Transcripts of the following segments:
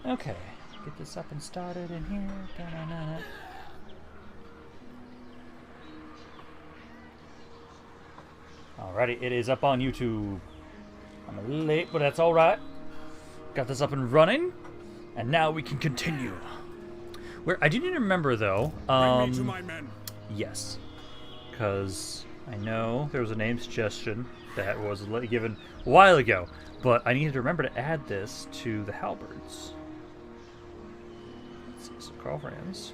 Okay, get this up and started in here. Da-na-na-na. Alrighty, it is up on YouTube. I'm a little late, but that's alright. Got this up and running, and now we can continue. Where I do need to remember though, Bring me to my men. yes, because I know there was a name suggestion that was given a while ago, but I needed to remember to add this to the halberds. Let's see, so Karl Franz.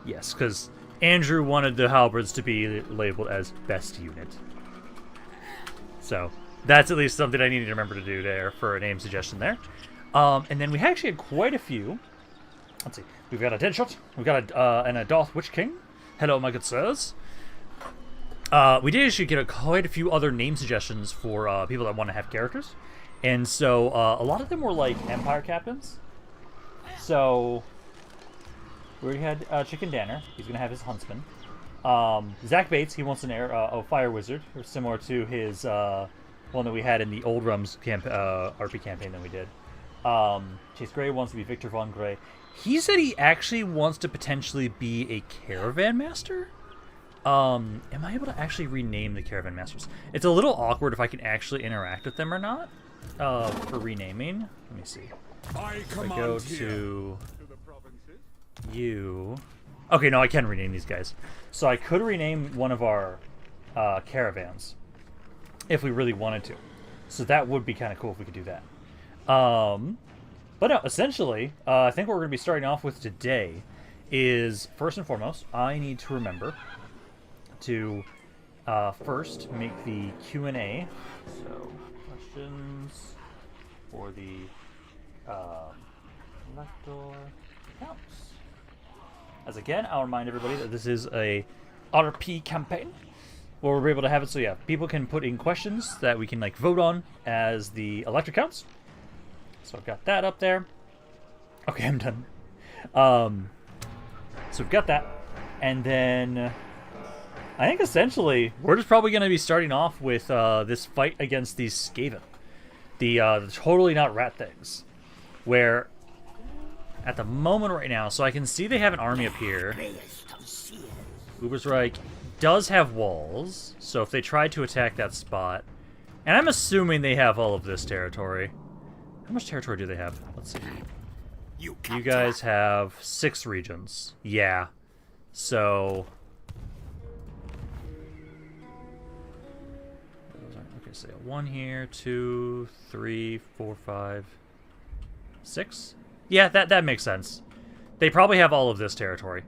Yes, because Andrew wanted the halberds to be labeled as best unit. So that's at least something I needed to remember to do there for a name suggestion there. And then we actually had quite a few. Let's see. We've got a Deadshot. We've got a Darth Witch King. Hello, my good sirs. We did actually get quite a few other name suggestions for people that want to have characters. And so a lot of them were like Empire captains. So we already had Chicken Danner. He's going to have his Huntsman. Zach Bates, he wants an Fire Wizard, similar to his one that we had in the Old Realms RP campaign that we did. Chase Gray wants to be Victor Von Gray. He said he actually wants to potentially be a Caravan Master. Am I able to actually rename the Caravan Masters? It's a little awkward if I can actually interact with them or not for renaming. Let me see. If I go to you. Okay, no, I can rename these guys. So I could rename one of our caravans if we really wanted to. So that would be kind of cool if we could do that. But no, essentially, I think what we're going to be starting off with today is, first and foremost, I need to remember to first make the Q&A. So, questions for the elector accounts. As again, I'll remind everybody that this is a RP campaign where we're able to have it so yeah, people can put in questions that we can like vote on as the elector counts. So I've got that up there. Okay, I'm done. So we've got that. And then I think essentially we're just probably going to be starting off with this fight against these Skaven. The totally not rat things. Where at the moment right now, so I can see they have an army up here. Ubersreich does have walls, so if they try to attack that spot, and I'm assuming they have all of this territory. How much territory do they have? Let's see. You guys have 6 regions. Yeah. So okay, so 1 here, 2, 3, 4, 5, 6. Yeah, that makes sense. They probably have all of this territory.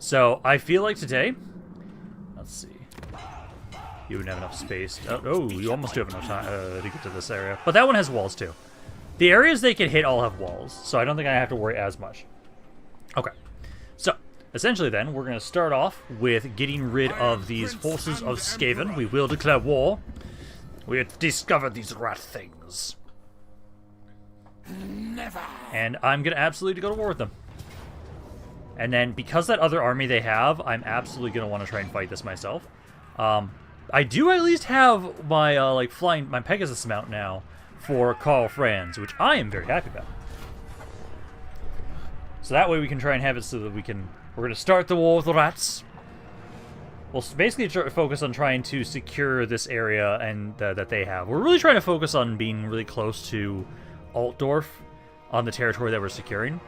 So I feel like today, let's see. You wouldn't have enough space. Oh, you almost do have enough time to get to this area. But that one has walls too. The areas they can hit all have walls, so I don't think I have to worry as much. Okay. So, essentially then, we're going to start off with getting rid of these forces of Skaven. We will declare war. We have discovered these rat things. Never. And I'm going to absolutely go to war with them. And then, because that other army they have, I'm absolutely going to want to try and fight this myself. I do at least have my, my Pegasus mount now for Karl Franz, which I am very happy about. So that way we can try and have it so that we're going to start the war with the rats. We'll basically focus on trying to secure this area and that they have. We're really trying to focus on being really close to Altdorf on the territory that we're securing.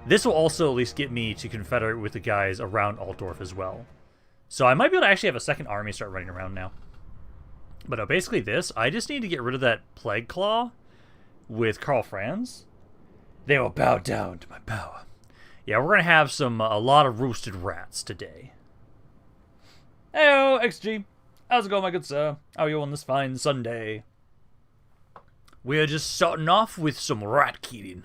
This will also at least get me to confederate with the guys around Altdorf as well. So I might be able to actually have a second army start running around now. But basically this, I just need to get rid of that Plague Claw with Karl Franz. They will bow down to my power. Yeah, we're going to have a lot of roasted rats today. Heyo, XG. How's it going, my good sir? How are you on this fine Sunday? We are just starting off with some rat killing.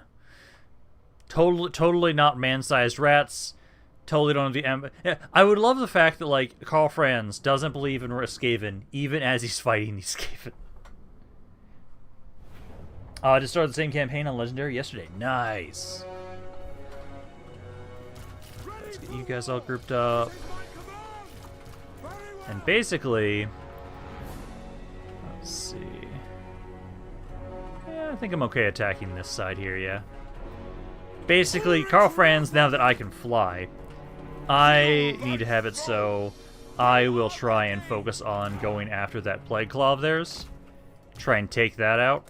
Totally not man-sized rats. Totally don't have the yeah, I would love the fact that like Karl Franz doesn't believe in Skaven even as he's fighting these Skaven. I just started the same campaign on Legendary yesterday. Nice. Let's get you guys all grouped up. And basically, let's see. Yeah, I think I'm okay attacking this side here, yeah. Basically, Karl Franz, now that I can fly, I need to have it so I will try and focus on going after that Plague Claw of theirs. Try and take that out.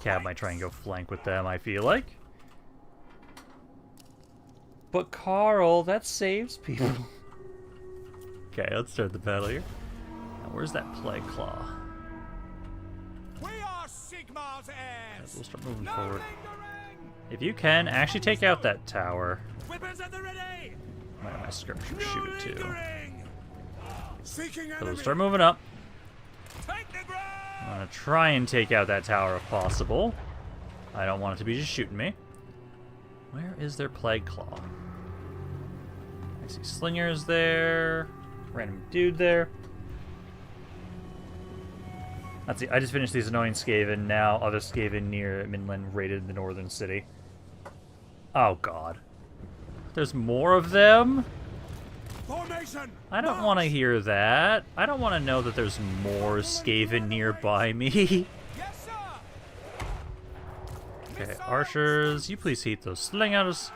Cab might try and go flank with them, I feel like. But Karl, that saves people. Okay, let's start the battle here. Now, where's that Plague Claw? We are Sigmar's heirs. We'll start moving forward. If you can, actually take out that tower. Weapons at the ready. My script should shoot it too. Seeking So we'll enemy. start moving up. Take the ground. I'm gonna try and take out that tower if possible. I don't want it to be just shooting me. Where is their Plague Claw? I see slingers there. Random dude there. Let's see, I just finished these annoying Skaven. Now other Skaven near Midland raided the northern city. Oh god. There's more of them? Formation. I don't want to hear that. I don't want to know that there's more Skaven nearby me. Yes, sir. Okay, archers, you please heat those slingers.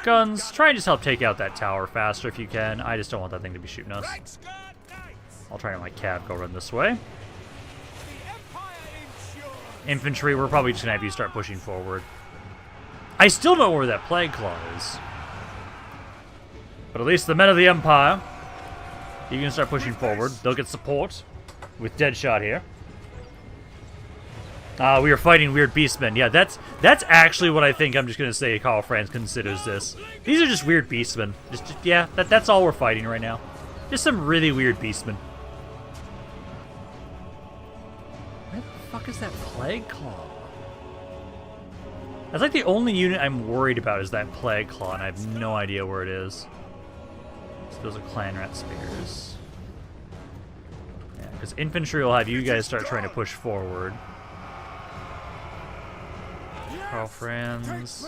Guns, try and just help take out that tower faster if you can. I just don't want that thing to be shooting us. Right, Scott Knights. I'll try and my cab go run this way. The Empire ensures. Infantry, we're probably just gonna have you start pushing forward. I still don't know where that Plague Claw is. But at least the men of the Empire, you can start pushing forward. They'll get support with Deadshot here. We are fighting weird beastmen. Yeah, that's actually what I think I'm just gonna say Karl Franz considers this. These are just weird beastmen. Yeah, that's all we're fighting right now. Just some really weird beastmen. Where the fuck is that Plague Claw? That's like the only unit I'm worried about is that Plague Claw, and I have no idea where it is. So those are clan rat spears. Yeah, because infantry will have you guys start trying to push forward. Karl Franz.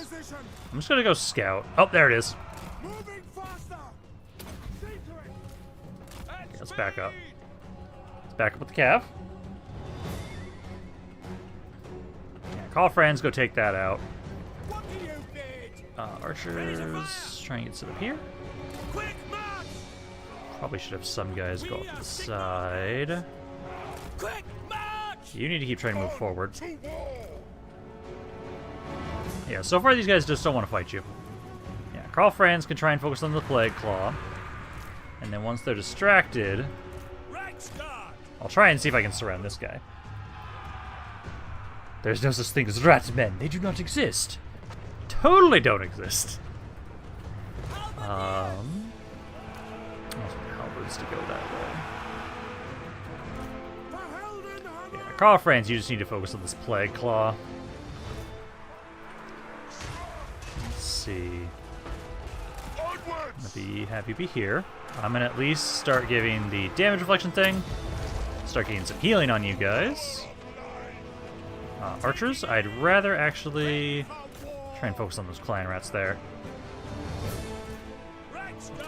I'm just gonna go scout. Oh, there it is. Moving faster. See to it. Okay, let's back up. Let's back up with the cav. Yeah, Karl Franz, go take that out. What do you need? Archers, try and get set up here. Quick march. Probably should have some guys go up to the side. Quick march. You need to keep trying to move forward. Yeah, so far these guys just don't want to fight you. Yeah, Karl Franz can try and focus on the Plague Claw. And then once they're distracted, Right, start. I'll try and see if I can surround this guy. There's no such thing as RATMEN. They do not exist. Totally don't exist. I want the halberds to go that way. Yeah, Karl Franz, you just need to focus on this Plague Claw. Let's see. I'm gonna have you be here. I'm gonna at least start giving the damage reflection thing. Start getting some healing on you guys. Archers, I'd rather actually try and focus on those clan rats there.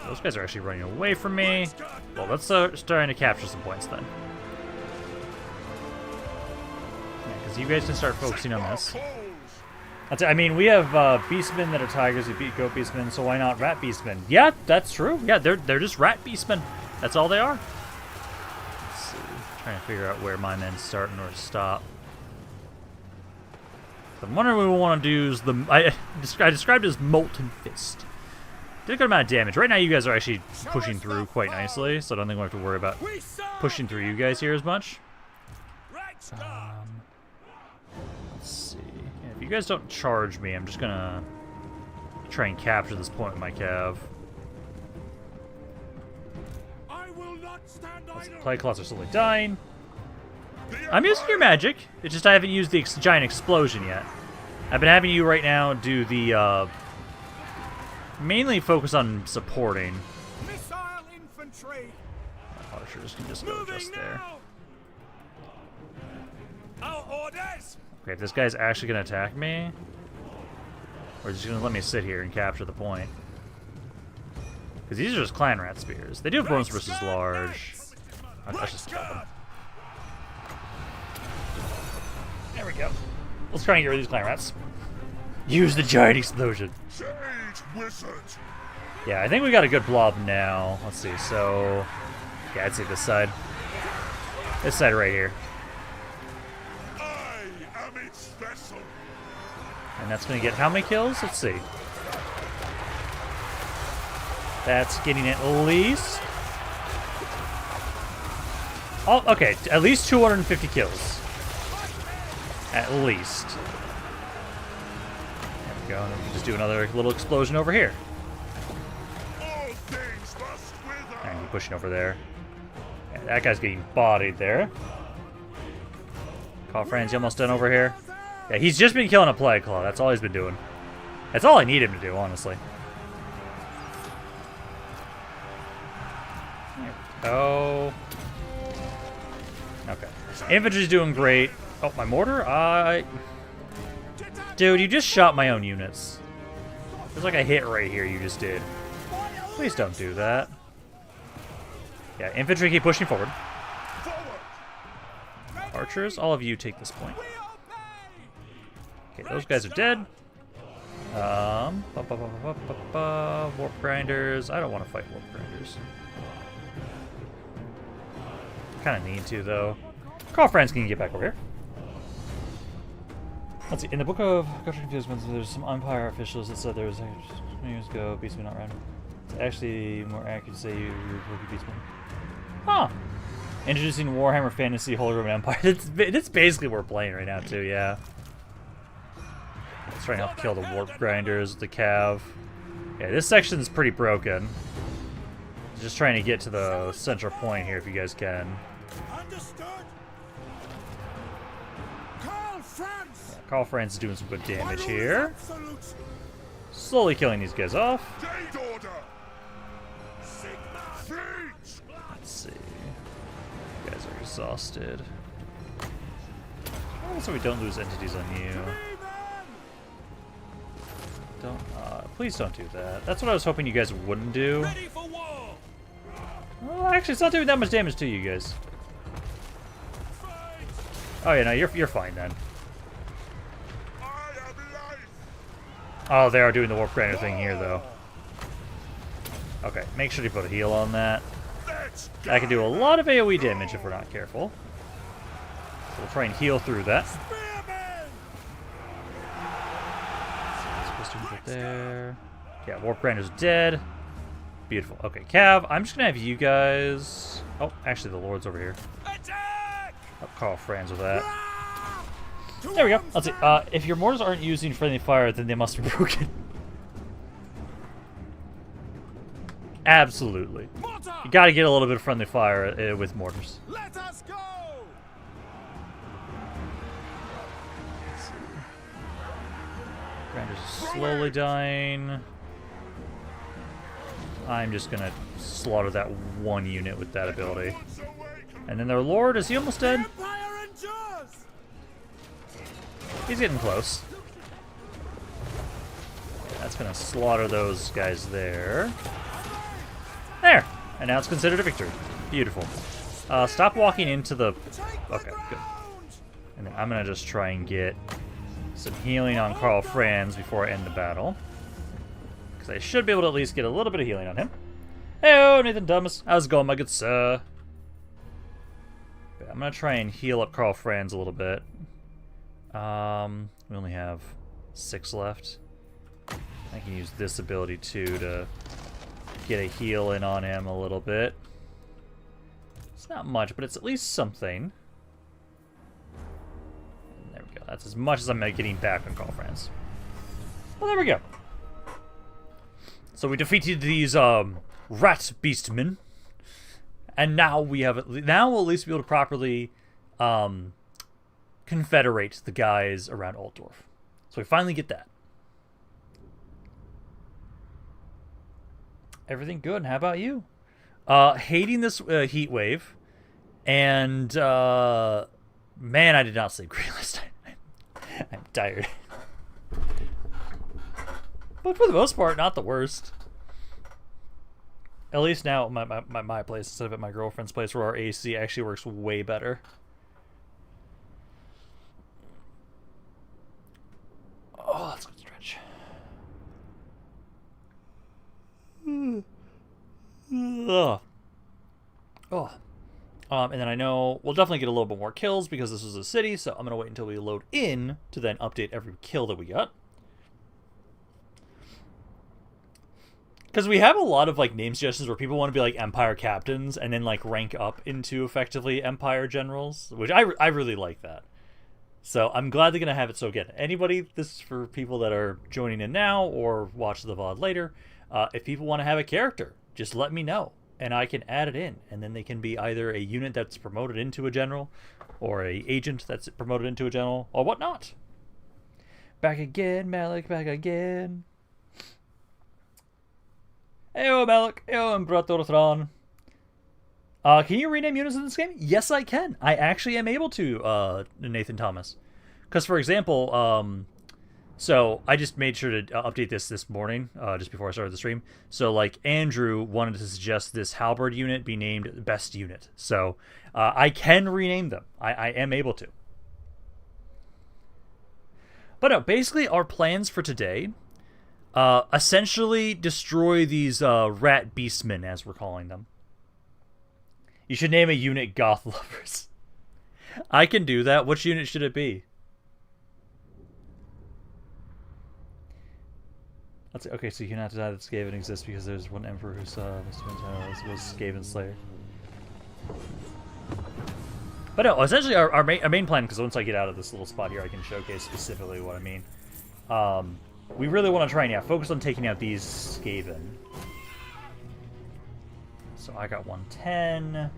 Those guys are actually running away from me. Well, let's starting to capture some points then. Yeah, because you guys can start focusing on this. I mean, we have beastmen that are tigers. We beat goat beastmen, so why not rat beastmen? Yeah, that's true. Yeah, they're just rat beastmen. That's all they are. Let's see. Trying to figure out where my men start and where to stop. The one we want to do is the I described it as Molten Fist. Did a good amount of damage. Right now, you guys are actually pushing through quite nicely, so I don't think we'll have to worry about pushing through you guys here as much. Let's see. Yeah, if you guys don't charge me, I'm just gonna try and capture this point with my cav. Plague Claws are slowly dying. I'm using your magic. It's just I haven't used the giant explosion yet. I've been having you right now do the mainly focus on supporting. Missile infantry. Archers can just go just there. Our orders. Okay, if this guy's actually gonna attack me, or is he gonna let me sit here and capture the point? Because these are just clan rat spears. They do have bonus versus large. Let's just kill them. There we we go. Let's try and get rid of these clan rats. Use the giant explosion. Change wizard. Yeah, I think we got a good blob now. Let's see, so... Yeah, I'd say this side. This side right here. I am its vessel. And that's going to get how many kills? Let's see. That's getting at least... Oh, okay, at least 250 kills. At least. There we go, and then we can just do another little explosion over here. All things must wither. And keep pushing over there. And that guy's getting bodied there. Karl Franz, you almost done over here? Yeah, he's just been killing a plague claw. That's all he's been doing. That's all I need him to do, honestly. There we go. Okay. Infantry's doing great. Oh, my mortar? Dude, you just shot my own units. There's like a hit right here you just did. Please don't do that. Yeah, infantry keep pushing forward. Archers, all of you take this point. Okay, those guys are dead. Warp grinders. I don't want to fight warp grinders. Kind of need to, though. Karl Franz can get back over here. Let's see. In the book of Cultural Confusements, there's some Empire officials that said there was years ago, Beastmen not random. It's actually more accurate to say you were Beastmen. Huh. Introducing Warhammer Fantasy Holy Roman Empire. That's basically what we're playing right now, too, yeah. Let's try and help kill the warp grinders, the cav. Yeah, this section's pretty broken. Just trying to get to the central point here if you guys can. Understood. Karl Franz. Yeah, Karl Franz is doing some good damage here. Slowly killing these guys off. Date order. Sigma. Let's see. You guys are exhausted. So we don't lose entities on you. Don't. Please don't do that. That's what I was hoping you guys wouldn't do. Ready for war. Well, actually, it's not doing that much damage to you guys. Oh yeah, no, you're fine then. I am life. Oh, they are doing the warp grinder thing here, though. Okay, make sure you put a heal on that. That can do a lot of AoE damage if we're not careful. So we'll try and heal through that. Supposed to put there. Yeah, warp grinder's dead. Beautiful. Okay, Cav, I'm just gonna have you guys. Oh, actually, the Lord's over here. I'll Karl Franz with that. There we go. Let's see. If your mortars aren't using friendly fire, then they must be broken. Absolutely. You gotta get a little bit of friendly fire with mortars. Let us go. Let's see. Grinders are slowly dying. I'm just gonna slaughter that one unit with that ability. And then their Lord, is he almost dead? Empire endures. He's getting close. That's gonna slaughter those guys there. There! And now it's considered a victory. Beautiful. Stop walking into the... Okay, good. And then I'm gonna just try and get some healing on Karl Franz before I end the battle. Because I should be able to at least get a little bit of healing on him. Hey-oh, Nathan Thomas. How's it going, my good sir? Okay, I'm gonna try and heal up Karl Franz a little bit. We only have 6 left. I can use this ability too to get a heal in on him a little bit. It's not much, but it's at least something. And there we go. That's as much as I'm getting back on Karl Franz. Well, there we go. So we defeated these rat beastmen, and now we have we'll at least be able to properly confederate the guys around Altdorf. So we finally get that. Everything good, and how about you? Hating this heat wave, and man, I did not sleep great last night. I'm tired. But for the most part, not the worst. At least now at my place instead of at my girlfriend's place, where our AC actually works way better. Ugh. Oh. And then I know we'll definitely get a little bit more kills because this is a city, so I'm going to wait until we load in to then update every kill that we got. Because we have a lot of, like, name suggestions where people want to be, like, Empire captains and then, like, rank up into, effectively, Empire generals, which I really like that. So I'm glad they're going to have it. So, again, anybody, this is for people that are joining in now or watch the VOD later, if people want to have a character, just let me know. And I can add it in, and then they can be either a unit that's promoted into a general, or a agent that's promoted into a general, or whatnot. Back again, Malik, back again. Heyo, Malik. Heyo, Imperator Thrawn. Can you rename units in this game? Yes, I can. I actually am able to, Nathan Thomas. Because, for example, so I just made sure to update this morning, just before I started the stream. So, like, Andrew wanted to suggest this halberd unit be named best unit. So, I can rename them. I am able to. But no, basically our plans for today, essentially destroy these rat beastmen, as we're calling them. You should name a unit Goth Lovers. I can do that. Which unit should it be? Okay, so you cannot deny that Skaven exists because there's one emperor who saw Mr. was Skaven Slayer. But no, essentially our main plan, because once I get out of this little spot here, I can showcase specifically what I mean. We really want to try and focus on taking out these Skaven. So I got 110.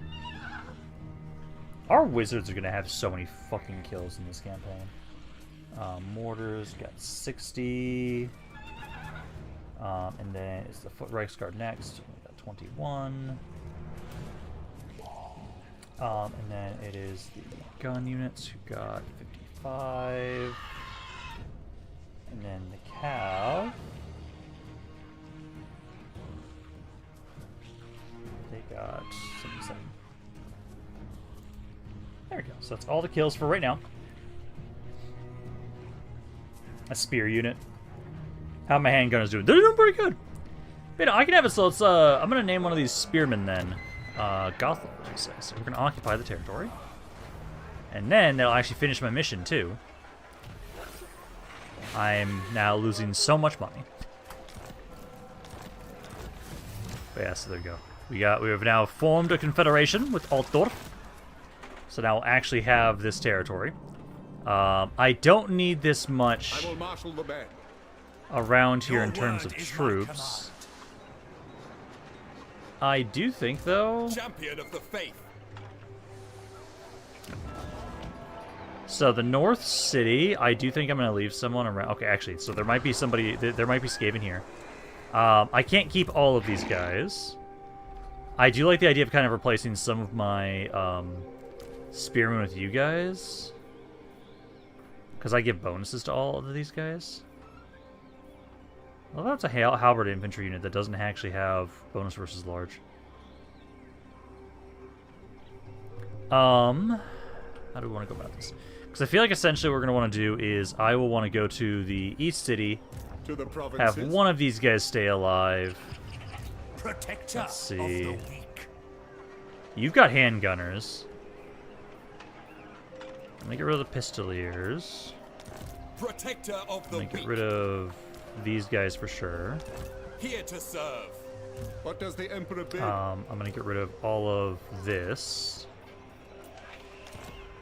Our wizards are going to have so many fucking kills in this campaign. Mortars got 60. And then it's the Foot Reichsguard next. We got 21. And then it is the gun units who got 55. And then the Cav. They got 77. There we go. So that's all the kills for right now. A spear unit. How my handgunners doing? They're doing pretty good. But I can have it, so let's, I'm gonna name one of these spearmen then. Gotham, as we say. So we're gonna occupy the territory. And then they'll actually finish my mission too. I'm now losing so much money. But yeah, so there you go. We have now formed a confederation with Altdorf. So now we'll actually have this territory. I don't need this much I will marshal the men. Around here Your in terms word of is my troops. I do think, though... Champion of the faith. So the North City, I do think I'm going to leave someone around. Okay, actually, so there might be somebody... There might be Skaven here. I can't keep all of these guys. I do like the idea of kind of replacing some of my spearmen with you guys. Because I give bonuses to all of these guys. Well, that's a halberd infantry unit that doesn't actually have bonus versus large. How do we want to go about this? Because I feel like essentially what we're going to want to do is I will want to go to the East City, To the have one of these guys stay alive. Protector Let's see. of the weak. You've got handgunners. I'm going to get rid of the pistoliers. Protector of the I'm going to get weak. rid of these guys for sure. Here to serve. What does the Emperor bid? I'm going to get rid of all of this.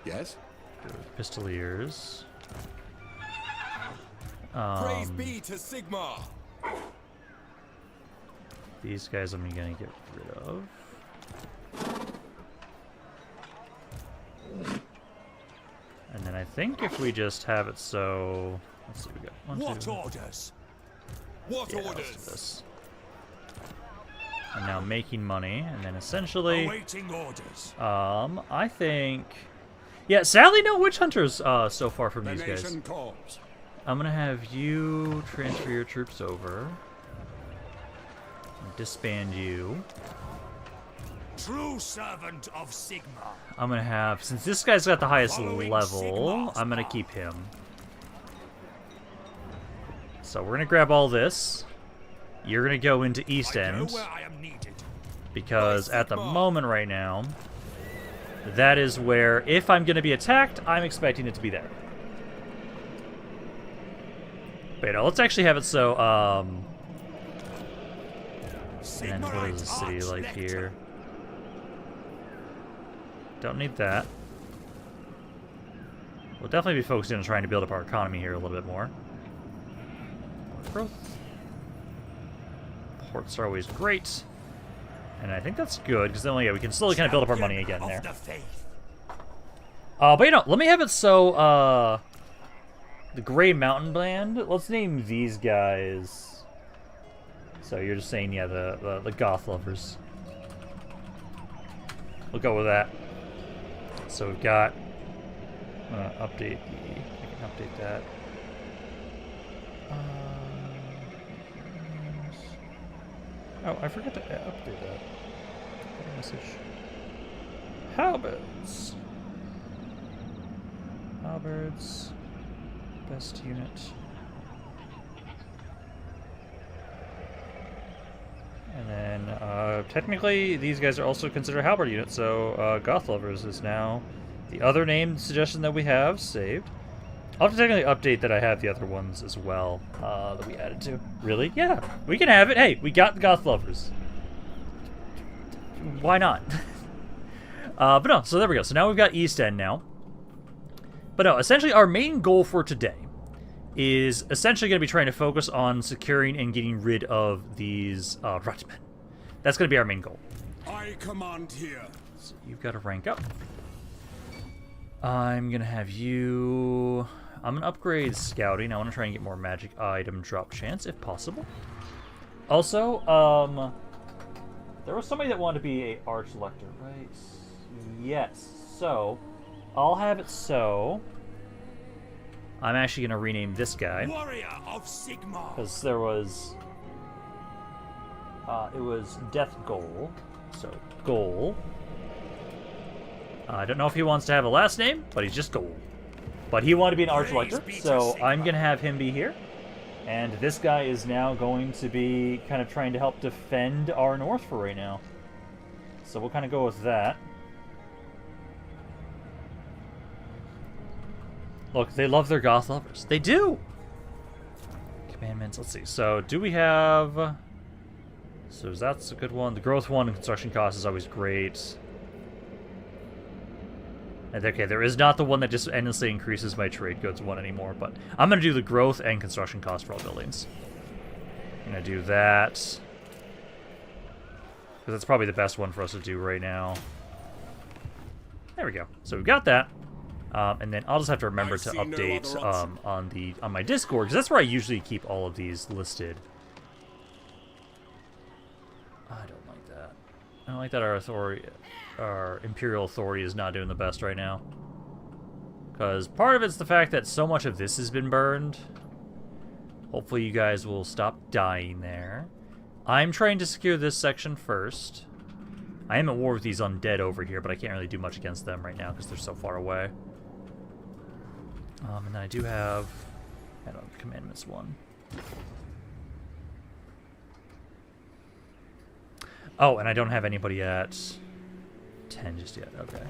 Yes. Get rid of pistoliers. Praise be to Sigmar. These guys I'm going to get rid of. And then I think if we just have it so... Let's see, we got one, What two... orders? What Yeah, let's do orders? this. I'm now making money, and then essentially... Awaiting orders. I think... Yeah, sadly no witch hunters so far from The these guys. nation calls. I'm gonna have you transfer your troops over. Disband you. True servant of Sigmar. I'm gonna have... Since this guy's got the highest Following level, Sigmar's I'm gonna path. keep him. So we're gonna grab all this. You're gonna go into East I know End. where I am needed. because at the moment right now, that is where, if I'm going to be attacked, I'm expecting it to be there. But let's actually have it so, and what is the city like here? Don't need that. We'll definitely be focusing on trying to build up our economy here a little bit more. Growth. Ports are always great. And I think that's good, because then we can slowly kind of build up our money again there. But you know, let me have it so, the Grey Mountain Band, let's name these guys. So you're just saying, yeah, the goth lovers. We'll go with that. So we've got, update the, I can update that. Oh, I forgot to update that. Message. Halberds. Halberds. Best unit. And then, technically, these guys are also considered halberd units, so Goth Lovers is now the other name suggestion that we have saved. I'll have to technically update that I have the other ones as well that we added to. Really? Yeah, we can have it. Hey, we got the Goth Lovers. Why not? But no, so there we go. So now we've got East End now. But no, essentially our main goal for today is essentially going to be trying to focus on securing and getting rid of these RATMEN. That's going to be our main goal. I command here. So you've got to rank up. I'm going to have you... I'm going to upgrade scouting. I want to try and get more magic item drop chance, if possible. Also, there was somebody that wanted to be a arch-lector, right? Yes. So, I'll have it so... I'm actually going to rename this guy. Warrior of Sigma. Because there was... it was Death Goal. So, Goal. I don't know if he wants to have a last name, but he's just Goal. But he wanted to be an arch-lector, so I'm going to have him be here. And this guy is now going to be kind of trying to help defend our north for right now. So we'll kind of go with that. Look, they love their goth lovers. They do! Commandments, let's see. So, do we have... So, that's a good one. The growth one and construction cost is always great. And okay, there is not the one that just endlessly increases my trade goods one anymore, but I'm going to do the growth and construction cost for all buildings. I'm going to do that. Because that's probably the best one for us to do right now. There we go. So we've got that. And then I'll just have to remember to update on my Discord, because that's where I usually keep all of these listed. I don't like that. I don't like that our Imperial Authority is not doing the best right now. Because part of it's the fact that so much of this has been burned. Hopefully you guys will stop dying there. I'm trying to secure this section first. I am at war with these undead over here, but I can't really do much against them right now because they're so far away. And then I do have... I don't know, Commandments 1. Oh, and I don't have anybody at 10 just yet. Okay.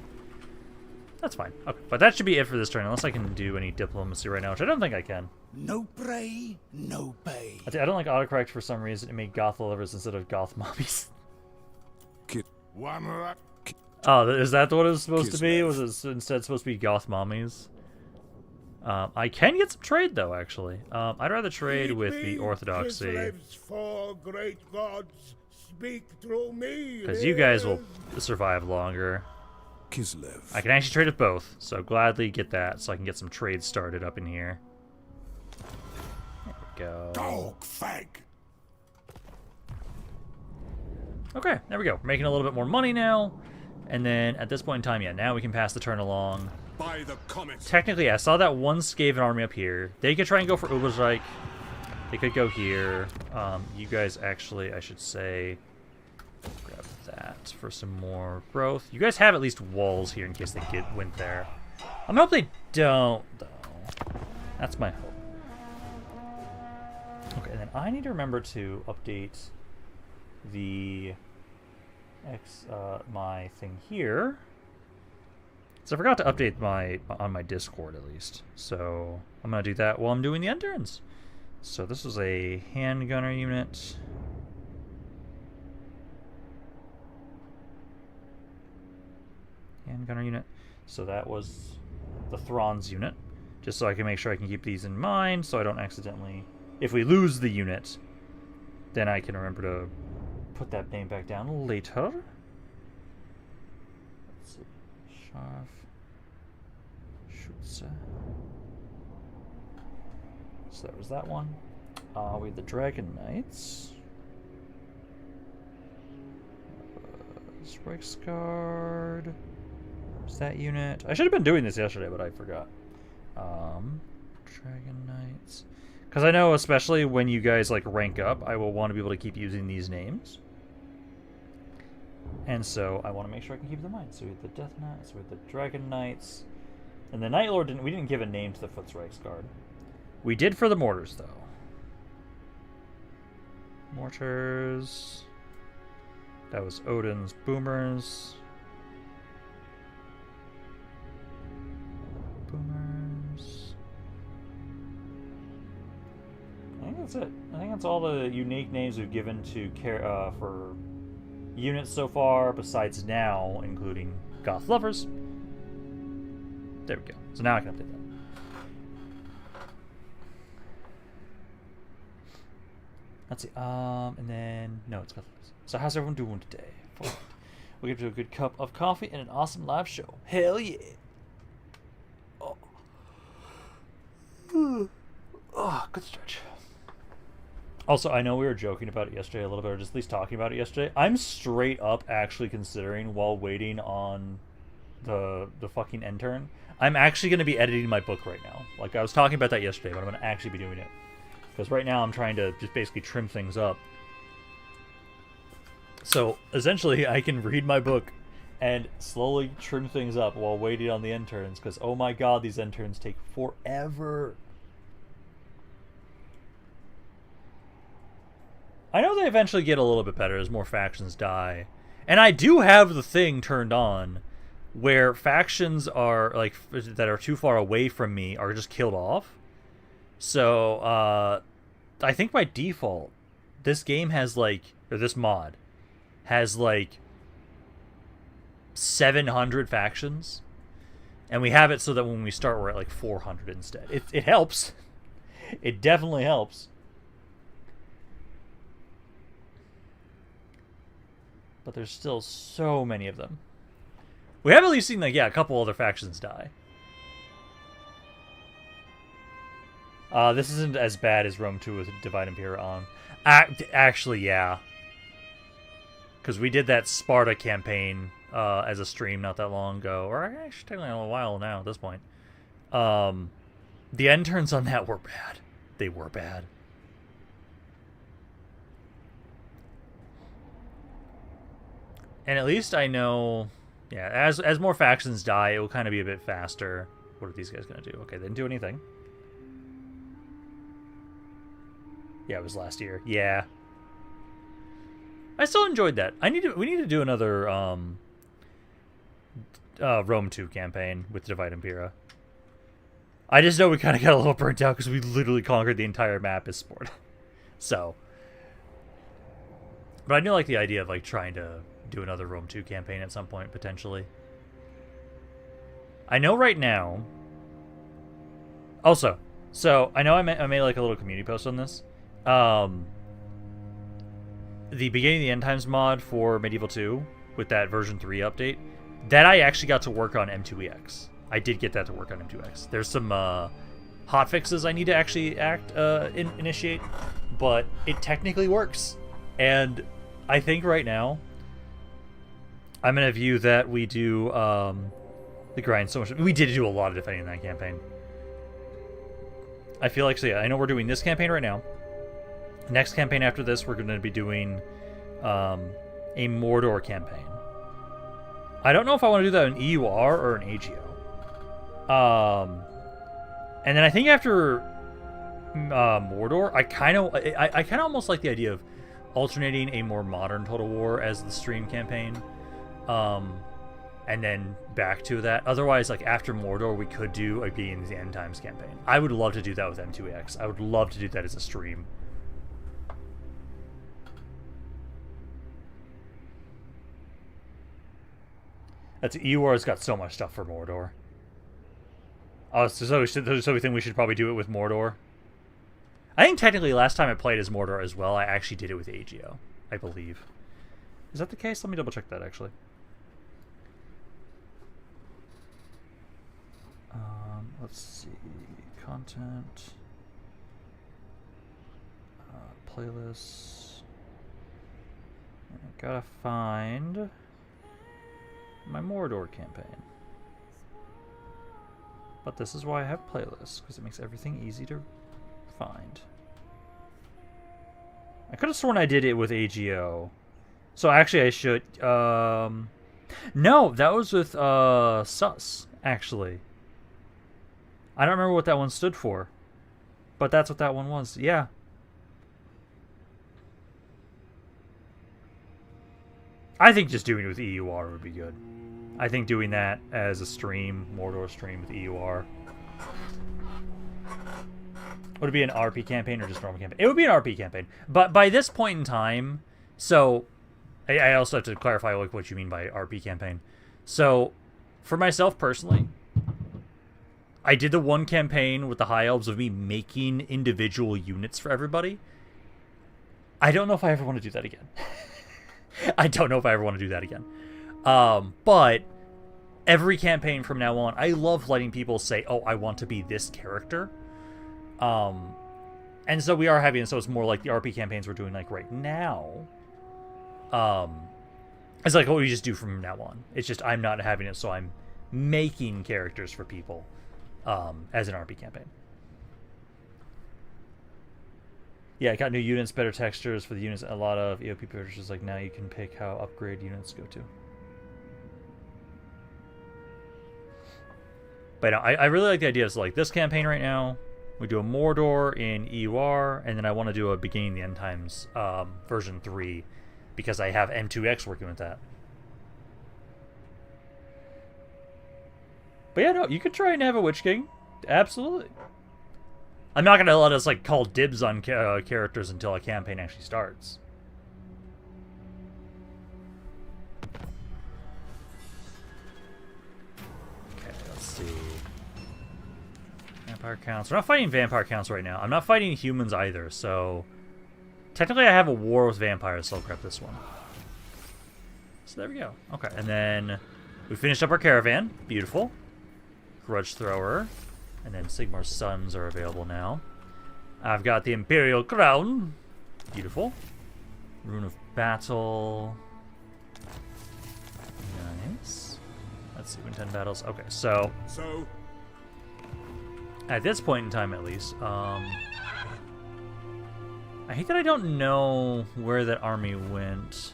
That's fine. Okay, but that should be it for this turn, unless I can do any diplomacy right now, which I don't think I can. No prey, no pay. I don't like autocorrect for some reason. It made goth lovers instead of goth mommies. Oh, is that what it was supposed to be? Was it instead supposed to be goth mommies? I can get some trade, though, actually. I'd rather trade with the Orthodoxy. For great gods, speak through me. Because you guys will survive longer. Kislev. I can actually trade with both, so gladly get that so I can get some trade started up in here. There we go. Dog fag. Okay, there we go. We're making a little bit more money now. And then at this point in time, yeah, now we can pass the turn along. By the comet. Technically, I saw that one Skaven army up here. They could try and go for Uberreich. They could go here. You guys actually, I should say, grab that for some more growth. You guys have at least walls here in case they went there. I'm hoping they don't, though. That's my hope. Okay, and then I need to remember to update the my thing here. So I forgot to update on my Discord at least. So I'm gonna do that while I'm doing the interns. So this is a handgunner unit. Handgunner unit. So that was the Thrawn's unit. Just so I can make sure I can keep these in mind so I don't accidentally... If we lose the unit, then I can remember to put that name back down later. Let's see. Scharf. Schütze. So that was that one. We have the Dragon Knights. Reichsguard. What's that unit? I should have been doing this yesterday, but I forgot. Dragon Knights. Because I know, especially when you guys like rank up, I will want to be able to keep using these names. And so I want to make sure I can keep them in mind. So we have the Death Knights, we have the Dragon Knights. And the Night Lord, we didn't give a name to the Foot's Reichsguard. We did for the mortars, though. Mortars. That was Odin's boomers. Boomers. I think that's it. I think that's all the unique names we've given to for units so far, besides now, including Goth Lovers. There we go. So now I can update that. Let's see. And then no, it's Goth Lovers. So how's everyone doing today? We'll give you a good cup of coffee and an awesome live show. Hell yeah! Oh, oh, good stretch. Also, I know we were joking about it yesterday a little bit, or just at least talking about it yesterday. I'm straight up actually considering, while waiting on the fucking intern, I'm actually going to be editing my book right now. Like, I was talking about that yesterday, but I'm going to actually be doing it. Because right now I'm trying to just basically trim things up. So, essentially, I can read my book and slowly trim things up while waiting on the interns. Because, oh my god, these interns take forever. I know they eventually get a little bit better as more factions die. And I do have the thing turned on where factions are like that are too far away from me are just killed off. So I think by default this game has like, or this mod has like 700 factions. And we have it so that when we start we're at like 400 instead. It helps. It definitely helps. But there's still so many of them. We have at least seen, like, yeah, a couple other factions die. This isn't as bad as Rome 2 with Divide Impera on. Actually, yeah. Because we did that Sparta campaign as a stream not that long ago. Or actually, technically a while now at this point. The end turns on that were bad. They were bad. And at least I know, yeah, as more factions die, it will kind of be a bit faster. What are these guys going to do? Okay, they didn't do anything. Yeah, it was last year. Yeah. I still enjoyed that. We need to do another Rome 2 campaign with Divide Impera. I just know we kind of got a little burnt out because we literally conquered the entire map as Sport. So. But I do like the idea of like trying to do another Rome 2 campaign at some point, potentially. I know right now... Also, so, I know I made like a little community post on this. The Beginning of the End Times mod for Medieval 2, with that version 3 update, that I actually got to work on M2EX. I did get that to work on M2X. There's some hotfixes I need to actually initiate, but it technically works. And I think right now, I'm going to view that we do the grind so much. We did do a lot of defending in that campaign. I feel like, so yeah, I know we're doing this campaign right now. Next campaign after this, we're going to be doing a Mordor campaign. I don't know if I want to do that in EUR or an AGO. And then I think after Mordor, I kind of almost like the idea of alternating a more modern Total War as the stream campaign, and then back to that. Otherwise, like after Mordor, we could do a Beginning of the End Times campaign. I would love to do that with M2X. I would love to do that as a stream. That's EUR's got so much stuff for Mordor. Oh, so we think we should probably do it with Mordor. I think technically last time I played as Mordor as well, I actually did it with AGO, I believe. Is that the case? Let me double check that actually. Let's see, content, playlists. I gotta find my Mordor campaign. But this is why I have playlists, because it makes everything easy to find. I could have sworn I did it with AGO. So actually I should, no, that was with, SUS, actually. I don't remember what that one stood for. But that's what that one was, yeah. I think just doing it with EUR would be good. I think doing that as a stream, Mordor stream with EUR. Would it be an RP campaign or just normal campaign? It would be an RP campaign. But by this point in time, so I also have to clarify like what you mean by RP campaign. So for myself personally, I did the one campaign with the High Elves of me making individual units for everybody. I don't know if I ever want to do that again. I don't know if I ever want to do that again. But every campaign from now on, I love letting people say, oh, I want to be this character. And so we are having, so it's more like the RP campaigns we're doing like right now. It's like what we just do from now on. It's just I'm not having it, so I'm making characters for people as an RP campaign. Yeah, I got new units, better textures for the units, a lot of EOP purchases. Like now you can pick how upgrade units go to. But no, I really like the idea. So like this campaign right now, we do a Mordor in EUR, and then I want to do a Beginning of the End Times version 3 because I have M2X working with that. But yeah, no, you could try and have a Witch King. Absolutely. I'm not going to let us like call dibs on characters until a campaign actually starts. Okay, let's see. Vampire counts. We're not fighting vampire counts right now. I'm not fighting humans either, so technically I have a war with vampires, so I'll grab this one. So there we go. Okay, and then we finished up our caravan. Beautiful. Grudge Thrower. And then Sigmar's Sons are available now. I've got the Imperial Crown. Beautiful. Rune of Battle. Nice. Let's see, win 10 battles. Okay, so at this point in time, at least, I hate that I don't know where that army went.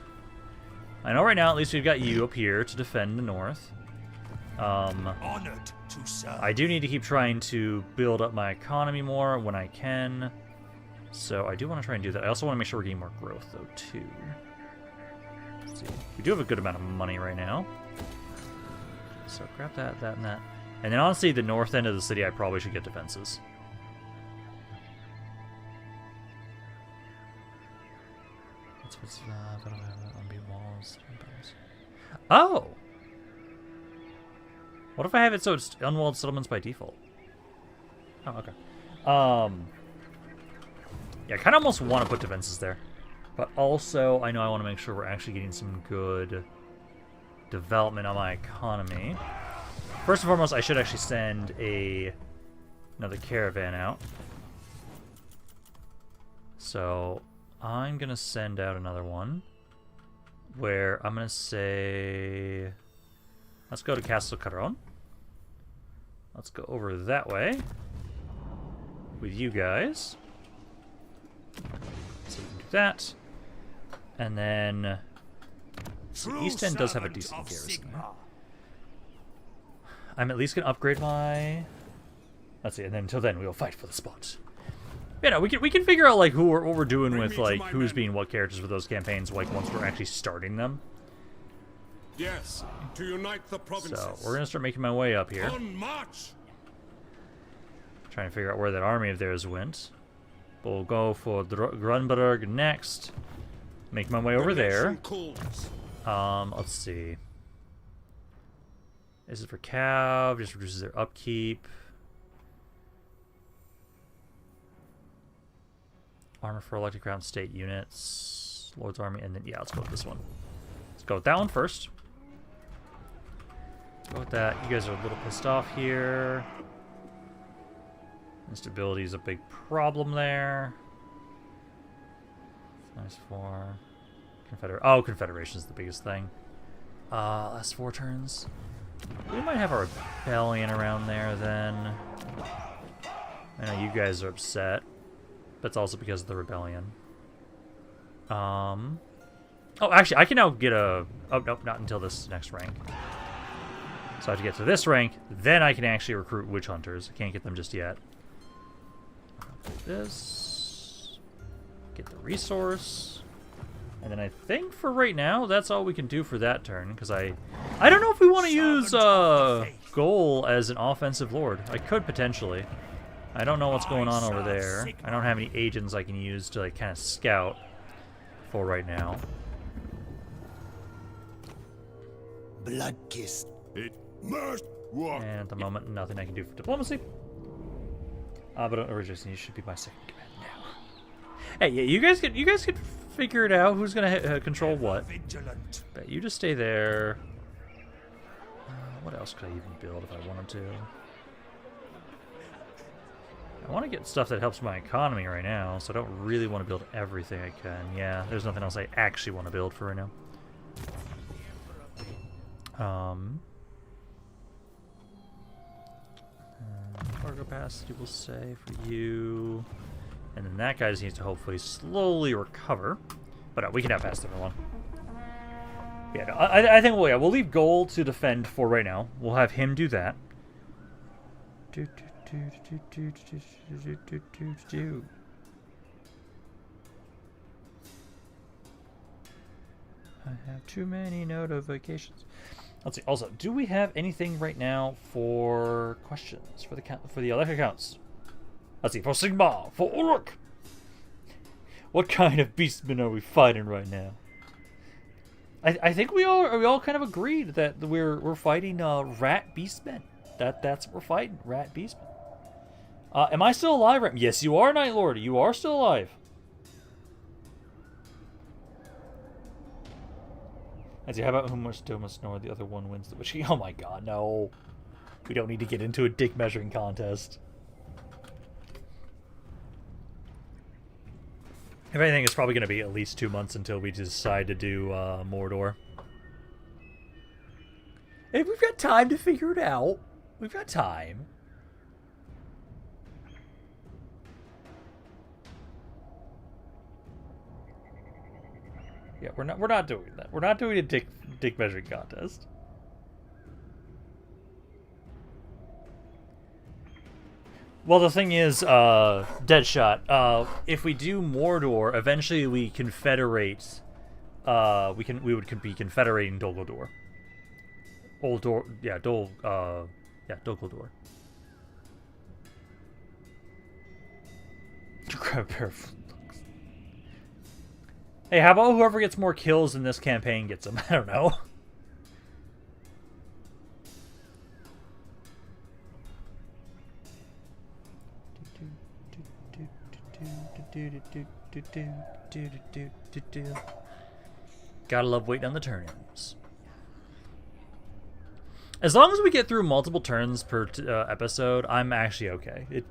I know right now, at least we've got you up here to defend the north. Honored to serve. I do need to keep trying to build up my economy more when I can. So I do want to try and do that. I also want to make sure we're getting more growth, though, too. Let's see. We do have a good amount of money right now. So grab that, that, and that. And then honestly, the north end of the city, I probably should get defenses. What's walls? Oh! What if I have it so it's unwalled settlements by default? Oh, okay. Yeah, I kind of almost want to put defenses there. But also, I know I want to make sure we're actually getting some good development on my economy. First and foremost, I should actually send another caravan out. So, I'm going to send out another one. Where I'm going to say... Let's go to Castle Caron. Let's go over that way with you guys. So we can do that. And then the East End does have a decent garrison. I'm at least going to upgrade my... Let's see, and then until then we will fight for the spot. Yeah, no, we can figure out like what we're doing Bring with me to like my who's men. being what characters for those campaigns, like once we're actually starting them. Yes, to unite the provinces. So we're gonna start making my way up here, On march. trying to figure out where that army of theirs went. We'll go for Grunberg next. Make my way over The there. nation calls. Let's see. This is for Cav. Just reduces their upkeep. Armor for electric ground state units. Lord's army, and then yeah, let's go with this one. Let's go with that one first. Go with that. You guys are a little pissed off here. Instability is a big problem there. Nice for Confederation is the biggest thing. Last 4 turns. We might have a rebellion around there then. I know you guys are upset, but it's also because of the rebellion. Oh, actually, I can now get a. Oh nope, not until this next rank. So I have to get to this rank, then I can actually recruit witch hunters. I can't get them just yet. This. Get the resource. And then I think for right now, that's all we can do for that turn. Because I don't know if we want to use Goal as an offensive lord. I could potentially. I don't know what's going on over there. I don't have any agents I can use to like kind of scout for right now. Blood-kissed. It must work. And at the moment, nothing I can do for diplomacy. But originally, you should be my second command now. Hey, yeah, you guys can figure it out. Who's gonna control what? Vigilant. But you just stay there. What else could I even build if I wanted to? I want to get stuff that helps my economy right now, so I don't really want to build everything I can. Yeah, there's nothing else I actually want to build for right now. Cargo capacity will say for you. And then that guy just needs to hopefully slowly recover. But we can have past everyone. Yeah, no, I think we'll leave gold to defend for right now. We'll have him do that. I have too many notifications. Let's see. Also, do we have anything right now for questions for the electric accounts? Let's see. For Sigma, for Uruk. What kind of beastmen are we fighting right now? I think we all kind of agreed that we're fighting rat beastmen. That's what we're fighting, rat beastmen. Am I still alive? Right? Yes, you are, Night Lord. You are still alive. I see. How about who must snore? The other one wins the witch. Oh my god, no! We don't need to get into a dick measuring contest. If anything, it's probably going to be at least 2 months until we decide to do Mordor. Hey, we've got time to figure it out. We've got time. Yeah, we're not doing that. We're not doing a dick measuring contest. Well, the thing is, Deadshot. If we do Mordor, eventually we confederate. We would be confederating Dol Guldur. Dol Guldur. Grab a pair of looks. Hey, how about whoever gets more kills in this campaign gets them? I don't know. Gotta love waiting on the turns. As long as we get through multiple turns per episode, I'm actually okay.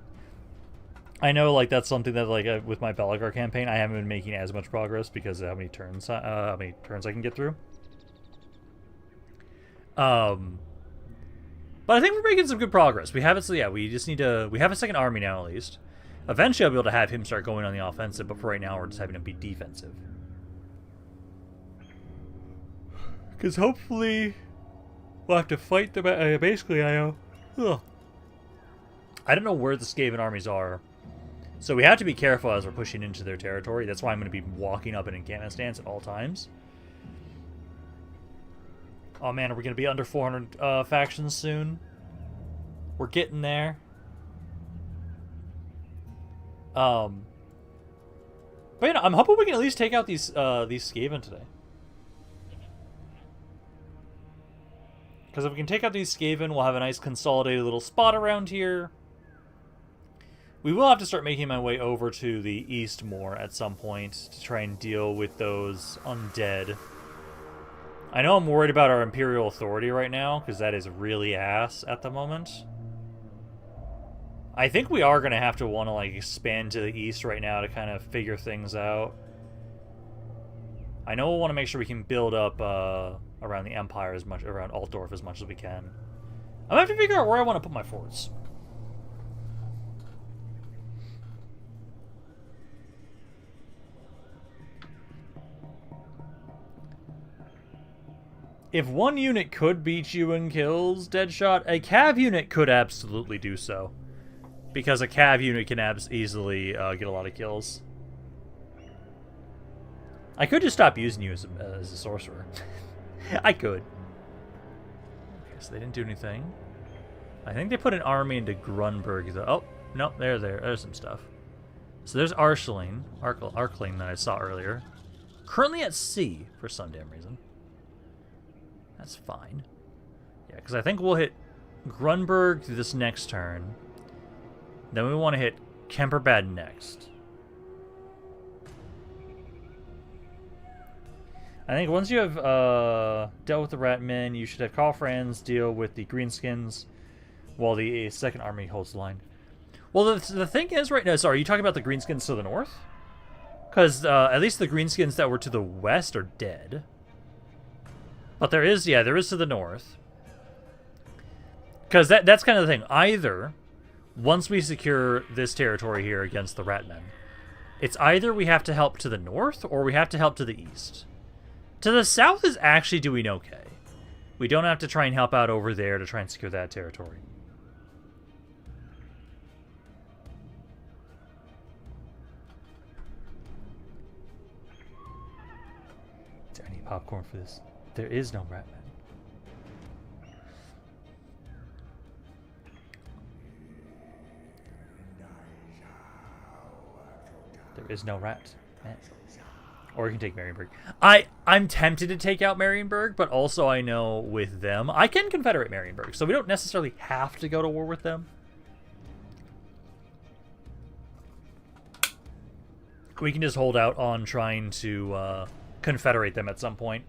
I know, like, that's something that, like, with my Belligar campaign, I haven't been making as much progress because of how many turns I can get through. But I think we're making some good progress. We have it, so yeah, we just need to. We have a second army now, at least. Eventually, I'll be able to have him start going on the offensive, but for right now, we're just having him be defensive. Because hopefully, we'll have to fight the. Basically, I don't know where the Skaven armies are. So we have to be careful as we're pushing into their territory. That's why I'm going to be walking up in encampment stance at all times. Oh man, are we going to be under 400 factions soon? We're getting there. But you know, I'm hoping we can at least take out these Skaven today. Because if we can take out these Skaven, we'll have a nice consolidated little spot around here. We will have to start making my way over to the east more at some point to try and deal with those undead. I know I'm worried about our Imperial Authority right now, because that is really ass at the moment. I think we are going to have to want to like expand to the east right now to kind of figure things out. I know we'll want to make sure we can build up around the Empire as much, around Altdorf as much as we can. I'm going to have to figure out where I want to put my forts. If one unit could beat you in kills, Deadshot, a cav unit could absolutely do so. Because a cav unit can easily get a lot of kills. I could just stop using you as a sorcerer. I could. Okay, so they didn't do anything. I think they put an army into Grunberg. Oh, no, there's some stuff. So there's Arkling that I saw earlier. Currently at sea for some damn reason. That's fine. Yeah, because I think we'll hit Grunberg this next turn. Then we want to hit Kemperbad next. I think once you have dealt with the Ratmen, you should have Karl Franz deal with the Greenskins while the second army holds the line. Well, the thing is right now... Sorry, are you talking about the Greenskins to the north? Because at least the Greenskins that were to the west are dead. But there is to the north. Because that's kind of the thing. Either, once we secure this territory here against the Ratmen, it's either we have to help to the north or we have to help to the east. To the south is actually doing okay. We don't have to try and help out over there to try and secure that territory. Is there any popcorn for this? There is no Ratman. There is no rat. Or you can take Marienburg. I'm tempted to take out Marienburg, but also I know with them, I can confederate Marienburg, so we don't necessarily have to go to war with them. We can just hold out on trying to confederate them at some point.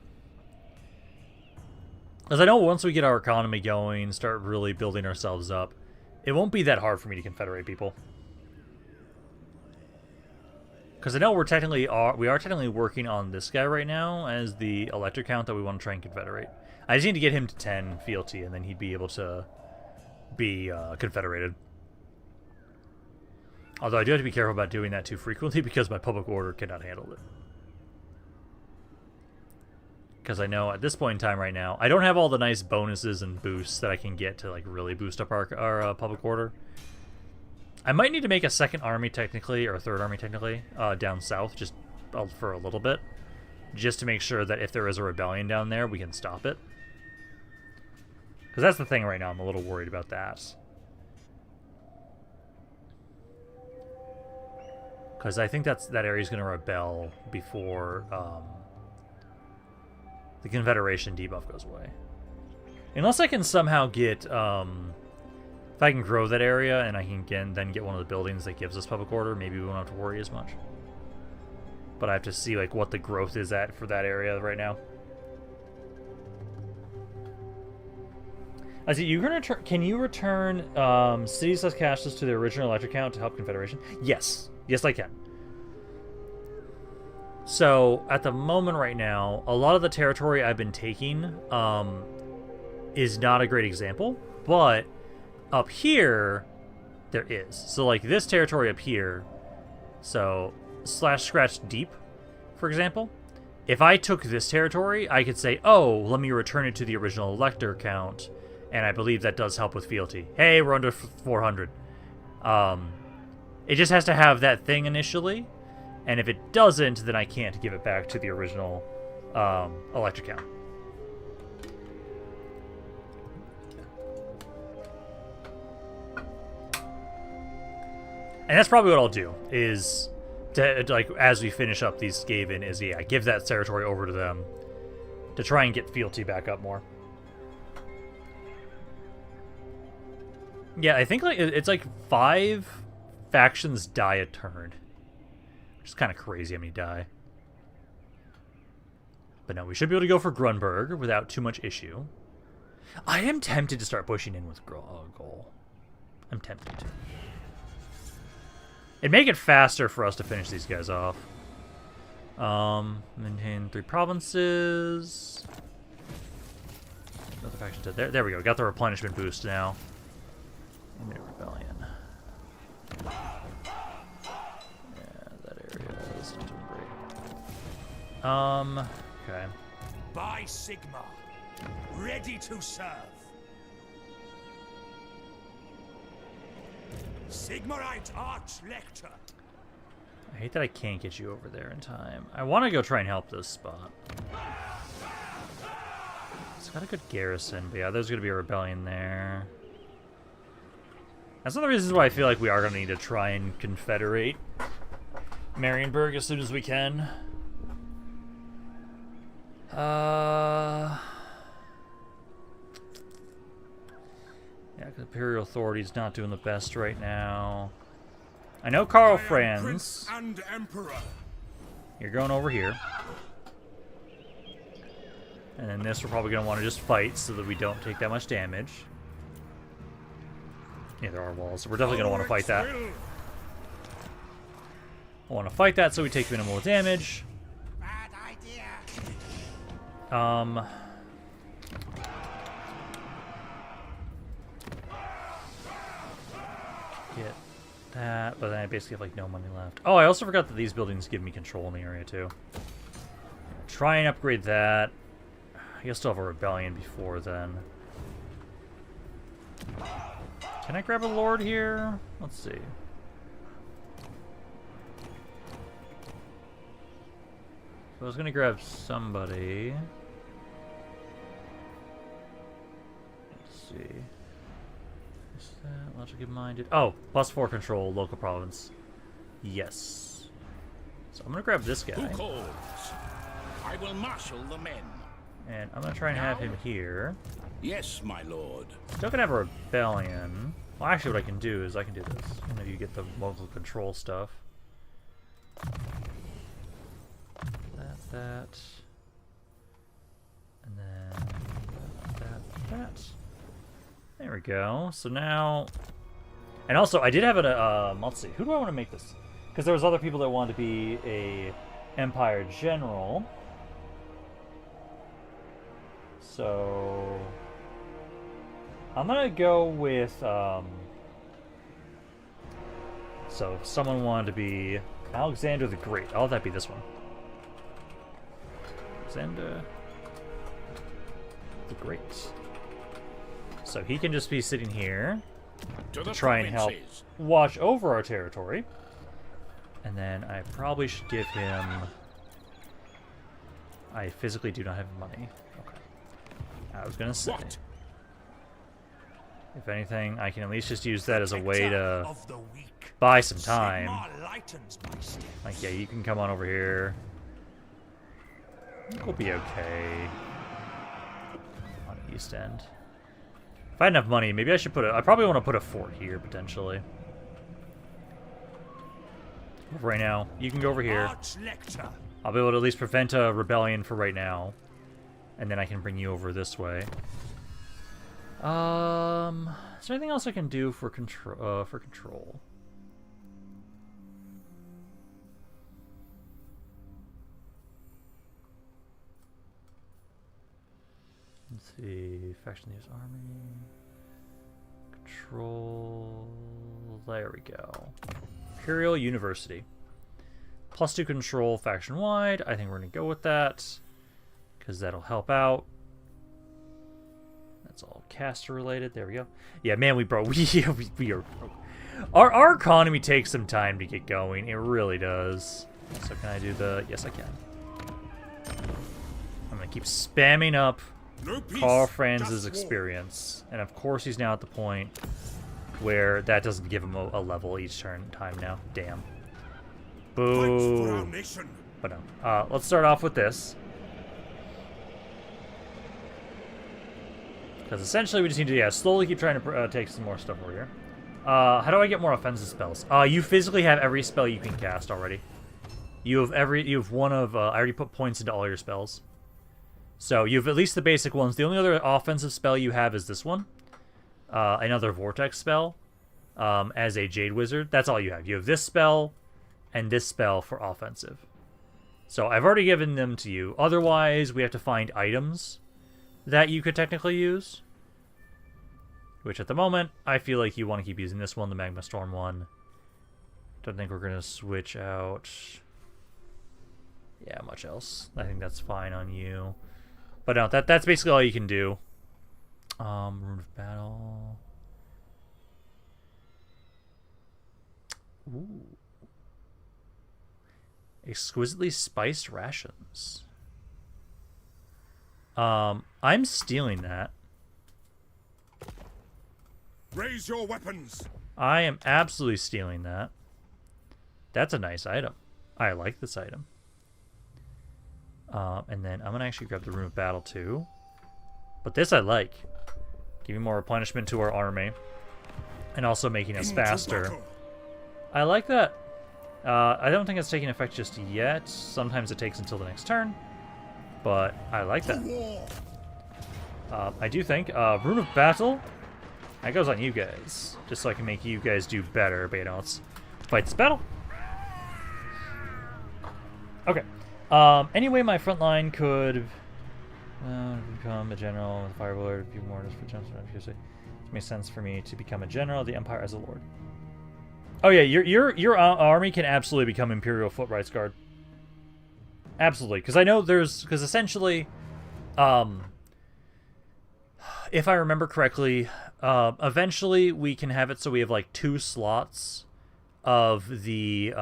Because I know once we get our economy going, start really building ourselves up, it won't be that hard for me to confederate people. Because I know we are technically working on this guy right now as the elector count that we want to try and confederate. I just need to get him to 10 fealty, and then he'd be able to be confederated. Although I do have to be careful about doing that too frequently because my public order cannot handle it. Because I know at this point in time right now, I don't have all the nice bonuses and boosts that I can get to like really boost up our public order. I might need to make a second army technically, or a third army technically, down south just for a little bit. Just to make sure that if there is a rebellion down there, we can stop it. Because that's the thing right now, I'm a little worried about that. Because I think that area is going to rebel before the Confederation debuff goes away. Unless I can somehow get... if I can grow that area and I can then get one of the buildings that gives us public order, maybe we won't have to worry as much. But I have to see like what the growth is at for that area right now. I see you can you return cities less cashless to their original electric count to help Confederation? Yes. Yes, I can. So at the moment right now, a lot of the territory I've been taking is not a great example, but up here, there is. So, like, this territory up here, so, /scratch deep, for example, if I took this territory, I could say, oh, let me return it to the original elector count, and I believe that does help with fealty. Hey, we're under 400. It just has to have that thing initially, and if it doesn't, then I can't give it back to the original electric count. And that's probably what I'll do, is, like, as we finish up these Skaven, is, yeah, give that territory over to them to try and get fealty back up more. Yeah, I think, like, it's like 5 factions die a turn. Which is kind of crazy how many die. But no, we should be able to go for Grunberg without too much issue. I am tempted to start pushing in with Goal. I'm tempted to. It'd make it faster for us to finish these guys off. Maintain 3 provinces. Another faction dead. There we go. Got the replenishment boost now. And a rebellion. Yeah, that area is not doing great. Okay. By Sigma, ready to serve. Sigmarite Archlector. I hate that I can't get you over there in time. I want to go try and help this spot. It's got a good garrison, but yeah, there's going to be a rebellion there. That's one of the reasons why I feel like we are going to need to try and confederate Marienburg as soon as we can. Yeah, the Imperial Authority's not doing the best right now. I know Karl Franz. And Emperor. You're going over here. And then this we're probably going to want to just fight so that we don't take that much damage. Yeah, there are walls. So we're definitely going to want to fight that. I want to fight that so we take minimal damage. Bad idea. Get that, but then I basically have like no money left. Oh, I also forgot that these buildings give me control in the area too. Try and upgrade that. I guess still have a rebellion before then. Can I grab a lord here? Let's see. So I was gonna grab somebody. Let's see. Is that logically minded? Oh, +4 control, local province. Yes. So I'm gonna grab this guy. Who calls? I will marshal the men. And I'm gonna try and have him here. Yes, my lord. Still gonna have a rebellion. Well, actually, what I can do is I can do this. And then you get the local control stuff. That. And then that. There we go. So now... And also, I did have a... let's see. Who do I want to make this? Because there was other people that wanted to be a Empire General. So... I'm going to go with... so, if someone wanted to be Alexander the Great. I'll have that be this one. Alexander the Great. So he can just be sitting here to try and help watch over our territory. And then I probably should give him... I physically do not have money. Okay. I was going to say... What? If anything, I can at least just use that as a way to buy some time. Like, yeah, you can come on over here. I think we'll be okay on East End. If I had enough money, maybe I should put I probably want to put a fort here, potentially. Right now, you can go over here. I'll be able to at least prevent a rebellion for right now. And then I can bring you over this way. Is there anything else I can do for control? Let's see. Faction leaders army. Control. There we go. Imperial University. +2 control faction wide. I think we're going to go with that. Because that'll help out. That's all caster related. There we go. Yeah, man, we are Our economy takes some time to get going. It really does. So can I do the... Yes, I can. I'm going to keep spamming up No peace, Karl Franz's just war. experience. And of course he's now at the point where that doesn't give him a level each time now. Damn. Fight for our Boo. nation. But no. Let's start off with this. Because essentially we just need to, slowly keep trying to take some more stuff over here. How do I get more offensive spells? You physically have every spell you can cast already. You have one of, I already put points into all your spells. So you have at least the basic ones. The only other offensive spell you have is this one. Another vortex spell, as a Jade Wizard. That's all you have. You have this spell and this spell for offensive. So I've already given them to you. Otherwise, we have to find items that you could technically use. Which at the moment, I feel like you want to keep using this one, the Magma Storm one. Don't think we're going to switch out... Yeah, much else. I think that's fine on you. But no, that's basically all you can do. Rune of Battle. Ooh. Exquisitely spiced rations. I'm stealing that. Raise your weapons. I am absolutely stealing that. That's a nice item. I like this item. And then I'm going to actually grab the Rune of Battle too. But this I like. Giving more replenishment to our army. And also making us Into faster. battle. I like that. I don't think it's taking effect just yet. Sometimes it takes until the next turn. But I like that. War. I do think Rune of Battle, that goes on you guys. Just so I can make you guys do better. But you know, let's fight this battle. Okay. Anyway, my front line could become a general with Firelord. A few more just for jumps. It makes sense for me to become a general of the Empire as a lord. Oh yeah, your army can absolutely become Imperial Foot Rights Guard. Absolutely, because I know because essentially, if I remember correctly, eventually we can have it so we have like 2 slots of the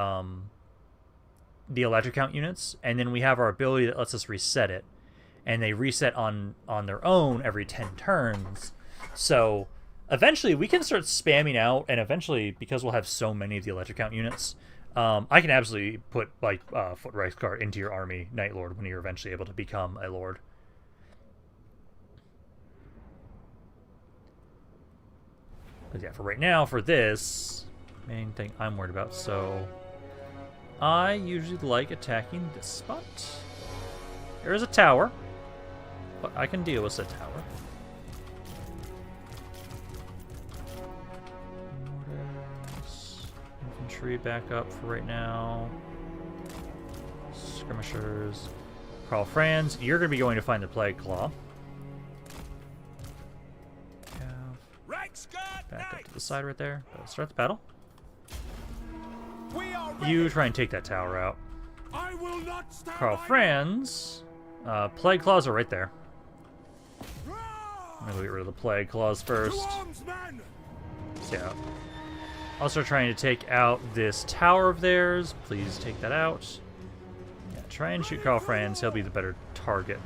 electric count units, and then we have our ability that lets us reset it, and they reset on their own every 10 turns. So eventually we can start spamming out, and eventually, because we'll have so many of the electric count units, I can absolutely put like Foot Rights Guard into your army, Night Lord, when you're eventually able to become a lord. But yeah, for right now, for this main thing I'm worried about, so I usually like attacking this spot. There is a tower, but I can deal with the tower. Mortars, infantry back up for right now. Skirmishers. Karl Franz, you're going to be going to find the Plague Claw. Back up to the side right there. Let's start the battle. We are ready. You try and take that tower out. I will not stand Karl idle. Franz, Plague Claws are right there. Roar! I'm gonna get rid of the Plague Claws first. To arms, men! So, yeah. Also trying to take out this tower of theirs. Please take that out. Yeah, try and shoot Karl Franz. He'll be the better target.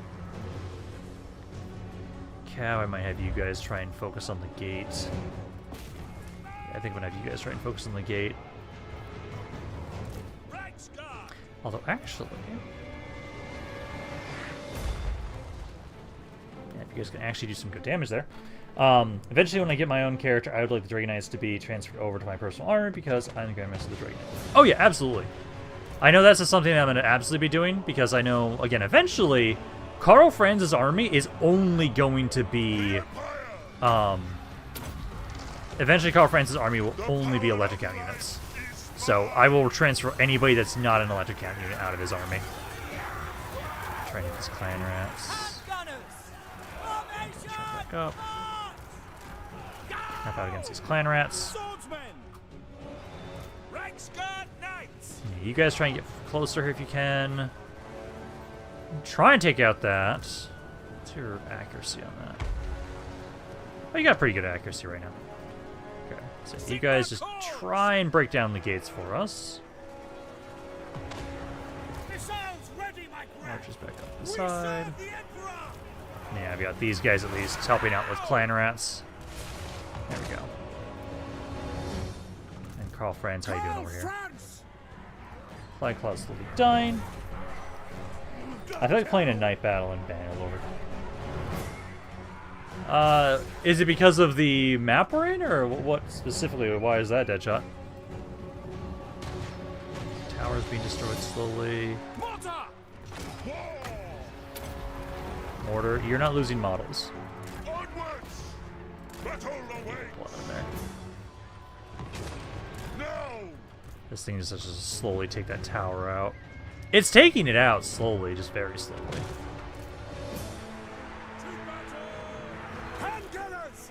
Cow, I might have you guys try and focus on the gate. Yeah, I think I'm gonna have you guys try and focus on the gate. Although, actually... Yeah, if you guys can actually do some good damage there. Eventually, when I get my own character, I would like the Dragon Knights to be transferred over to my personal army because I'm going to mess with the Dragon Knights. Oh yeah, absolutely. I know that's something I'm going to absolutely be doing because I know, again, eventually, Karl Franz's army is only going to be... eventually, Karl Franz's army will only be electric count units. So I will transfer anybody that's not an electric count unit out of his army. Try and hit these clan rats. Back up. Help out against these clan rats. Yeah, you guys try and get closer here if you can. Try and take out that. What's your accuracy on that? Oh, you got pretty good accuracy right now. Okay. So you guys just try and break down the gates for us. Missiles ready, my friend. Archers back up the We side. serve the Emperor. Yeah, I've got these guys at least helping out with clan rats. There we go. And Karl Franz, how you doing Karl over here? Franz. Flag Cloud's slowly dying. I feel like playing a night battle in Bannerlord. Is it because of the map we're in, or what specifically? Why is that, Deadshot? Tower's being destroyed slowly. Mortar. Mortar, you're not losing models. Onwards. Battle awaits. Pull out of there. No. This thing just has to slowly take that tower out. It's taking it out slowly, just very slowly. Hand gunners.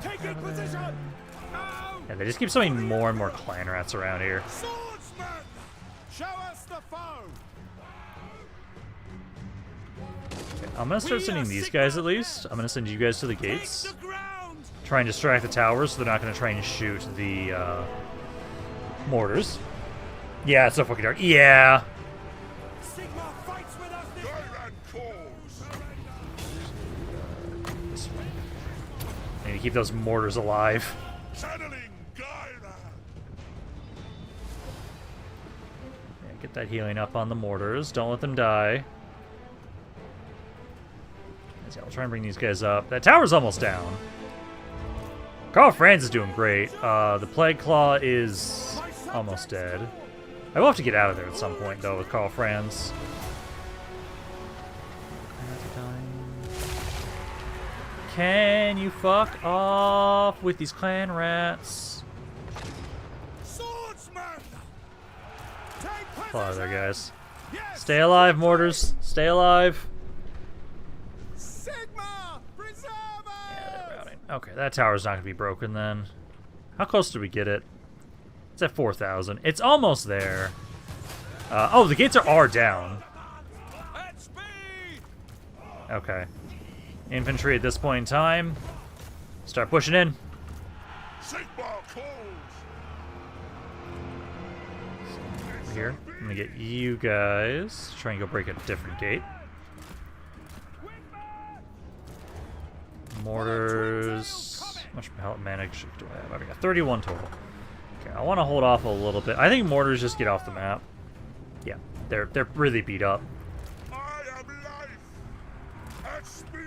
Taking position. Now. And they just keep summoning more and more clan rats around here. Swordsman. Show us the foe. I'm gonna start sending these guys at least. I'm gonna send you guys to the gates. Take the ground. Try and distract the towers so they're not gonna try and shoot the mortars. Yeah, it's so fucking dark. Yeah. Sigma fights with us. This way. I need to keep those mortars alive. Channeling Gaira. Yeah, get that healing up on the mortars. Don't let them die. Yeah, I'll try and bring these guys up. That tower's almost down. Karl Franz is doing great. The Plague Claw is almost dead. I will have to get out of there at some point, though, with Karl Franz. Can you fuck off with these clan rats? Swordsman. Take Pull out of there, guys. Yes. Stay alive, mortars. Stay alive. Sigma. Preserve us. Yeah, they're routing. Okay, that tower's not going to be broken then. How close did we get it? It's at 4,000. It's almost there. Oh, the gates are down. At speed. Okay. Infantry at this point in time. Start pushing in. Sigma calls. Over here. I'm going to get you guys. Try and go break a different gate. Mortars. How much mana do I have? I've got 31 total. Okay, I want to hold off a little bit. I think mortars just get off the map. Yeah, they're really beat up. I am life. At speed.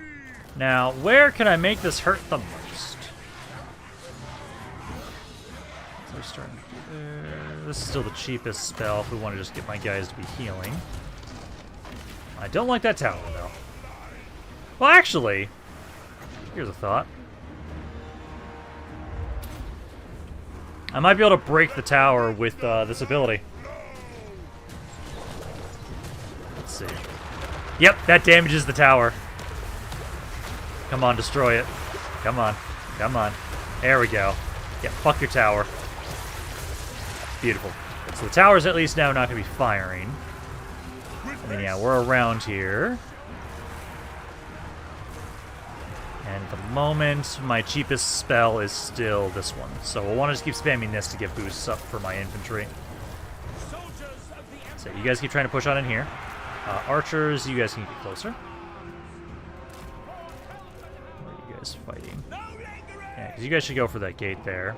Now, where can I make this hurt the most? So we're starting there. This is still the cheapest spell if we want to just get my guys to be healing. I don't like that tower, though. Well, actually, here's a thought. I might be able to break the tower with this ability. Let's see. Yep, that damages the tower. Come on, destroy it. Come on. Come on. There we go. Yeah, fuck your tower. Beautiful. So the tower's at least now not going to be firing. And then, yeah, we're around here. And at the moment, my cheapest spell is still this one. So we'll want to just keep spamming this to get boosts up for my infantry. So you guys keep trying to push on in here. Archers, you guys can get closer. Where are you guys fighting? Yeah, because you guys should go for that gate there.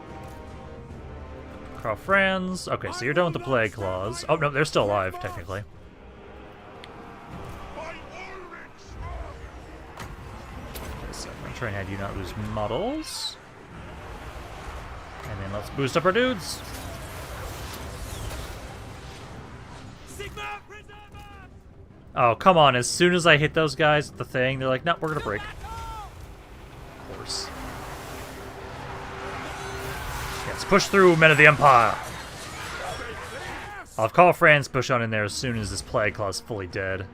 Karl Franz. Okay, so you're done with the Plague Claws. Oh, no, they're still alive, technically. So I'm going to try and have you not lose models. And then let's boost up our dudes. Oh, come on. As soon as I hit those guys with the thing, they're like, no, we're going to break. Of course. Yes, push through, Men of the Empire. I'll have Karl Franz push on in there as soon as this Plague Claw is fully dead.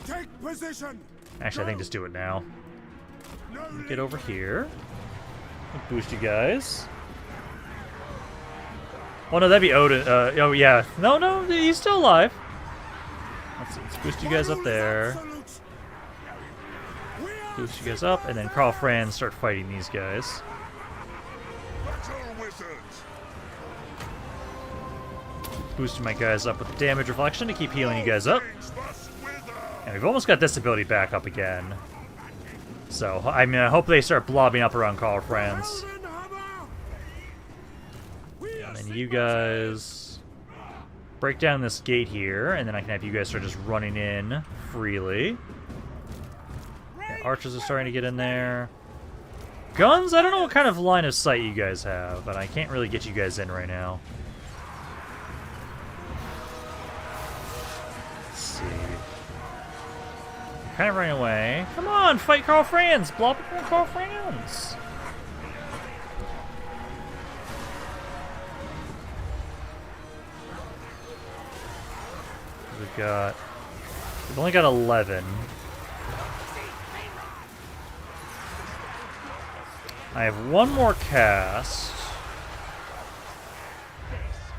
Take position. Actually, I think just do it now. Get over here. Boost you guys. Oh no, that'd be Odin. Oh yeah. No, he's still alive. Let's see. Let's boost you guys up there. Boost you guys up, and then Karl Franz start fighting these guys. wizards. Boosting my guys up with damage reflection to keep healing you guys up. Things must wither. And we've almost got this ability back up again. So, I mean, I hope they start blobbing up around Karl Franz. And then you guys break down this gate here, and then I can have you guys start just running in freely. Okay, archers are starting to get in there. Guns? I don't know what kind of line of sight you guys have, but I can't really get you guys in right now. Let's see. Kind of running away. Come on, fight Karl Franz! Blob up on Karl Franz! We've only got 11. I have one more cast.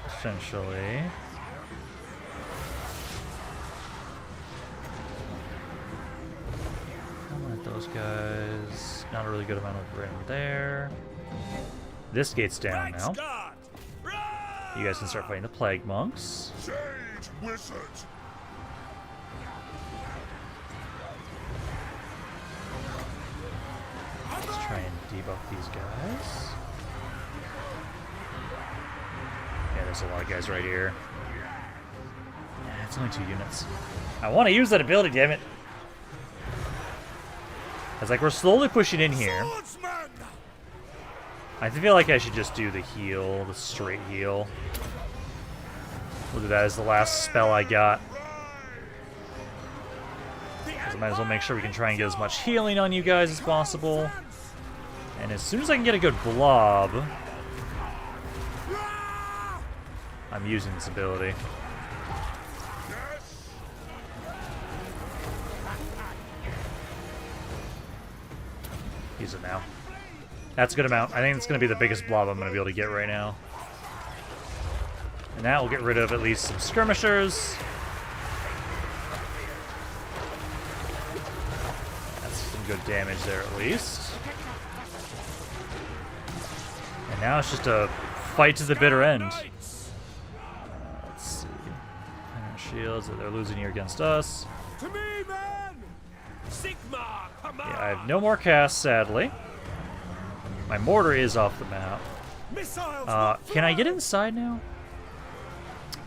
Essentially. Those guys, not a really good amount of rain there. This gate's down now. You guys can start fighting the plague monks. Sage wizards. Let's try and debuff these guys. Yeah, there's a lot of guys right here. Yeah, it's only 2 units. I want to use that ability, damn it. It's like we're slowly pushing in here. Swordsman. I feel like I should just do the heal, the straight heal. We'll do that as the last spell I got. 'Cause I might as well make sure we can try and get as much healing on you guys as possible. And as soon as I can get a good blob, I'm using this ability. Use it now. That's a good amount. I think it's going to be the biggest blob I'm going to be able to get right now. And that will get rid of at least some skirmishers. That's some good damage there at least. And now it's just a fight to the bitter end. Let's see. Iron shields that they're losing here against us. To me, man. Sigma, come on. Yeah, I have no more casts, sadly. My mortar is off the map. Missiles. Can I get inside now?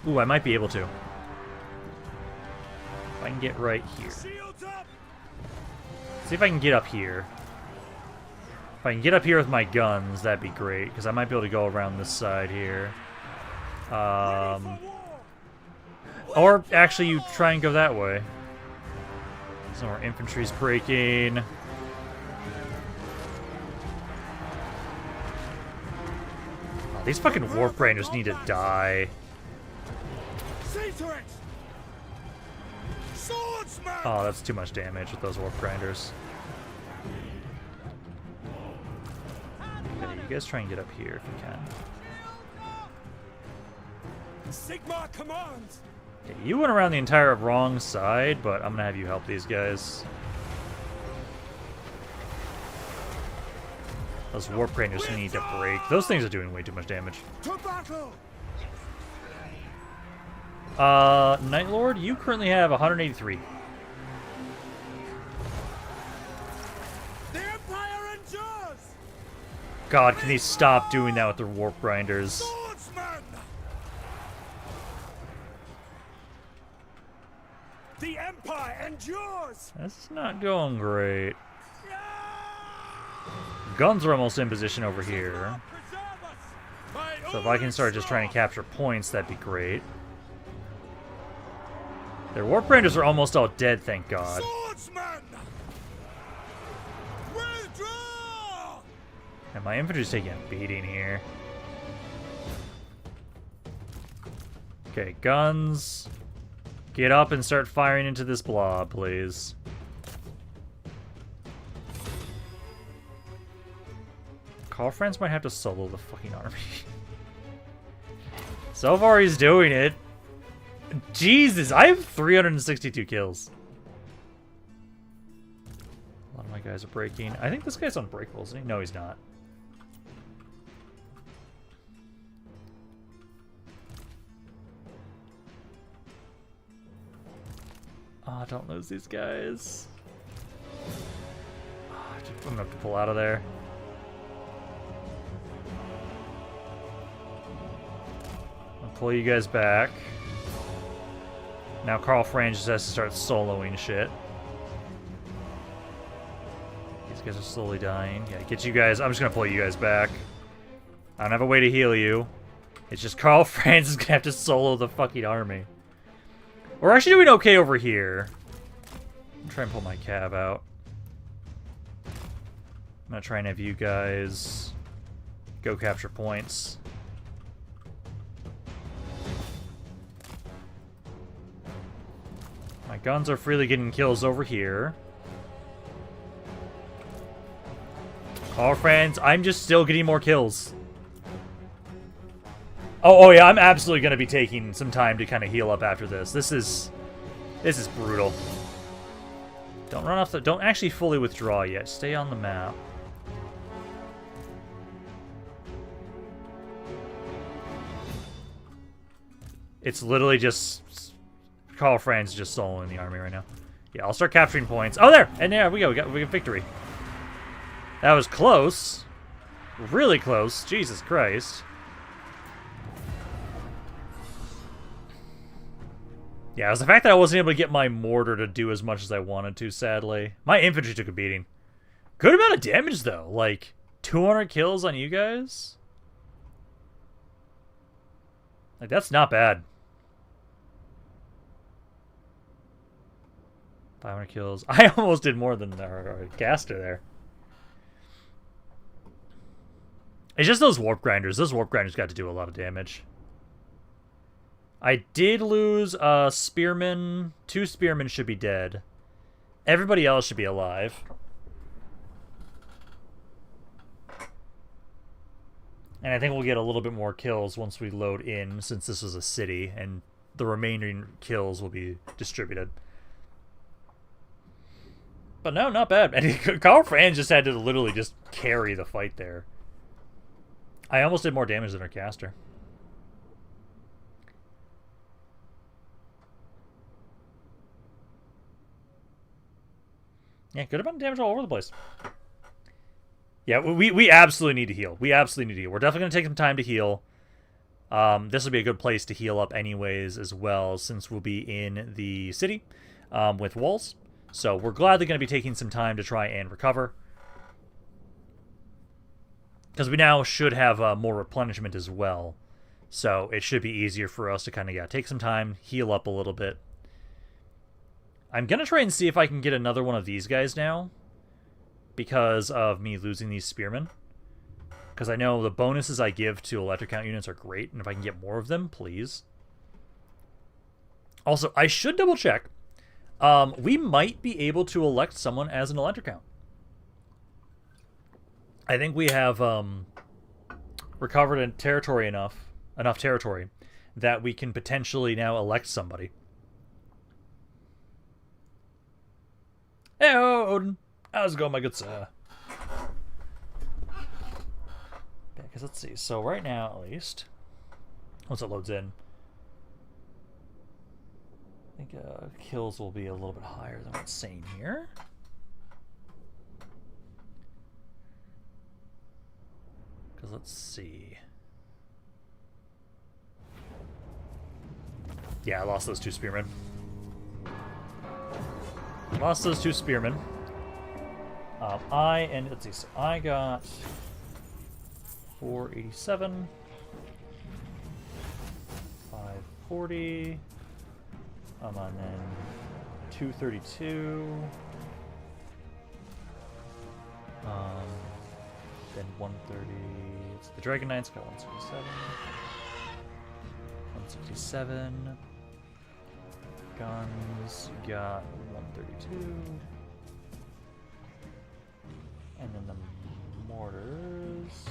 Ooh, I might be able to. If I can get right here. Shields up. See if I can get up here. If I can get up here with my guns, that'd be great, because I might be able to go around this side here. Or actually, you try and go that way. Some more infantry's breaking. Oh, these fucking warp rangers need to die. See to it. Swordsman. Oh, that's too much damage with those warp grinders. Okay, you guys try and get up here if you can. Sigma commands. Okay, you went around the entire wrong side, but I'm gonna have you help these guys. Those warp grinders need to break. Those things are doing way too much damage. To battle. Night Lord, you currently have 183. The Empire endures. God, can they stop doing that with their warp grinders? Swordsman. The Empire endures. That's not going great. Guns are almost in position over here. So if I can start just trying to capture points, that'd be great. Their warp grinders are almost all dead, thank God. Swordsman. Withdraw. And my infantry's taking a beating here. Okay, guns. Get up and start firing into this blob, please. Karl Franz might have to solo the fucking army. So far, he's doing it. Jesus, I have 362 kills. A lot of my guys are breaking. I think this guy's unbreakable, isn't he? No, he's not. Oh, don't lose these guys. Oh, I'm gonna have to pull out of there. I'll pull you guys back. Now Karl Franz just has to start soloing shit. These guys are slowly dying. Yeah, get you guys. I'm just gonna pull you guys back. I don't have a way to heal you. It's just Karl Franz is gonna have to solo the fucking army. We're actually doing okay over here. I'm trying to pull my cab out. I'm gonna try and have you guys go capture points. My guns are freely getting kills over here. Karl Franz, I'm just still getting more kills. Oh yeah, I'm absolutely gonna be taking some time to kind of heal up after this. This is brutal. Don't run off the. Don't actually fully withdraw yet. Stay on the map. It's literally just Karl Franz just soloing the army right now. Yeah, I'll start capturing points. Oh, there! And there we go. We got victory. That was close. Really close. Jesus Christ. Yeah, it was the fact that I wasn't able to get my mortar to do as much as I wanted to, sadly. My infantry took a beating. Good amount of damage, though. Like, 200 kills on you guys? Like, that's not bad. 500 kills. I almost did more than our caster there. It's just those warp grinders. Those warp grinders got to do a lot of damage. I did lose spearmen. 2 spearmen should be dead. Everybody else should be alive. And I think we'll get a little bit more kills once we load in, since this was a city, and the remaining kills will be distributed. But no, not bad. And Karl Franz just had to literally just carry the fight there. I almost did more damage than our caster. Yeah, good amount of damage all over the place. Yeah, we absolutely need to heal. We absolutely need to heal. We're definitely going to take some time to heal. This will be a good place to heal up anyways as well, since we'll be in the city with walls. So we're gladly going to be taking some time to try and recover. Because we now should have more replenishment as well. So it should be easier for us to kind of take some time, heal up a little bit. I'm going to try and see if I can get another one of these guys now, because of me losing these spearmen. Because I know the bonuses I give to electric count units are great, and if I can get more of them, please. Also, I should double check. We might be able to elect someone as an electric count. I think we have recovered in territory enough territory that we can potentially now elect somebody. Hey, Odin. How's it going, my good sir? Yeah, because let's see. So right now, at least, once it loads in, I think kills will be a little bit higher than what's saying here. Because let's see. Yeah, I lost those 2 spearmen. Lost those 2 spearmen. Let's see, so I got 487, 540, and then 232, then 130, it's the Dragon Knights got 167, guns got 132, and then the mortars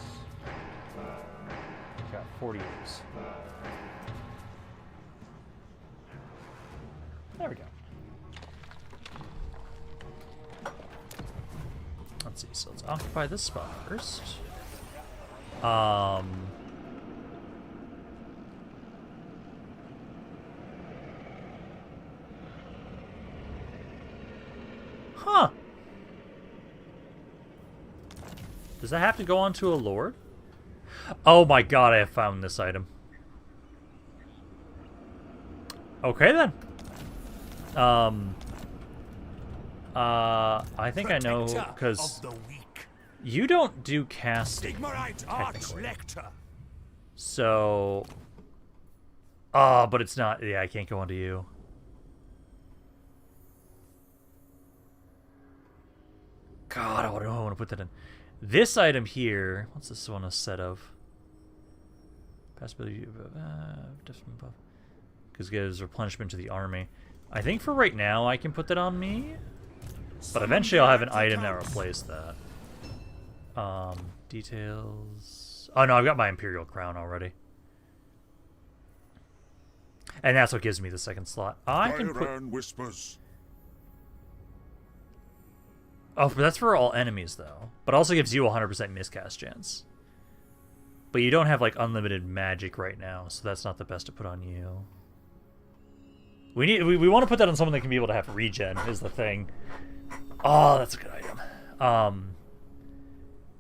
got 48. There we go. Let's see, so let's occupy this spot first. Huh. Does that have to go on to a lord? Oh my god, I have found this item. Okay then. I think I know, because you don't do casting, technically. So... Oh, but it's not... Yeah, I can't go onto you. God, I don't know how I want to put that in. This item here... What's this one a set of? Passability... different buff. Because it gives replenishment to the army. I think for right now I can put that on me. But eventually I'll have an item that replaces that. Details... Oh no, I've got my Imperial Crown already. And that's what gives me the second slot. I can put... Whispers. Oh, but that's for all enemies, though. But also gives you 100% miscast chance. But you don't have, like, unlimited magic right now, so that's not the best to put on you. We want to put that on someone that can be able to have regen, is the thing. Oh, that's a good item.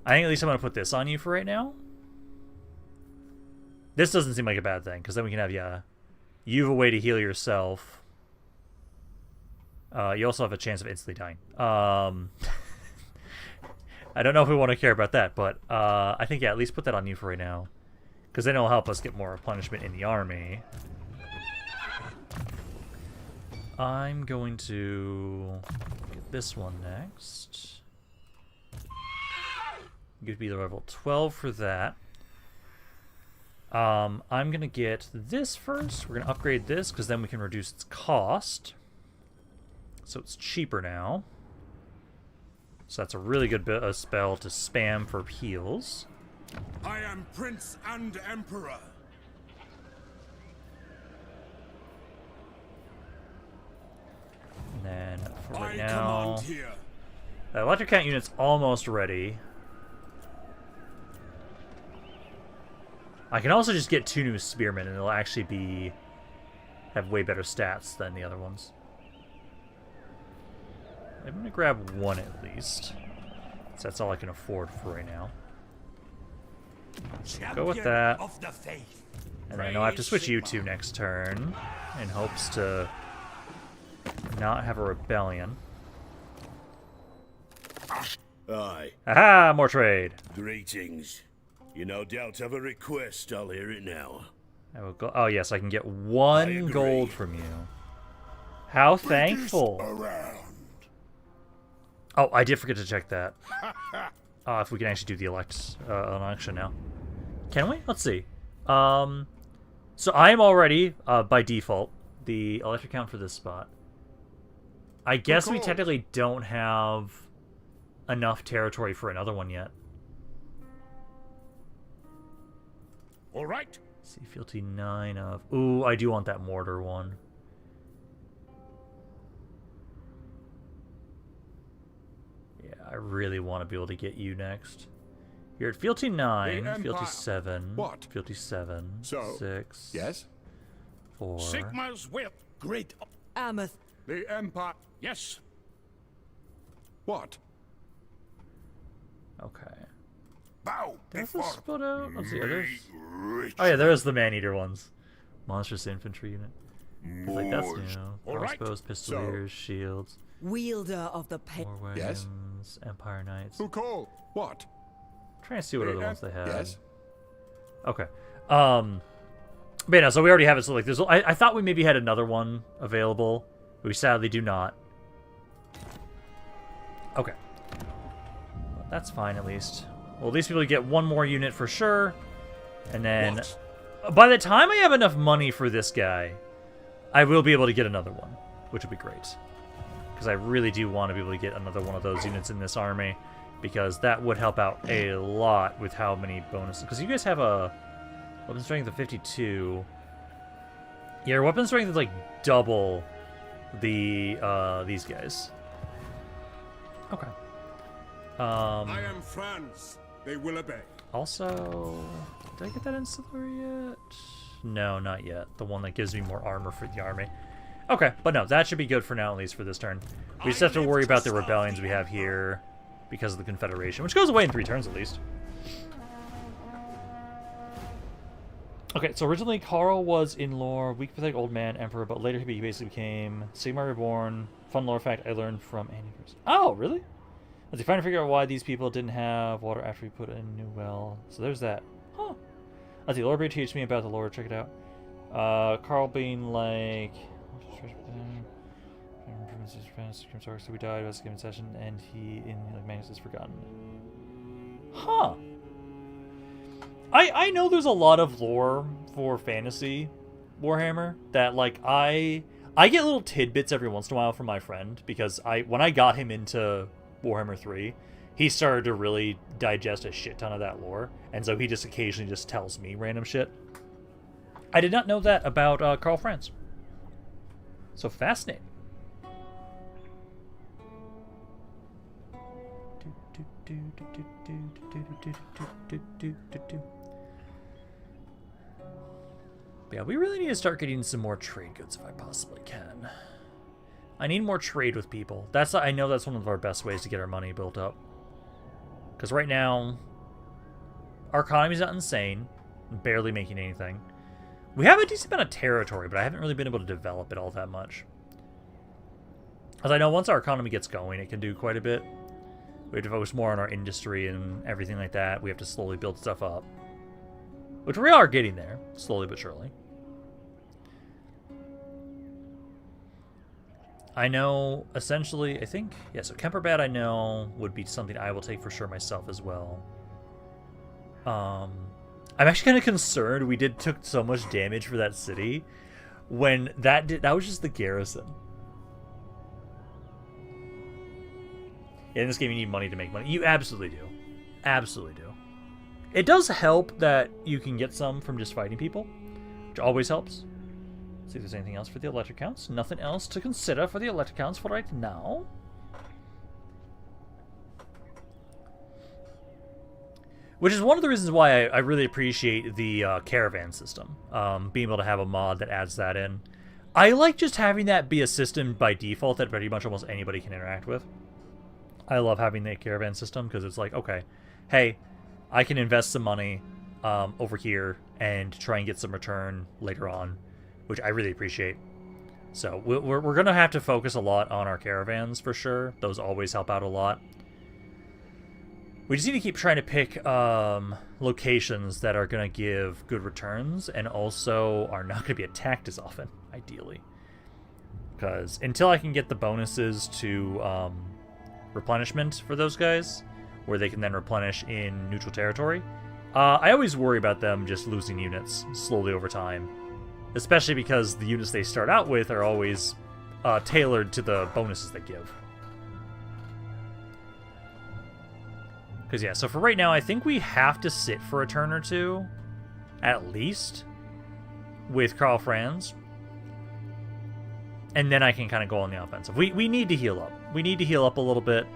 I think at least I'm going to put this on you for right now. This doesn't seem like a bad thing, because then we can have, yeah... You have a way to heal yourself. You also have a chance of instantly dying. I don't know if we want to care about that, but I think, yeah, at least put that on you for right now. Because then it'll help us get more replenishment in the army. I'm going to get this one next. You could be the level 12 for that. I'm going to get this first. We're going to upgrade this because then we can reduce its cost. So it's cheaper now. So that's a really good spell to spam for heals. I am Prince and Emperor. And then for right now, the electric count unit's almost ready. I can also just get 2 new spearmen, and they'll actually have way better stats than the other ones. I'm gonna grab 1 at least. So that's all I can afford for right now. Go with that. And then I know I have to switch you 2 next turn in hopes to not have a rebellion. Aye. Aha! More trade. Greetings. You no doubt have a request. I'll hear it now. I will go. Oh yes, I can get 1 gold from you. How thankful! Oh, I did forget to check that. If we can actually do the election now. Can we? Let's see. So I am already, by default, the electric count for this spot. I guess we technically don't have enough territory for another one yet. All right. See, fealty 9 of... Ooh, I do want that mortar one. Yeah, I really want to be able to get you next. You're at fealty 9, fealty 7, What? fealty 7, So, 6, yes? 4... Sigma's whip. Great. Ameth. The Empire. Yes. What? Okay. Bow Does before this split out? Let's see, are there... rich. Oh yeah, there's the man-eater ones. Monstrous infantry unit. Like, that's new. All right. Crossbows, pistoliers, shields, Wielder of the pain. war Yes? wagons, empire knights. Who called? What? Trying to see what other ones they had. Yes? Okay. But yeah, no, so we already have it. So like, there's. I thought we maybe had another one available. We sadly do not. Okay. Well, that's fine at least. Well, at least we'll get 1 more unit for sure, and then What? by the time I have enough money for this guy, I will be able to get another one, which would be great. Because I really do want to be able to get another one of those units in this army, because that would help out a lot with how many bonuses. Because you guys have a weapon strength of 52. Yeah, your weapon strength is like double these guys. Okay. I am Franz. They will obey. Also, did I get that installer yet? No, not yet. The one that gives me more armor for the army. Okay, but no, that should be good for now, at least for this turn. We just have to worry about the rebellions we have here because of the Confederation, which goes away in 3 turns at least. Okay, so originally Karl was in lore, weak, pathetic old man, emperor, but later he basically became Sigmar Reborn. Fun lore fact I learned from Andy. Oh, really? As he finally figure out why these people didn't have water after we put in a new well. So there's that. Huh. As the lore bridge teach me about the lore, check it out. Karl being like... So we died, was given session, and he in like Magnus is forgotten. Huh. I know there's a lot of lore for fantasy Warhammer that like I get little tidbits every once in a while from my friend because when I got him into Warhammer 3, he started to really digest a shit ton of that lore, and so he just occasionally just tells me random shit. I did not know that about Karl Franz. So fascinating. Yeah, we really need to start getting some more trade goods if I possibly can. I need more trade with people. I know that's one of our best ways to get our money built up. Because right now, our economy's not insane. Barely making anything. We have a decent amount of territory, but I haven't really been able to develop it all that much. As I know, once our economy gets going, it can do quite a bit. We have to focus more on our industry and everything like that. We have to slowly build stuff up. Which we are getting there, slowly but surely. I know, essentially, I think... Yeah, so Kemperbad I know would be something I will take for sure myself as well. I'm actually kind of concerned we took so much damage for that city when that was just the garrison. In this game, you need money to make money. You absolutely do. Absolutely do. It does help that you can get some from just fighting people, which always helps. Let's see if there's anything else for the electric counts. Nothing else to consider for the electric counts for right now. Which is one of the reasons why I really appreciate the caravan system. Being able to have a mod that adds that in. I like just having that be a system by default that pretty much almost anybody can interact with. I love having the caravan system because it's like, okay, hey, I can invest some money over here and try and get some return later on, which I really appreciate. So we're going to have to focus a lot on our caravans for sure. Those always help out a lot. We just need to keep trying to pick locations that are going to give good returns and also are not going to be attacked as often, ideally. Because until I can get the bonuses to replenishment for those guys, where they can then replenish in neutral territory, I always worry about them just losing units slowly over time. Especially because the units they start out with are always tailored to the bonuses they give. Because, yeah, so for right now, I think we have to sit for a turn or two, at least, with Karl Franz. And then I can kind of go on the offensive. We need to heal up. We need to heal up a little bit.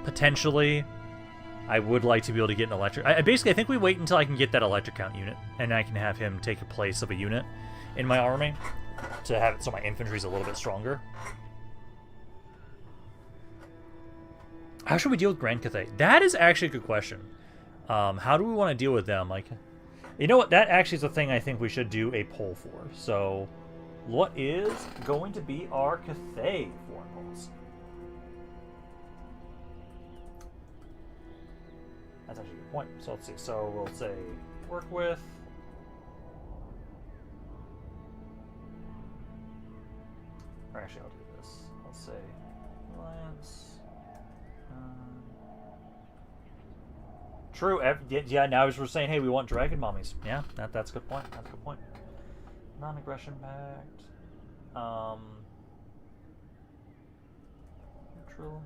Potentially, I would like to be able to get an electric... I think we wait until I can get that electric count unit, and I can have him take a place of a unit in my army to have it so my infantry's a little bit stronger. How should we deal with Grand Cathay? That is actually a good question. How do we want to deal with them? Like, you know what? That actually is a thing I think we should do a poll for. So, what is going to be our Cathay foreign policy? That's actually a good point. So let's see. So we'll say work with. Or actually, I'll do this. I'll say alliance. True. Yeah. Now as we're saying, hey, we want dragon mommies. Yeah, that's a good point. That's a good point. Non-aggression pact. Neutral.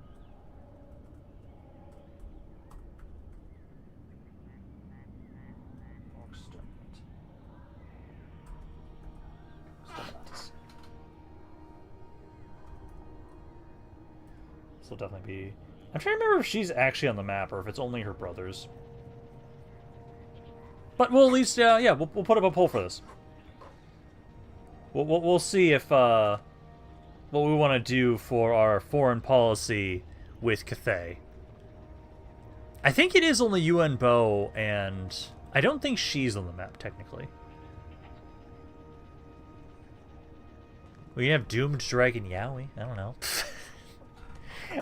This will definitely be... I'm trying to remember if she's actually on the map or if it's only her brothers. But we'll at least, yeah, we'll put up a poll for this. We'll see if what we want to do for our foreign policy with Cathay. I think it is only UN Bo, and I don't think she's on the map technically. We have Doomed Dragon Yowie. I don't know.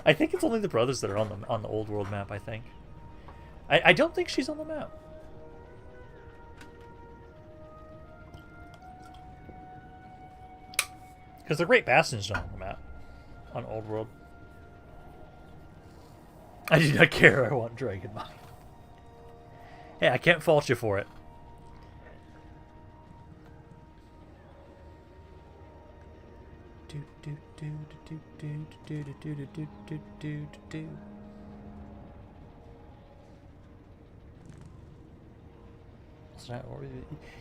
I think it's only the brothers that are on the old world map. I think. I don't think she's on the map. Because the Great Bastion's not on the map on old world. I do not care. I want Dragon Mine. Hey, I can't fault you for it.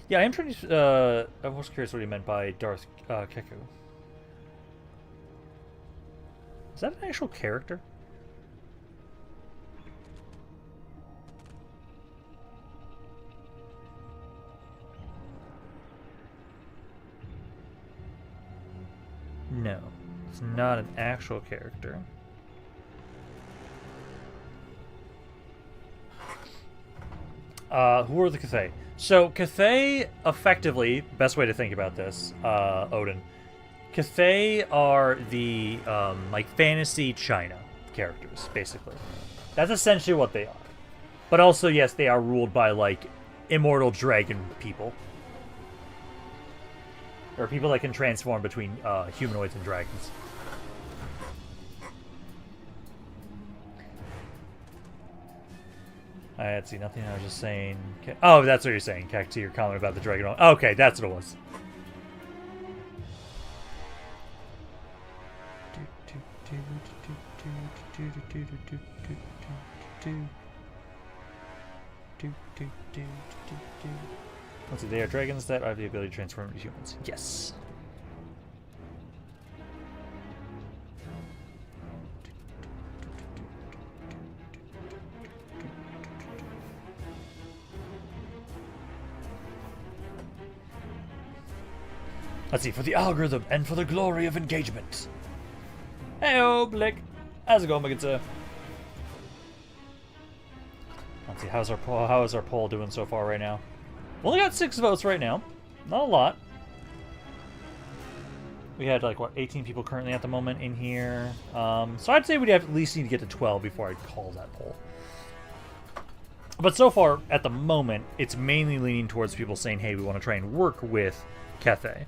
Yeah, I'm trying to. I was curious what he meant by Darth Keku. Is that an actual character? No, it's not an actual character. Who are the Cathay? So Cathay, effectively, best way to think about this, Odin. Cathay are the like fantasy China characters, basically. That's essentially what they are. But also, yes, they are ruled by like immortal dragon people. Or people that can transform between humanoids and dragons. I had seen nothing. I was just saying. Oh, that's what you're saying, Cacti. Your comment about the dragon. Okay, that's what it was. Let's see. They are dragons that have the ability to transform into humans. Yes. Let's see, for the algorithm and for the glory of engagement. Hey-o, Blick. How's it going, my good sir? Let's see, how is our poll doing so far right now? We only got 6 votes right now. Not a lot. We had, like, what, 18 people currently at the moment in here. So I'd say we'd have at least need to get to 12 before I'd call that poll. But so far, at the moment, it's mainly leaning towards people saying, hey, we want to try and work with Cathay.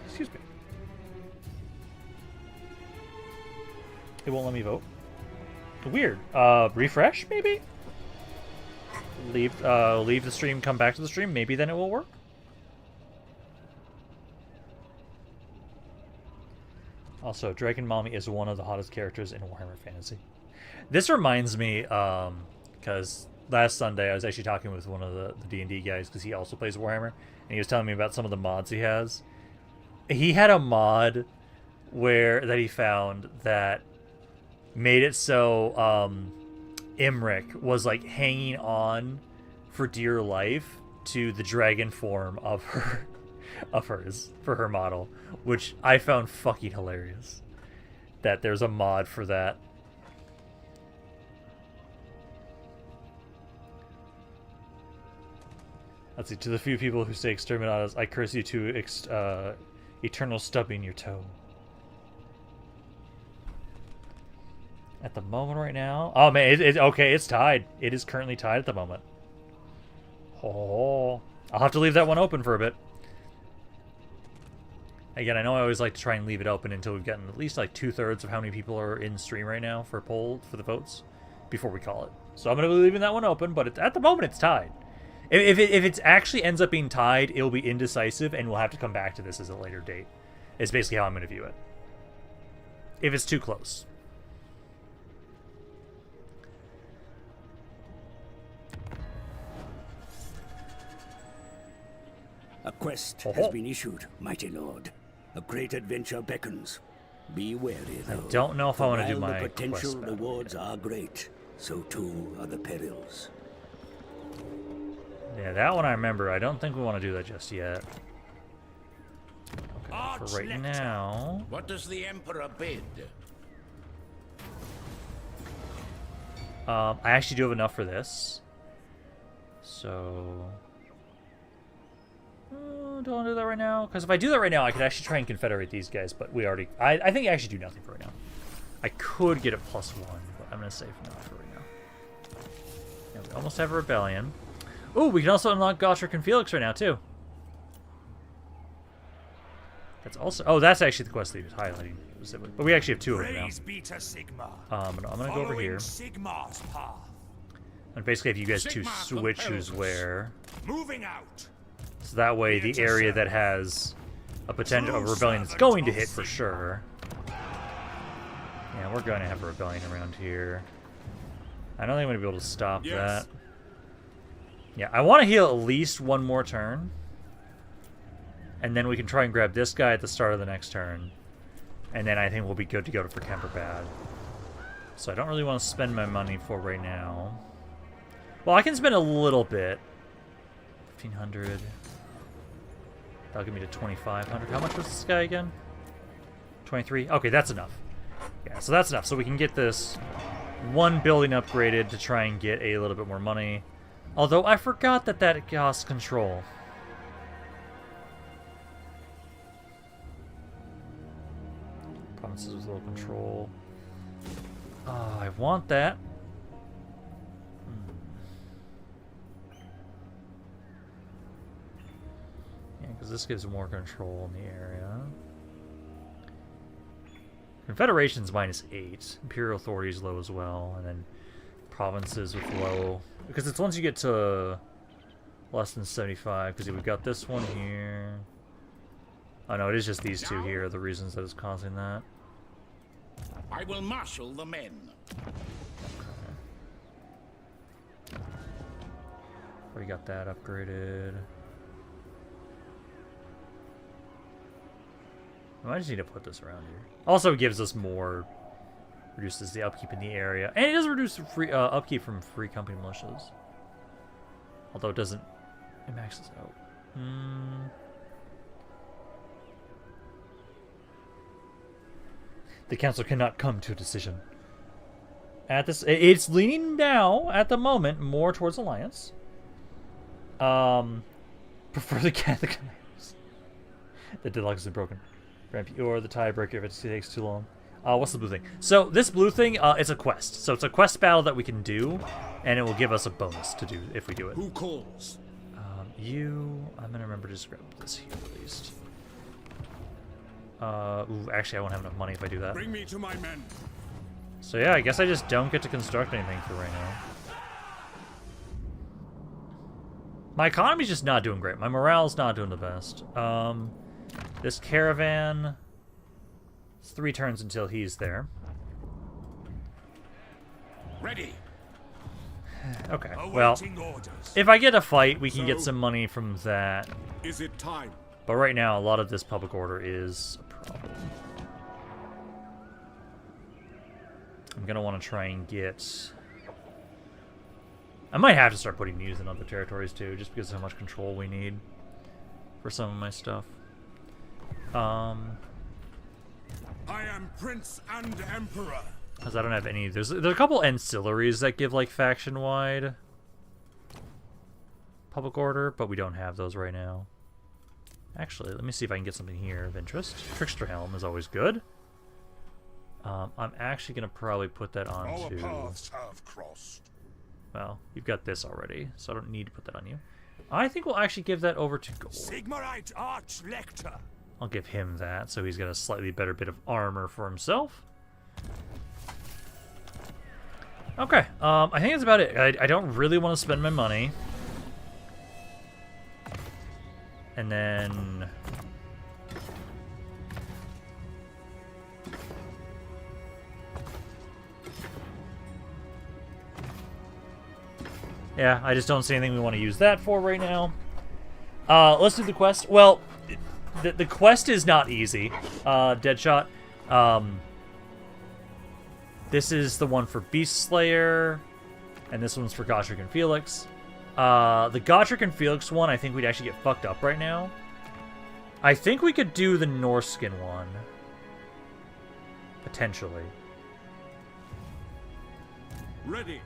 Excuse me. It won't let me vote. Weird. Refresh, maybe? Leave the stream, come back to the stream. Maybe then it will work. Also, Dragon Mommy is one of the hottest characters in Warhammer Fantasy. This reminds me, because last Sunday I was actually talking with one of the D&D guys, because he also plays Warhammer, and he was telling me about some of the mods he has. He had a mod that he found that made it so Imric was like hanging on for dear life to the dragon form of hers for her model, which I found fucking hilarious. That there's a mod for that. Let's see. To the few people who say exterminatus, I curse you to eternal stubbing your toe. At the moment right now... Oh, man, okay, it's tied. It is currently tied at the moment. Oh, I'll have to leave that one open for a bit. Again, I know I always like to try and leave it open until we've gotten at least like 2/3 of how many people are in stream right now for the votes before we call it. So I'm going to be leaving that one open, but at the moment it's tied. If it actually ends up being tied, it'll be indecisive, and we'll have to come back to this as a later date. It's basically how I'm going to view it. If it's too close. A quest has been issued, mighty lord. A great adventure beckons. Be wary, though. I don't know if I want to do While my the potential quest rewards are great, so too are the perils. Yeah, that one I remember. I don't think we want to do that just yet. Okay, for right now... What does the Emperor bid? I actually do have enough for this. So... don't want to do that right now. Because if I do that right now, I could actually try and confederate these guys. But we already... I think I actually do nothing for right now. I could get it +1, but I'm going to save not for right now. Yeah, we almost have a rebellion. Ooh, we can also unlock Gotrek and Felix right now, too. That's also... Oh, that's actually the quest that he was highlighting. But we actually have 2 of them now. Beta Sigma. I'm going to go over here. Sigma's path. And basically have you guys to Sigma switch who's compels us. where. Moving out. So that way the area that has a potential of rebellion is going to hit for sure. Yeah, we're going to have a rebellion around here. I don't think I'm going to be able to stop that. Yeah, I want to heal at least 1 more turn. And then we can try and grab this guy at the start of the next turn. And then I think we'll be good to go for Kemperbad. So I don't really want to spend my money for right now. Well, I can spend a little bit. 1,500. That'll get me to 2,500. How much was this guy again? 23? Okay, that's enough. Yeah, so that's enough. So we can get this 1 building upgraded to try and get a little bit more money. Although I forgot that that costs control. Provinces with low control. I want that. Yeah, because this gives more control in the area. Confederation's -8. Imperial authority is low as well, and then provinces with low, because it's once you get to less than 75. Because we've got this one here. Oh no, it is just these 2 here. The reasons that it's causing that. I will marshal the men. We got that upgraded. I might just need to put this around here. Also gives us more, reduces the upkeep in the area, and it does reduce free upkeep from free company militias. Although it doesn't, it maxes out. The council cannot come to a decision. At this, it's leaning now at the moment more towards alliance. Prefer the Catholic. The deluxe is broken. Or the tiebreaker if it takes too long. What's the blue thing? So this blue thing, it's a quest. So it's a quest battle that we can do, and it will give us a bonus to do if we do it. Who calls? I'm gonna remember to just grab this here at least. Ooh, actually I won't have enough money if I do that. Bring me to my men. So yeah, I guess I just don't get to construct anything for right now. My economy's just not doing great. My morale's not doing the best. This caravan, it's 3 turns until he's there. Ready. Okay, well, if I get a fight, we can get some money from that. Is it time? But right now, a lot of this public order is a problem. I'm going to want to try and get... I might have to start putting youth in other territories too, just because of how much control we need for some of my stuff. I am Prince and Emperor. Because I don't have any... There's a couple ancillaries that give, like, faction-wide public order, but we don't have those right now. Actually, let me see if I can get something here of interest. Trickster Helm is always good. I'm actually going to probably put that onto... Our paths have crossed. Well, you've got this already, so I don't need to put that on you. I think we'll actually give that over to Gold. Sigmarite Archlector. I'll give him that, so he's got a slightly better bit of armor for himself. Okay, I think that's about it. I don't really want to spend my money. And then... yeah, I just don't see anything we want to use that for right now. Let's do the quest. Well, the quest is not easy, Deadshot. This is the one for Beast Slayer, and this one's for Gotrek and Felix. The Gotrek and Felix one, I think we'd actually get fucked up right now. I think we could do the Norskin one. Potentially. Ready.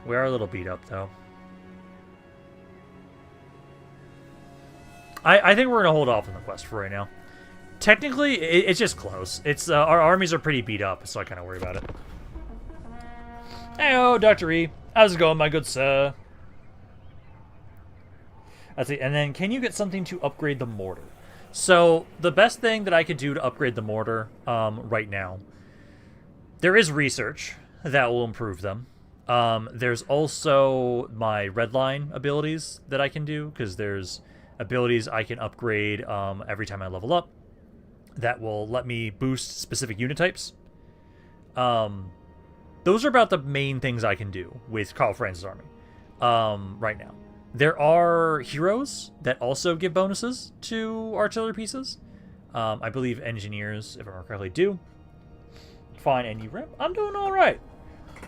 We are a little beat up, though. I think we're going to hold off on the quest for right now. Technically, it's just close. It's our armies are pretty beat up, so I kind of worry about it. Hey-oh, Dr. E. How's it going, my good sir? Let's see. And then, can you get something to upgrade the mortar? So, the best thing that I could do to upgrade the mortar right now, there is research that will improve them. There's also my redline abilities that I can do, because there's abilities I can upgrade every time I level up that will let me boost specific unit types. Those are about the main things I can do with Karl Franz's army right now. There are heroes that also give bonuses to artillery pieces. I believe engineers, if I remember correctly, do. Fine, and you rip. I'm doing all right.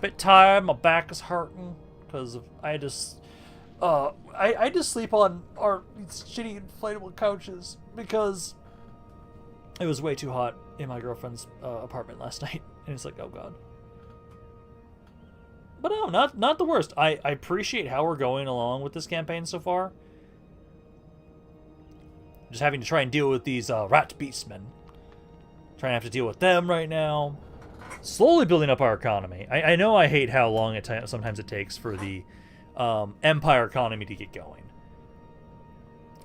Bit tired. My back is hurting because I just I just sleep on our shitty inflatable couches because it was way too hot in my girlfriend's apartment last night, and it's like, oh god. But no, not the worst. I appreciate how we're going along with this campaign so far. Just having to try and deal with these rat beastmen. Trying to have to deal with them right now. Slowly building up our economy. I know I hate how long sometimes it takes for the Empire economy to get going.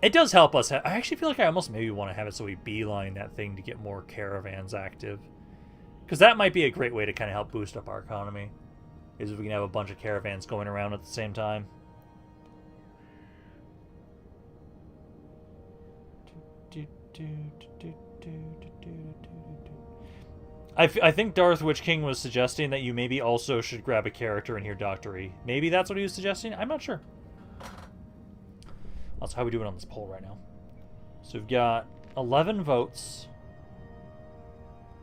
It does help us. I actually feel like I almost maybe want to have it so we beeline that thing to get more caravans active. Because that might be a great way to kind of help boost up our economy. Is if we can have a bunch of caravans going around at the same time. I think Darth Witch King was suggesting that you maybe also should grab a character in here, Dr. E. Maybe that's what he was suggesting? I'm not sure. That's how we doing on this poll right now. So we've got 11 votes.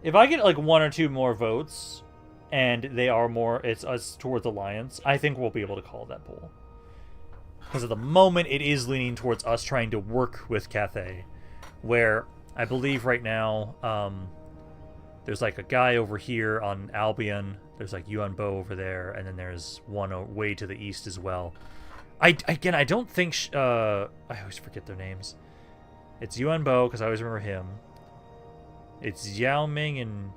If I get like 1 or 2 more votes, and they are more, it's us towards Alliance, I think we'll be able to call that poll. Because at the moment, it is leaning towards us trying to work with Cathay, where I believe right now, there's like a guy over here on Albion, there's like Yuan Bo over there, and then there's one way to the east as well. I don't think, I always forget their names. It's Yuan Bo, because I always remember him. It's Yao Ming and...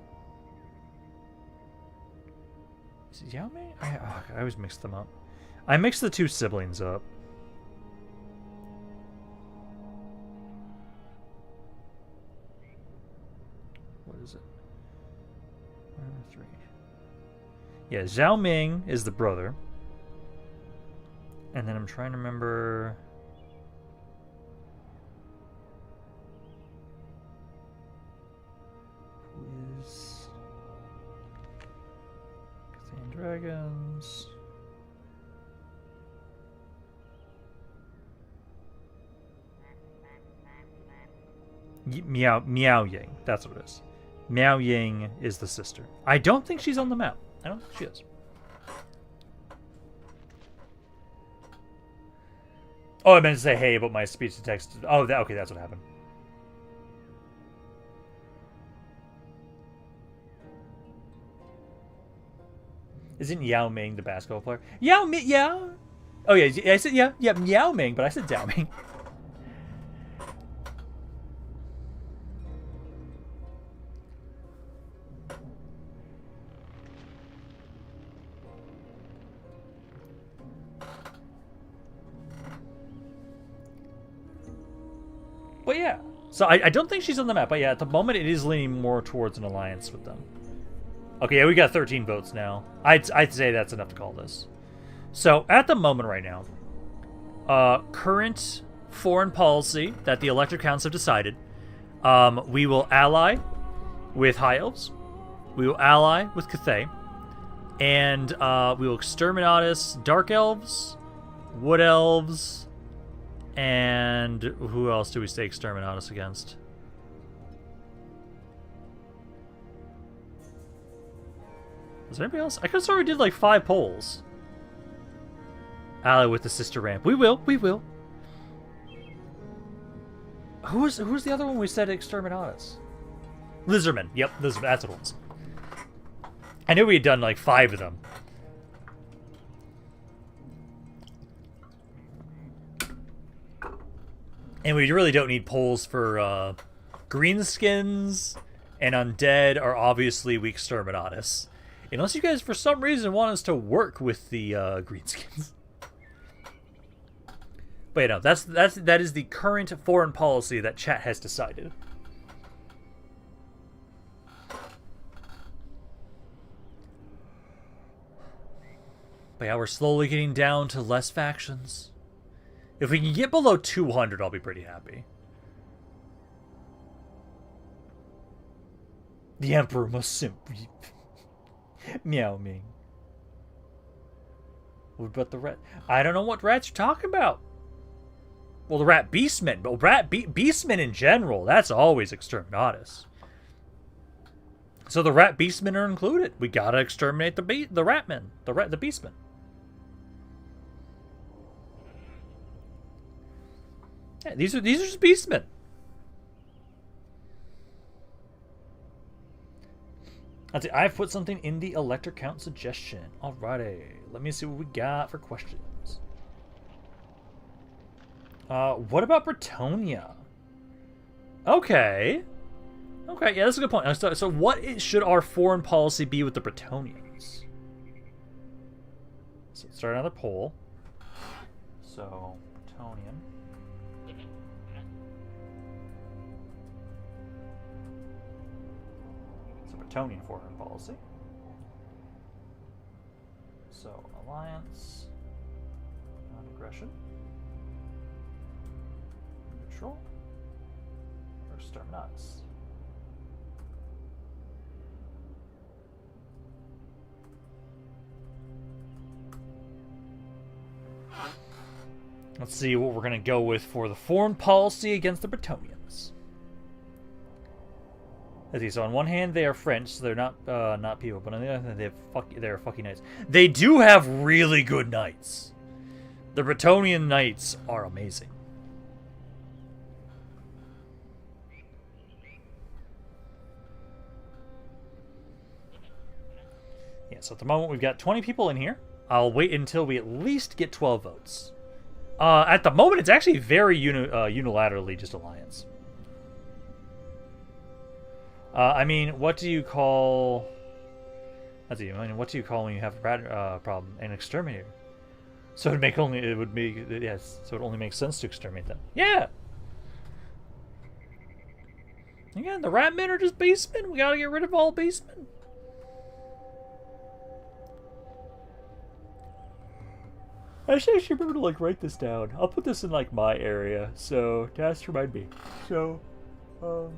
Is it Yao Ming? I always mix them up. I mix the 2 siblings up. What is it? 3. Yeah, Zhao Ming is the brother. And then I'm trying to remember... Who is... Cathay Dragons... Miao Ying, that's what it is. Miao Ying is the sister. I don't think she's on the map. I don't think she is. Oh, I meant to say hey, but my speech to text. Oh, okay, that's what happened. Isn't Yao Ming the basketball player? Yao Ming, yeah. Oh yeah, I said yeah, Yao Ming, but I said Zhao Ming. But yeah, so I don't think she's on the map, but yeah, at the moment it is leaning more towards an alliance with them. Okay, yeah, we got 13 votes now. I'd say that's enough to call this. So at the moment right now, current foreign policy that the elector counts have decided, we will ally with High Elves, we will ally with Cathay, and we will exterminatus Dark Elves, Wood Elves, and who else do we stay exterminatus against? Was there anybody else? I could have sworn we did like 5 polls. Ally with the sister ramp. We will. We will. Who's the other one we said Exterminatus? Lizardman. Yep, that's what it was. I knew we had done like 5 of them. And we really don't need polls for greenskins and undead are obviously weak Exterminatus. Unless you guys for some reason want us to work with the greenskins. But you know, that is the current foreign policy that chat has decided. But yeah, we're slowly getting down to less factions. If we can get below 200, I'll be pretty happy. The Emperor must simply... Meow Ming. What about the rat? I don't know what rats you're talking about. Well, the rat beastmen, but beastmen in general, that's always Exterminatus. So the rat beastmen are included. We gotta exterminate the ratmen, the beastmen. Yeah, these are just beastmen. I've put something in the electric count suggestion. Alrighty, let me see what we got for questions. What about Bretonia? Okay. Okay, yeah, that's a good point. So what should our foreign policy be with the Bretonians? So let's start another poll. So, Bretonian. It's a Bretonian foreign policy. So, alliance, non-aggression, neutral, or exterminatus. Let's see what we're going to go with for the foreign policy against the Bretonians. Okay, so on one hand they are French, so they're not people, but on the other hand they're fucking knights. They do have really good knights. The Bretonian knights are amazing. Yeah, so at the moment we've got 20 people in here. I'll wait until we at least get 12 votes. At the moment, it's actually very unilaterally just alliance. I mean, what do you call... What do you call when you have a rat problem? An exterminator. So it would only make sense to exterminate them. Yeah. Again, the ratmen are just beastmen. We gotta get rid of all beastmen. I should actually remember to like write this down. I'll put this in like my area, so just remind me. So, policy.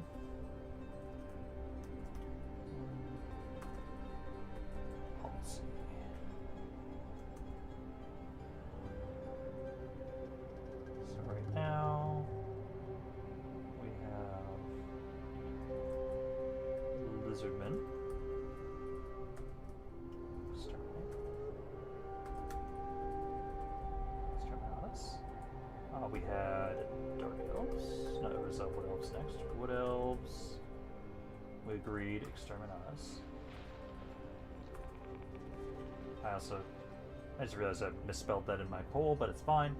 So right now we have lizardmen. We had Dark Elves. No, it was Wood Elves next. Wood Elves. We agreed Exterminatus. I just realized I misspelled that in my poll, but it's fine.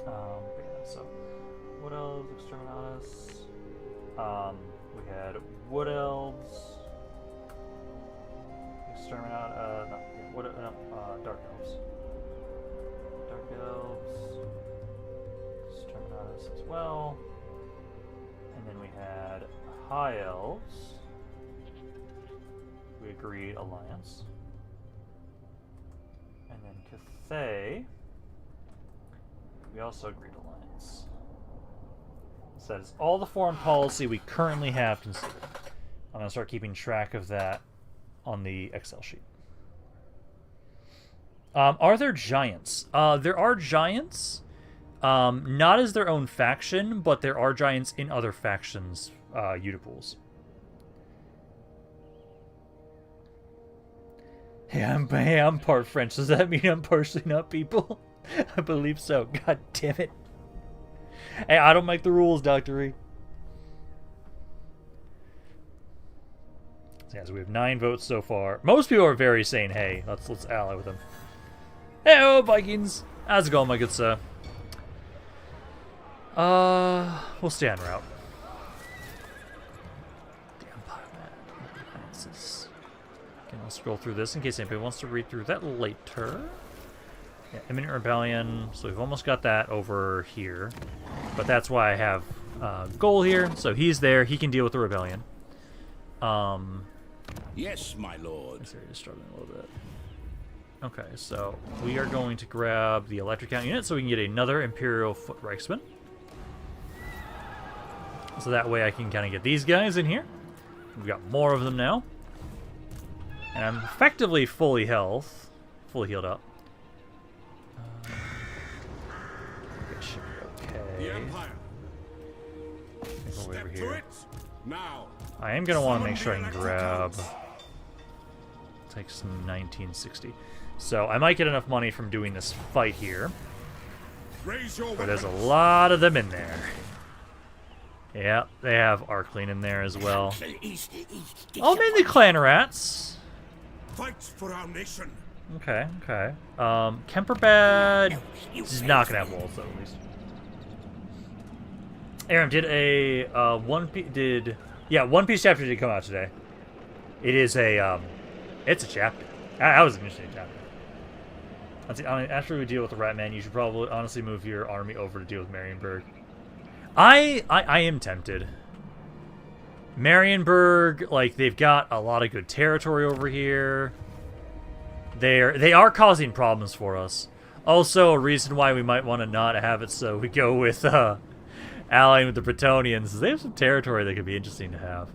But yeah, so Wood Elves, Exterminatus. We had Wood Elves, Exterminatus. Dark Elves. Dark Elves, Exterminatus as well. And then we had High Elves. We agreed alliance. And then Cathay. We also agreed alliance. So that is all the foreign policy we currently have considered. I'm going to start keeping track of that on the Excel sheet. Are there giants? There are giants. Not as their own faction, but there are giants in other factions' Utapools. Hey, I'm part French. Does that mean I'm partially not people? I believe so. God damn it. Hey, I don't make the rules, Dr. E. So, yeah, so we have 9 votes so far. Most people are very saying, hey, let's ally with them. Hey, Vikings. How's it going, my good sir? We'll stay on route. The Empire, man. Again, I'll scroll through this in case anybody wants to read through that later. Yeah, Imminent Rebellion. So we've almost got that over here. But that's why I have Goal here. So he's there. He can deal with the rebellion. Yes, my lord. This area is struggling a little bit. Okay, so we are going to grab the electric count unit so we can get another Imperial Foot Reichsman. So that way I can kind of get these guys in here. We've got more of them now. And I'm effectively fully healed up. The Empire. Over Step to here. it. Now. I am going to want to make sure I can grab... Take some 1960. So I might get enough money from doing this fight here. Raise your But there's a weapons. lot of them in there. Yeah, they have Arclean in there as well. Oh, mainly clan rats. Fight for our nation. Okay, okay. Kemperbad is not gonna have walls though, at least. Aram, did a One Piece chapter did come out today. It is a it's a chapter. That was an interesting chapter. After we deal with the Ratmen, you should probably honestly move your army over to deal with Marienburg. I am tempted. Marienburg, like, they've got a lot of good territory over here. They are causing problems for us. Also, a reason why we might want to not have it so we go with allying with the Bretonnians is they have some territory that could be interesting to have.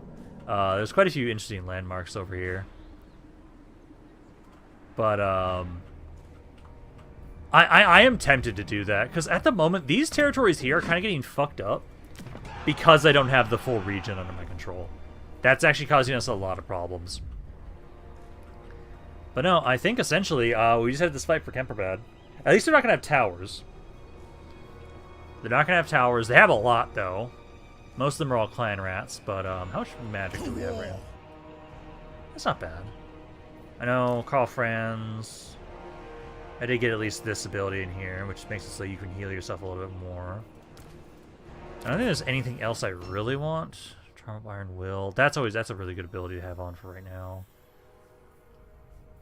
There's quite a few interesting landmarks over here. But I am tempted to do that, because at the moment, these territories here are kind of getting fucked up because I don't have the full region under my control. That's actually causing us a lot of problems. But no, I think essentially we just had this fight for Kemperbad. At least they're not going to have towers. They're not going to have towers. They have a lot, though. Most of them are all clan rats, but how much magic do we have right now? That's not bad. I know Karl Franz... I did get at least this ability in here, which makes it so you can heal yourself a little bit more. I don't think there's anything else I really want. Charm of Iron Will. That's a really good ability to have on for right now.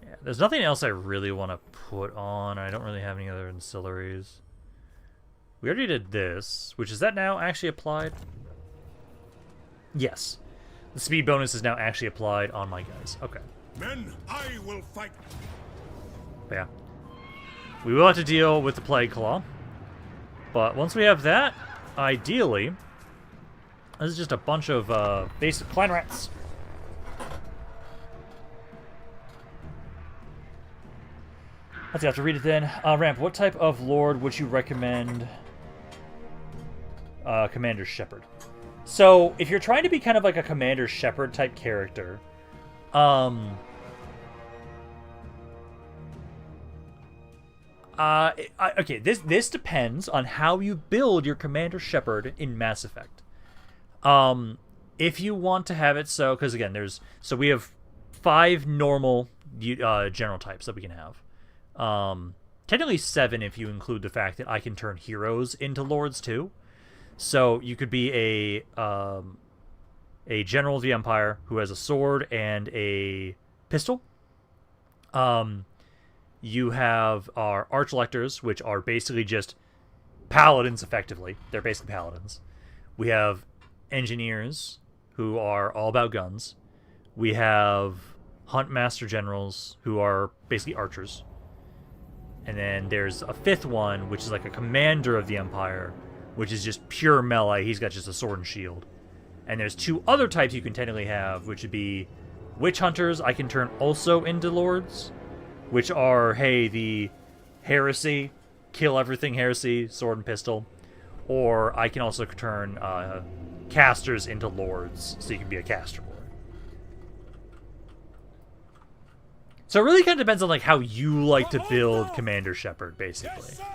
Yeah, there's nothing else I really want to put on. I don't really have any other ancillaries. We already did this, which is that now actually applied? Yes. The speed bonus is now actually applied on my guys. Okay. Men, I will fight. But yeah. We will have to deal with the Plague Claw. But once we have that, ideally, this is just a bunch of basic clan rats. Let's have to read it then. Ramp, what type of lord would you recommend Commander Shepard? So, if you're trying to be kind of like a Commander Shepard type character, okay, this depends on how you build your Commander Shepard in Mass Effect. If you want to have it so, because again, we have 5 normal general types that we can have. Technically 7 if you include the fact that I can turn heroes into lords too. So you could be a general of the Empire who has a sword and a pistol. You have our Arch-Electors, which are basically just paladins effectively. They're basically paladins. We have engineers who are all about guns. We have Huntmaster Generals who are basically archers. And then there's a 5th one, which is like a commander of the Empire, which is just pure melee. He's got just a sword and shield. And there's 2 other types you can technically have, which would be Witch Hunters. I can turn also into lords, which are, hey, the Heresy kill everything heresy, sword and pistol. Or I can also turn casters into lords, so you can be a caster lord. So it really kind of depends on like how you like to build Commander Shepard, basically. Yes, sir.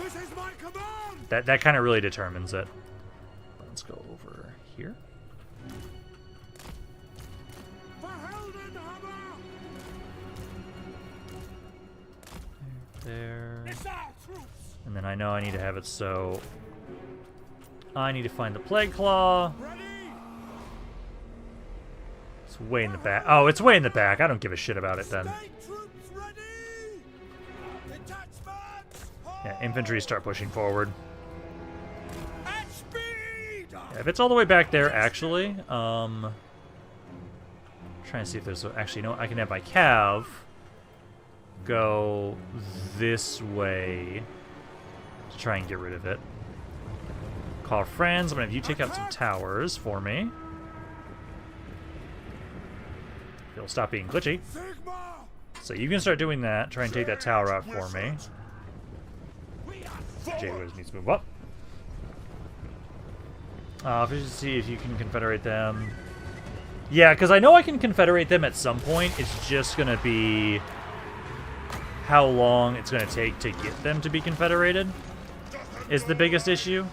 This is my command. That kind of really determines it. Let's go over here. There. And then I know I need to have it so I need to find the Plague Claw. It's way in the back. Oh, it's way in the back. I don't give a shit about it then. Yeah, infantry start pushing forward. Yeah, if it's all the way back there, actually, trying to see if there's actually, you know, I can have my cav go this way to try and get rid of it. Karl Franz, I'm gonna have you take out some towers for me. It'll stop being glitchy. So you can start doing that. Try and take that tower out for me. J-Wiz needs to move up. Efficiency, if you can confederate them. Yeah, because I know I can confederate them at some point. It's just going to be how long it's going to take to get them to be confederated is the biggest issue.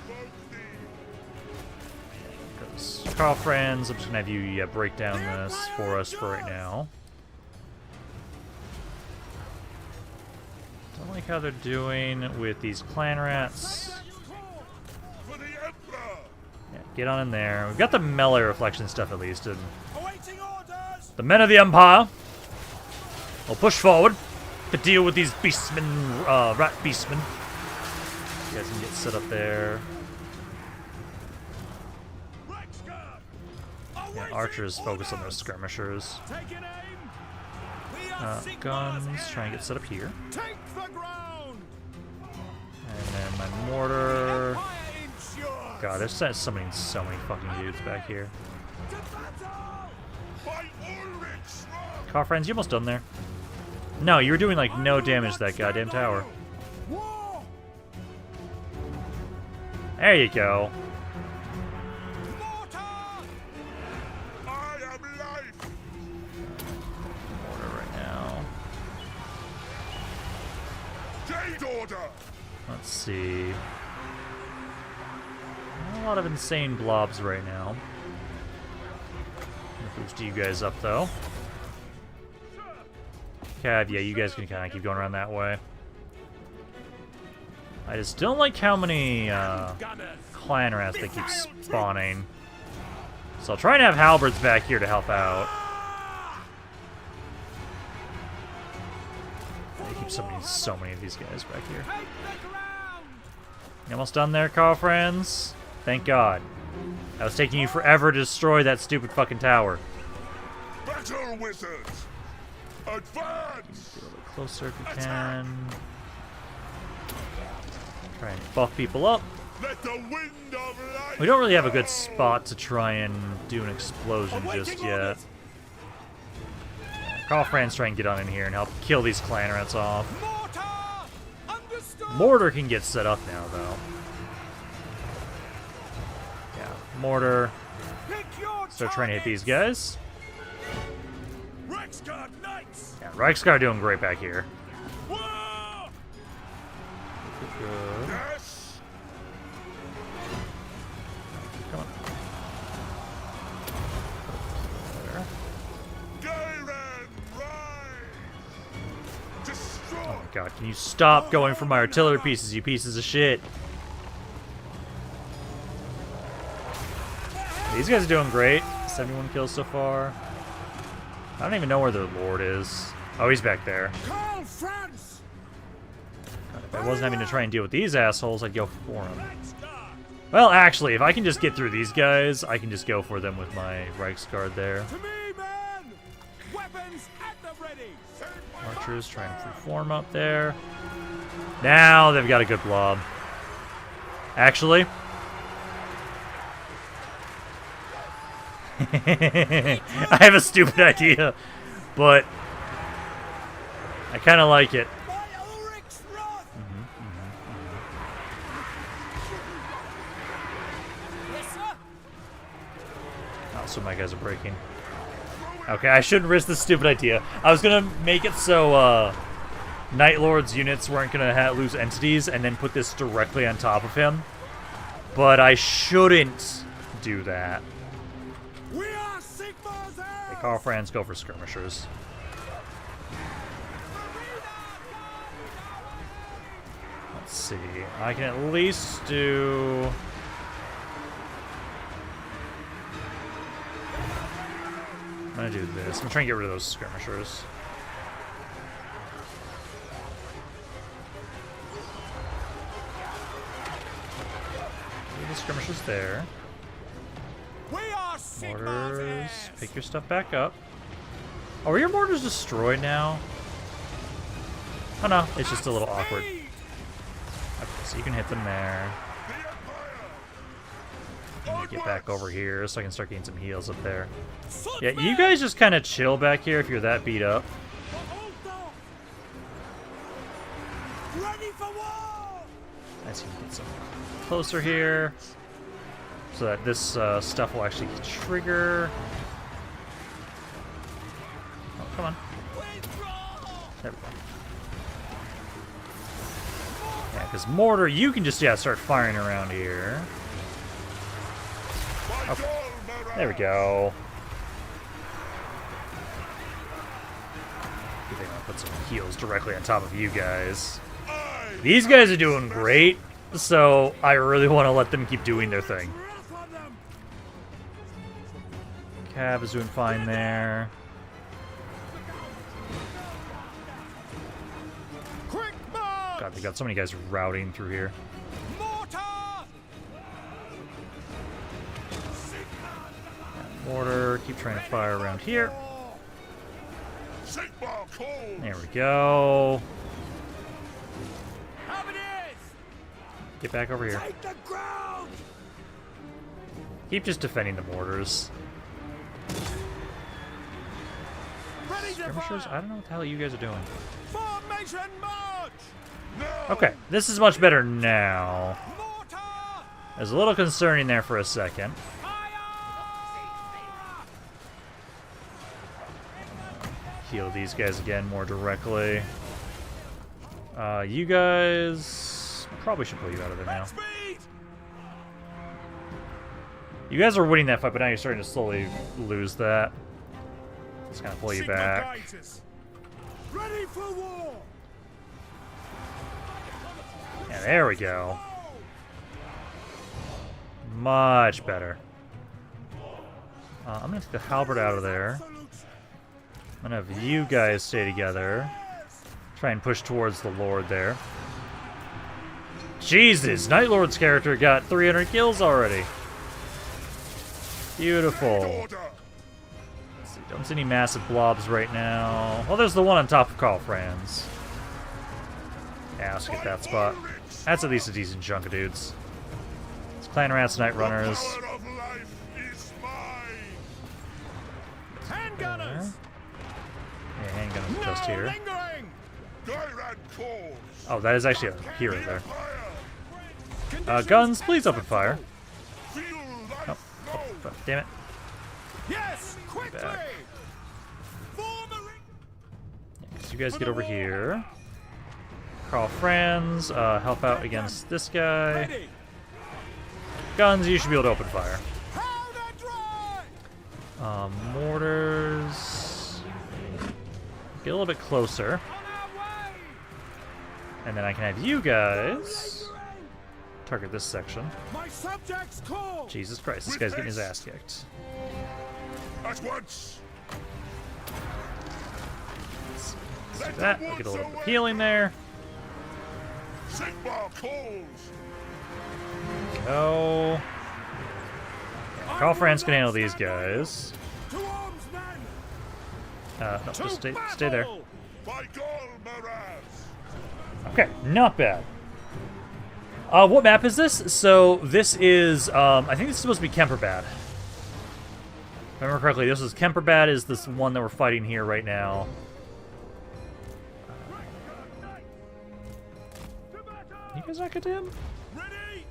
Because Karl Franz, I'm just going to have you break down this for us for right now. Don't like how they're doing with these clan rats. Yeah, get on in there. We've got the melee reflection stuff at least. And the men of the Empire will push forward to deal with these beastmen, rat beastmen. You guys can get set up there. Yeah, archers focus on those skirmishers. Guns, try and get set up here. And then my mortar. God, there's so many fucking dudes back here. Karl Franz, you almost done there. No, you were doing like no damage to that goddamn tower. There you go. Let's see. A lot of insane blobs right now. Boost you guys up though. Cav, yeah, you guys can kind of keep going around that way. I just don't like how many clan rats they keep spawning. So I'll try and have halberds back here to help out. They keep so many of these guys back here. You almost done there, Karl Franz? Thank God. I was taking you forever to destroy that stupid fucking tower. Battle wizards! Advance! Get a little closer if you can. Try and buff people up. Let the wind of life. We don't really have a good spot to try and do an explosion just yet. Karl Franz try and get on in here and help kill these clan rats off. Mortar can get set up now, though. Yeah, mortar. Start trying to hit these guys. Yeah, Reichsguard doing great back here. Good. Come on. Oh my God, can you stop going for my artillery pieces, you pieces of shit? These guys are doing great. 71 kills so far. I don't even know where the Lord is. Oh, he's back there. Karl Franz! God, if I wasn't having to try and deal with these assholes, I'd go for them. Well, actually, if I can just get through these guys, I can just go for them with my Reichsguard there. To me, men! Weapons at the ready! Archers trying to form up there. Now they've got a good blob. Actually, I have a stupid idea, but I kind of like it. most of my guys are breaking. Okay, I shouldn't risk this stupid idea. I was gonna make it so Night Lord's units weren't gonna lose entities and then put this directly on top of him. But I shouldn't do that. We are Sigmar's heirs! Okay, Karl Franz, go for skirmishers. Let's see. I can at least do... I'm gonna do this. I'm gonna try and get rid of those skirmishers. Leave the skirmishers there. We are Sigmar's Mortars, heirs! pick your stuff back up. Oh, are your mortars destroyed now? Oh no, it's just a little awkward. Okay, so you can hit them there. Let me get back over here so I can start getting some heals up there. Yeah, you guys just kind of chill back here if you're that beat up. Ready for war! As you can get some closer here, so that this stuff will actually trigger. Oh, come on. There we go. Yeah, because mortar, you can just start firing around here. Okay. There we go. I think I'm gonna put some heals directly on top of you guys. These guys are doing great, so I really want to let them keep doing their thing. Cav is doing fine there. Quick march! God, they got so many guys routing through here. Mortar! Mortar, keep trying to fire around here. There we go. Have it is! Get back over here. Take the ground! Keep just defending the mortars. Ready to Skirmishers, I fire! don't know what the hell you guys are doing. Formation march! Okay, this is much better now. Mortar! I was a little concerning there for a second. Heal these guys again more directly. You guys probably should pull you out of there now. Speed! You guys are winning that fight, but now you're starting to slowly lose that. Just gonna pull you Sigmar back. guides us. Ready for war! Yeah, there we go. Much better. I'm gonna take the halberd out of there. I'm gonna have you guys stay together. Try and push towards the Lord there. Jesus, Night Lord's character got 300 kills already. Beautiful. Let's see, don't see any massive blobs right now. Well, there's the one on top of Karl Franz. Yeah, let's get that spot. That's at least a decent chunk of dudes. It's Clan Rats, Night Runners. Handgunners! Yeah, handgunners just here. Lingering! Oh, that is actually a hero there. Guns, please open fire. Oh, damn it. Yes! Quickly! Back. Form a ring! So you guys get over here. Karl Franz, help out against this guy. Ready! Guns, you should be able to open fire. Powder dry! Mortars. Get a little bit closer. On our way! And then I can have you guys target this section. My subjects call! Jesus Christ, this guy's getting his ass kicked. At once. Let's do that. We'll get a little bit of healing there. Sigmar calls. Go. Yeah, Karl Franz can handle these guys. To arms, men! No, just stay there. By Gol Maraz. Okay, not bad. What map is this? So this is, I think this is supposed to be Kemperbad. If I remember correctly, this is Kemperbad is this one that we're fighting here right now. You guys not get to him? Ready!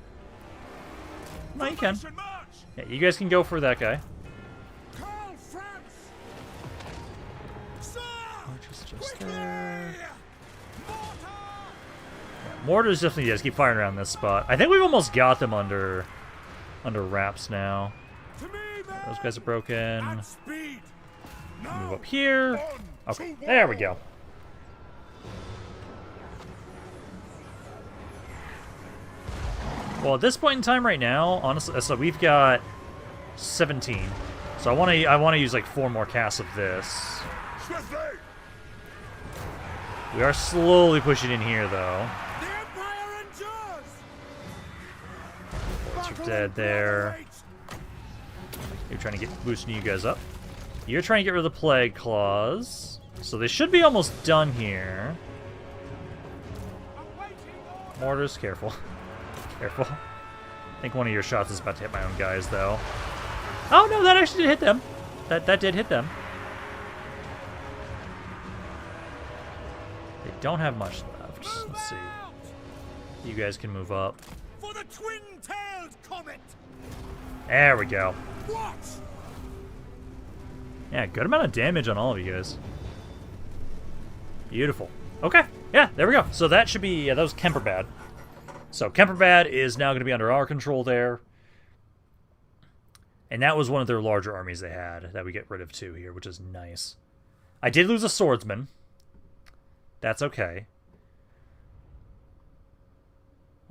No, you can. Formation march! Yeah, you guys can go for that guy. Mortars definitely just keep firing around this spot. I think we've almost got them under wraps now. To me, men! Those guys are broken. At speed! Now, Move up here. on Okay, to there we war! go. Well, at this point in time right now, honestly, so we've got 17. So I want to use like 4 more casts of this. Swiftly! We are slowly pushing in here, though. The Empire endures! Bullets are Battle dead there. awaits! You're trying to get boosting you guys up. You're trying to get rid of the Plague Claws. So they should be almost done here. Mortars, careful. Careful. I think one of your shots is about to hit my own guys, though. Oh, no, that actually did hit them. That did hit them. They don't have much left. Let's see. You guys can move up. For the twin-tailed comet! There we go. Watch! Yeah, good amount of damage on all of you guys. Beautiful. Okay, yeah, there we go. So that should be, yeah, that was Kemperbad. So Kemperbad is now going to be under our control there. And that was one of their larger armies they had that we get rid of too here, which is nice. I did lose a swordsman. That's okay.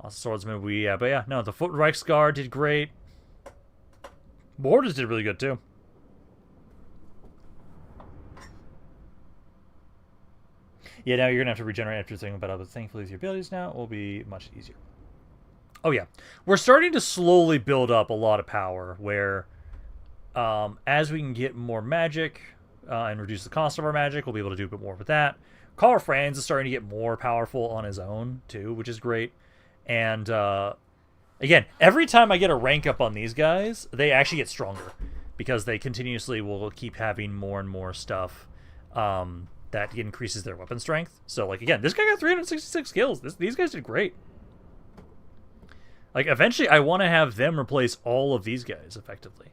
Lost a swordsman, but yeah, no, the Foot Reichsguard did great. Mortars did really good too. Yeah, now you're going to have to regenerate after thinking about it, but thankfully with your abilities now, it will be much easier. Oh yeah, we're starting to slowly build up a lot of power where as we can get more magic and reduce the cost of our magic, we'll be able to do a bit more with that. Karl Franz is starting to get more powerful on his own too, which is great. And again, every time I get a rank up on these guys, they actually get stronger because they continuously will keep having more and more stuff that increases their weapon strength. So like again, this guy got 366 kills. These guys did great. Like, eventually, I want to have them replace all of these guys, effectively.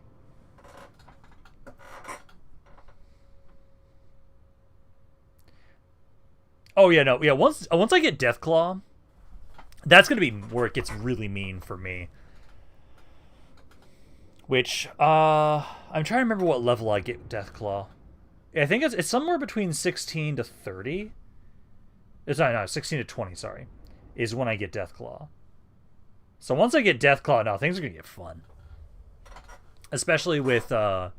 Oh, yeah, no. Yeah, once I get Deathclaw, that's going to be where it gets really mean for me. Which, I'm trying to remember what level I get Deathclaw. I think it's somewhere between 16 to 30. It's not, no, 16 to 20, sorry. Is when I get Deathclaw. So once I get Deathclaw, now things are going to get fun. Especially with, I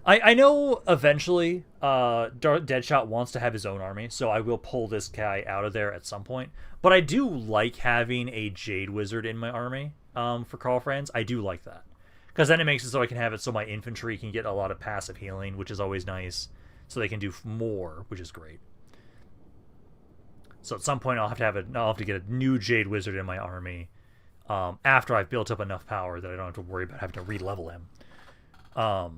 know eventually Deadshot wants to have his own army, so I will pull this guy out of there at some point. But I do like having a Jade Wizard in my army for Karl Franz. I do like that. Because then it makes it so I can have it so my infantry can get a lot of passive healing, which is always nice. So they can do more, which is great. So at some point I'll have to get a new Jade Wizard in my army. After I've built up enough power that I don't have to worry about having to re-level him. But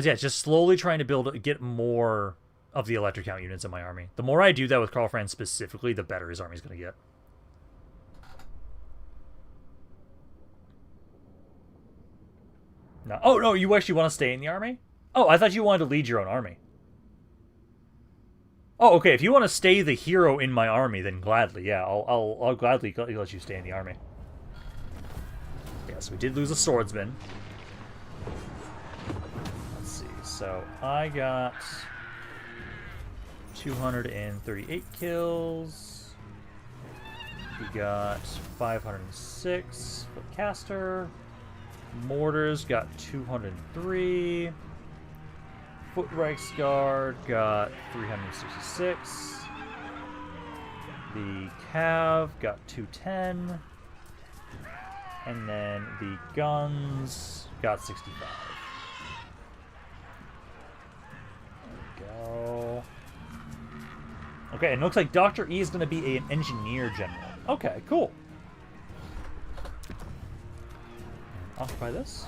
yeah, just slowly trying to get more of the electric count units in my army. The more I do that with Karl Franz specifically, the better his army's going to get. No. Oh, no, you actually want to stay in the army? Oh, I thought you wanted to lead your own army. Oh, okay. If you want to stay the hero in my army, then gladly, yeah, I'll gladly let you stay in the army. Yes, we did lose a swordsman. Let's see. So I got 238 kills. We got 506 for caster. Mortars got 203. Foot Reichsguard got 366. The Cav got 210. And then the guns got 65. There we go. Okay, and it looks like Dr. E is going to be an engineer general. Okay, cool. Occupy this.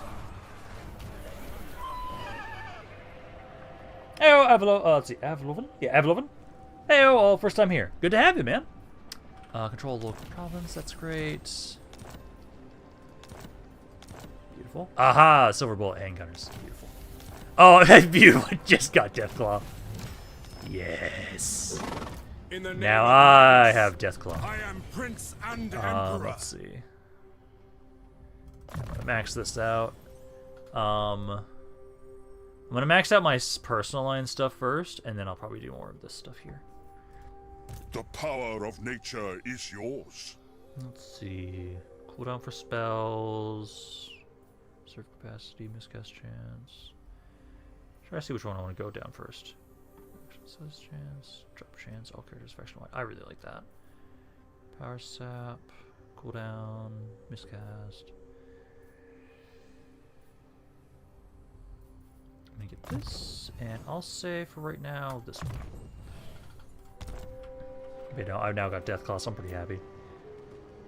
Heyo, Avalo. Let's see, Avloven. Yeah, Avloven. Heyo, all first time here. Good to have you, man. Control local province. That's great. Beautiful. Aha, silver bullet handgunners. Beautiful. Oh, that's beautiful. Just got Deathclaw. Yes. In the name Now of I Magnus, have Deathclaw. I am Prince and Emperor. Let's see. I'm gonna max this out. I'm gonna max out my personal line stuff first, and then I'll probably do more of this stuff here. The power of nature is yours. Let's see. Cooldown for spells. Serve capacity, miscast chance. Try to see which one I want to go down first. Action size chance, drop chance, all characters faction wide. I really like that. Power sap, cooldown, miscast. Let me get this, and I'll say for right now this one. Okay, no, I've now got Deathclaw, so I'm pretty happy.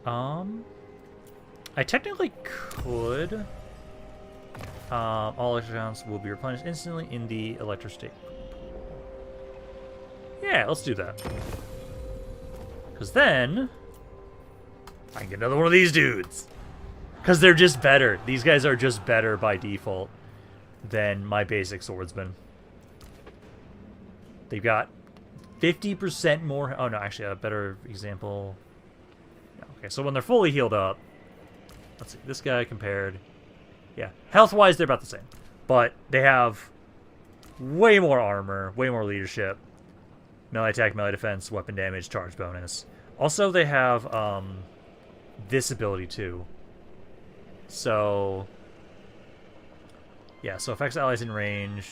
I technically could. All electrons will be replenished instantly in the electrostate. Yeah, let's do that. Because then I can get another one of these dudes. Because they're just better. These guys are just better by default than my basic swordsman. They've got 50% more. Oh no, actually, a better example. Okay, so when they're fully healed up, let's see, this guy compared. Yeah, health-wise, they're about the same. But they have way more armor, way more leadership, melee attack, melee defense, weapon damage, charge bonus. Also, they have this ability, too. So, yeah, so affects allies in range.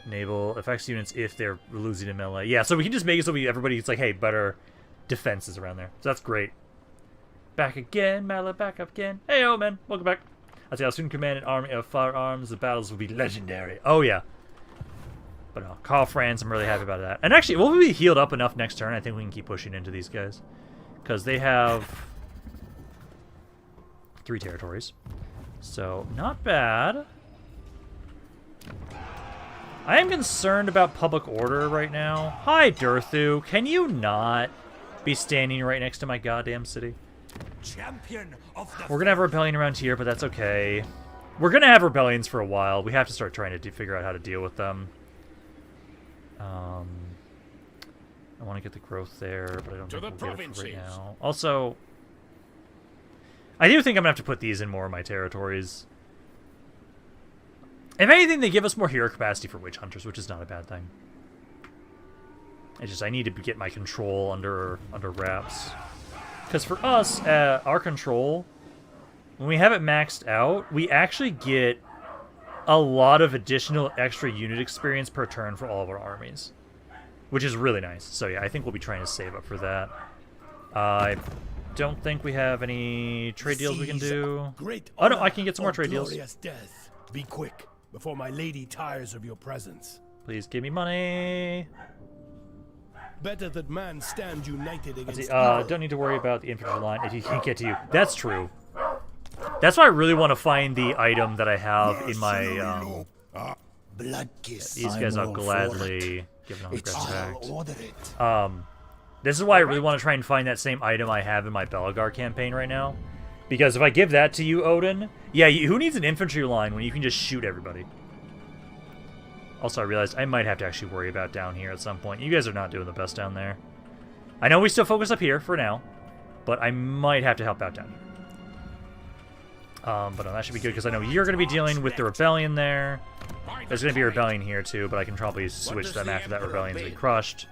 Enable affects units if they're losing in melee. Yeah, so we can just make it so everybody's like, hey, better defenses around there. So that's great. Back again, Mallet, back up again. Hey, oh man, welcome back. I say I'll soon command an army of firearms. The battles will be legendary. Oh yeah. But no, Karl Franz, I'm really happy about that. And actually, we'll be healed up enough next turn. I think we can keep pushing into these guys because they have 3 territories, so not bad. I am concerned about public order right now. Hi, Durthu. Can you not be standing right next to my goddamn city? Champion of the We're gonna have a rebellion around here, but that's okay. We're gonna have rebellions for a while. We have to start trying to figure out how to deal with them. I want to get the growth there, but I don't think we'll get it for right now. Also, I do think I'm gonna have to put these in more of my territories. If anything, they give us more hero capacity for witch hunters, which is not a bad thing. It's just I need to get my control under wraps. Because for us, our control, when we have it maxed out, we actually get a lot of additional extra unit experience per turn for all of our armies, which is really nice. So yeah, I think we'll be trying to save up for that. I don't think we have any trade deals we can do. Oh no, I can get some more trade deals. Death. Be quick before my lady tires of your presence. Please give me money. Better that man stand united against Don't need to worry about the infantry line if he can't get to you. That's true. That's why I really want to find the item that I have in my Blood kiss. these guys I'll gladly give an I'll contract. order it. This is why I really want to try and find that same item I have in my Belgar campaign right now. Because if I give that to you, Odin, yeah, who needs an infantry line when you can just shoot everybody? Also, I realized I might have to actually worry about down here at some point. You guys are not doing the best down there. I know we still focus up here for now, but I might have to help out down here. But no, that should be good because I know you're going to be dealing with the rebellion there. There's going to be a rebellion here too, but I can probably switch them after that rebellion's been crushed.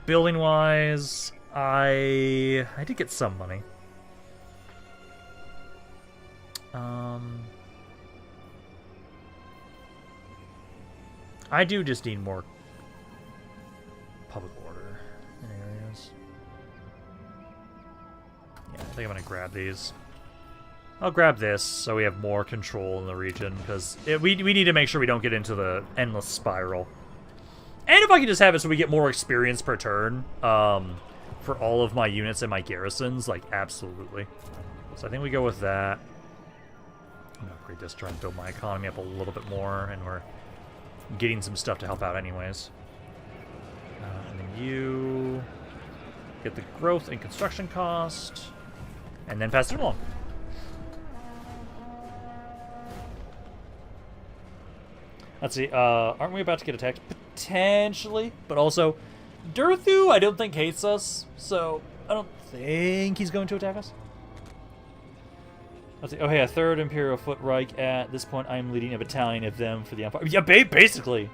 Building-wise, I did get some money. I do just need more public order in areas. Yeah, I think I'm going to grab these. I'll grab this so we have more control in the region, because we need to make sure we don't get into the endless spiral. And if I can just have it so we get more experience per turn for all of my units and my garrisons, like, absolutely. So I think we go with that. I'm going to upgrade this, try and build my economy up a little bit more, and we're getting some stuff to help out anyways. And then you get the growth and construction cost, and then pass it along. Let's see, aren't we about to get attacked? Potentially, but also, Durthu, I don't think hates us, so I don't think he's going to attack us. Let's see. Oh, hey, a third Imperial Foot Reich. At this point, I'm leading a battalion of them for the Empire. Yeah, basically.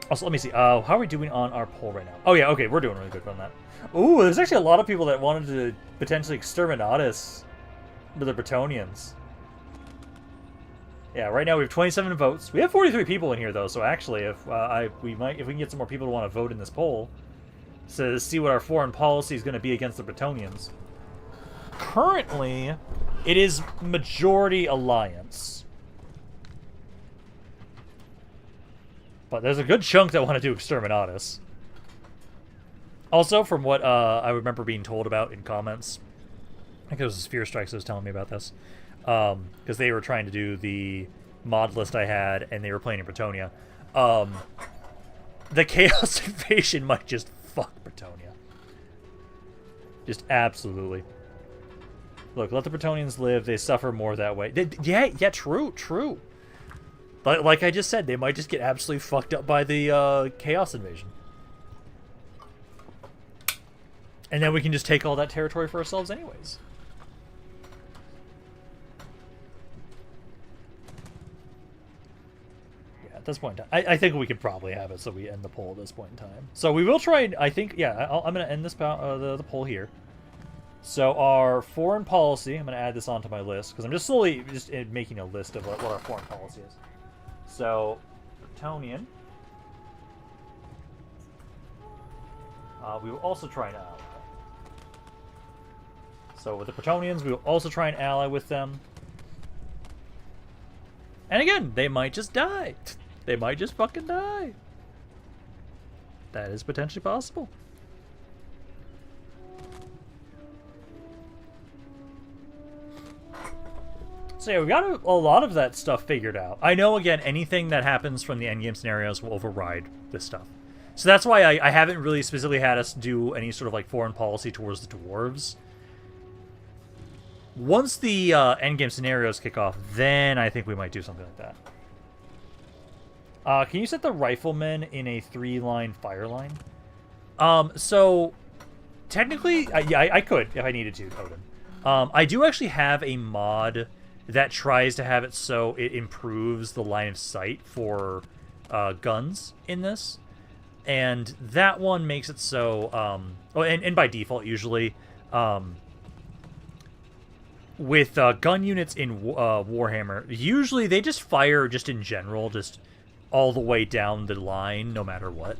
Also, let me see. How are we doing on our poll right now? Oh, yeah, okay, we're doing really good on that. Ooh, there's actually a lot of people that wanted to potentially exterminate us to the Bretonnians. Yeah, right now we have 27 votes. We have 43 people in here, though, so actually, if we can get some more people to want to vote in this poll, so to see what our foreign policy is going to be against the Bretonnians. Currently, it is majority alliance. But there's a good chunk that want to do Exterminatus. Also, from what I remember being told about in comments, I think it was Sphere Strikes that was telling me about this, because they were trying to do the mod list I had, and they were playing in Bretonia. The Chaos Invasion might just fuck Bretonia. Just absolutely. Look, let the Bretonians live. They suffer more that way. Yeah, true. But like I just said, they might just get absolutely fucked up by the Chaos Invasion. And then we can just take all that territory for ourselves anyways. Yeah, at this point in time. I think we could probably have it so we end the poll at this point in time. So we will try, I think, yeah, I'm going to end this the poll here. So our foreign policy, I'm going to add this onto my list, because I'm just slowly making a list of what our foreign policy is. So, Bretonnian. We will also try and ally. So with the Bretonnians, we will also try and ally with them. And again, they might just die. They might just fucking die. That is potentially possible. So yeah, we got a lot of that stuff figured out. I know, again, anything that happens from the endgame scenarios will override this stuff. So that's why I haven't really specifically had us do any sort of like foreign policy towards the dwarves. Once the endgame scenarios kick off, then I think we might do something like that. Can you set the riflemen in a 3-line fire line? So technically, yeah, I could if I needed to, Odin. I do actually have a mod that tries to have it so it improves the line of sight for guns in this. And that one makes it so... oh, and by default, usually... with gun units in Warhammer, usually they just fire just in general, just all the way down the line, no matter what.